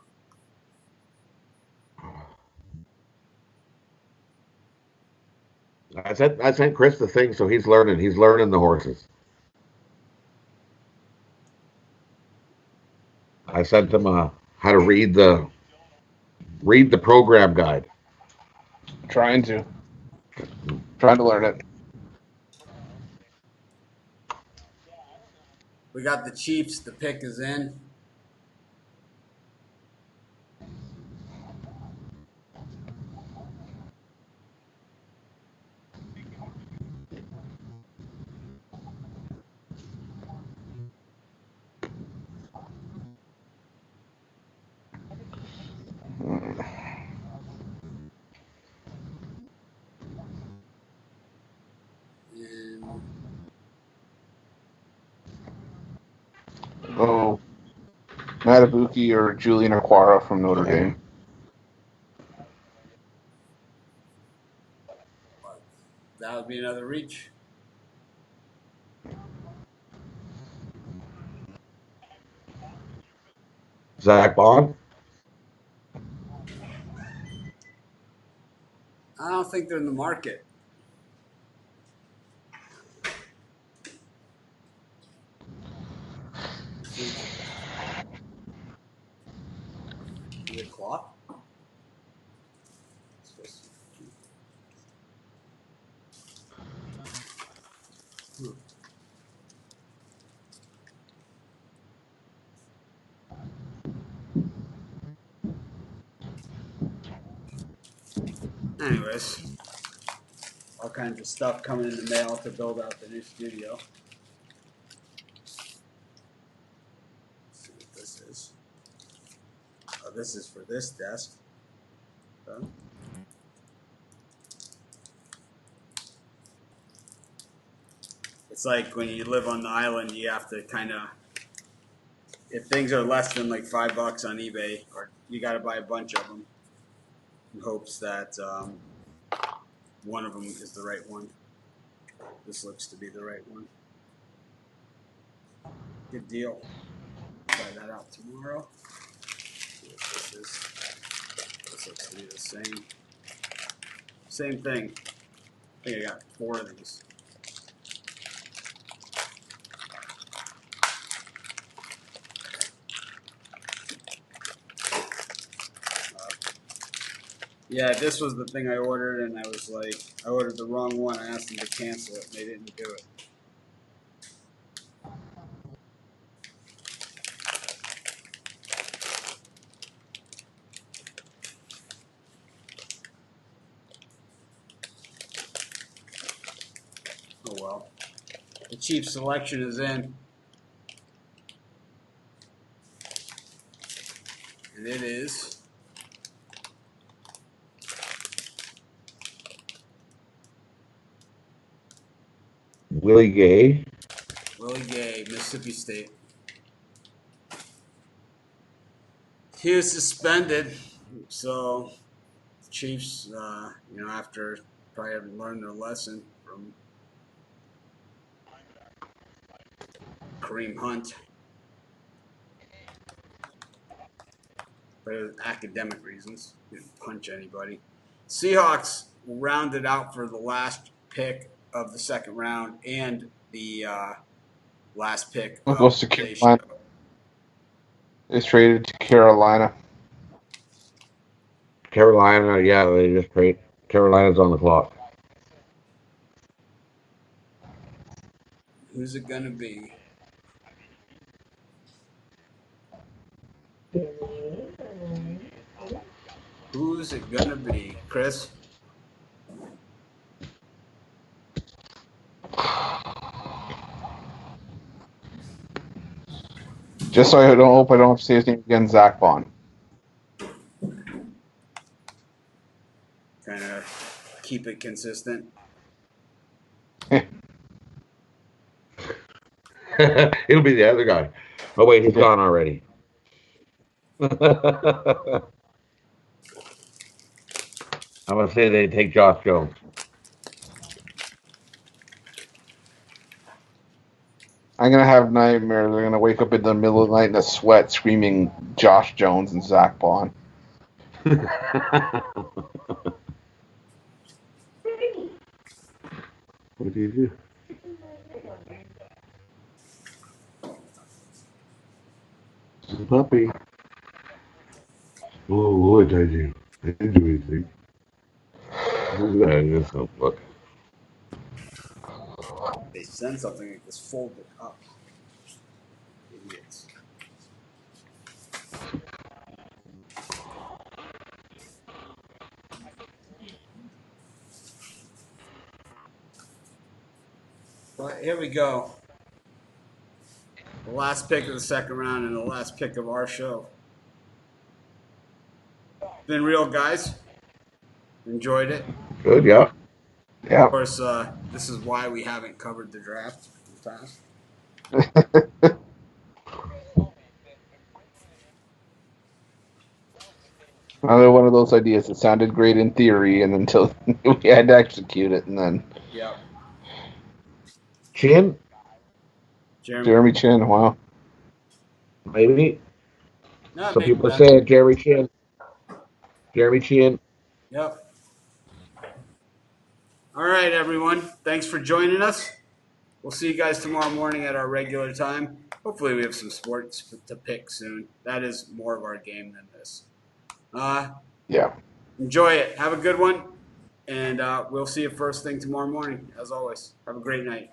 I sent Chris the thing, so he's learning. He's learning the horses. I sent him how to read the program guide. Trying to learn it. We got the Chiefs. The pick is in. Oh, Matabuki or Julian Aquara from Notre Dame. That would be another reach. Zach Bond? I don't think they're in the market. Is it cloth? Anyways, all kinds of stuff coming in the mail to build out the new studio. Let's see what this is. Oh, this is for this desk. Okay. It's like when you live on the island, you have to kind of, if things are less than like $5 on eBay, or you got to buy a bunch of them in hopes that one of them is the right one. This looks to be the right one. Good deal. Try that out tomorrow. See what this is. This looks to be the same. Same thing. I think I got 4 of these. Yeah, this was the thing I ordered, and I was like, I ordered the wrong one. I asked them to cancel it, and they didn't do it. well. The Chiefs selection is in. And it is Willie Gay. Willie Gay, Mississippi State. He was suspended, so the Chiefs, after probably haven't learned their lesson from Kareem Hunt, for academic reasons, didn't punch anybody. Seahawks rounded out for the last pick of the second round and the last pick It of goes to today's Carolina. show. It's traded to Carolina. Carolina, yeah, they just trade. Carolina's on the clock. Who's it going to be? Who's it going to be? Chris? Just so I don't have to say his name again, Zach Bond. Kind of keep it consistent. It'll be the other guy. Oh wait, he's gone already. I'm gonna say they take Josh Jones. I'm gonna have nightmares. I'm gonna wake up in the middle of the night in a sweat, screaming Josh Jones and Zach Bond. What do you do? It's a puppy. Oh, what did I do? I didn't do anything. Look at that. Just look. They send something like this folded up. Idiots. Well, here we go. The last pick of the second round and the last pick of our show. Been real, guys. Enjoyed it. Good, yeah. Yeah. Of course, this is why we haven't covered the draft in the past. Another one of those ideas that sounded great in theory, and until we had to execute it, and then Yeah. Chin, Jeremy Chin, wow. maybe. No, Some maybe people that's, say Jeremy Chin. Jeremy Chin. yep. All right, everyone. Thanks for joining us. We'll see you guys tomorrow morning at our regular time. Hopefully we have some sports to pick soon. That is more of our game than this. Yeah. Enjoy it. Have a good one. And we'll see you first thing tomorrow morning, as always. Have a great night.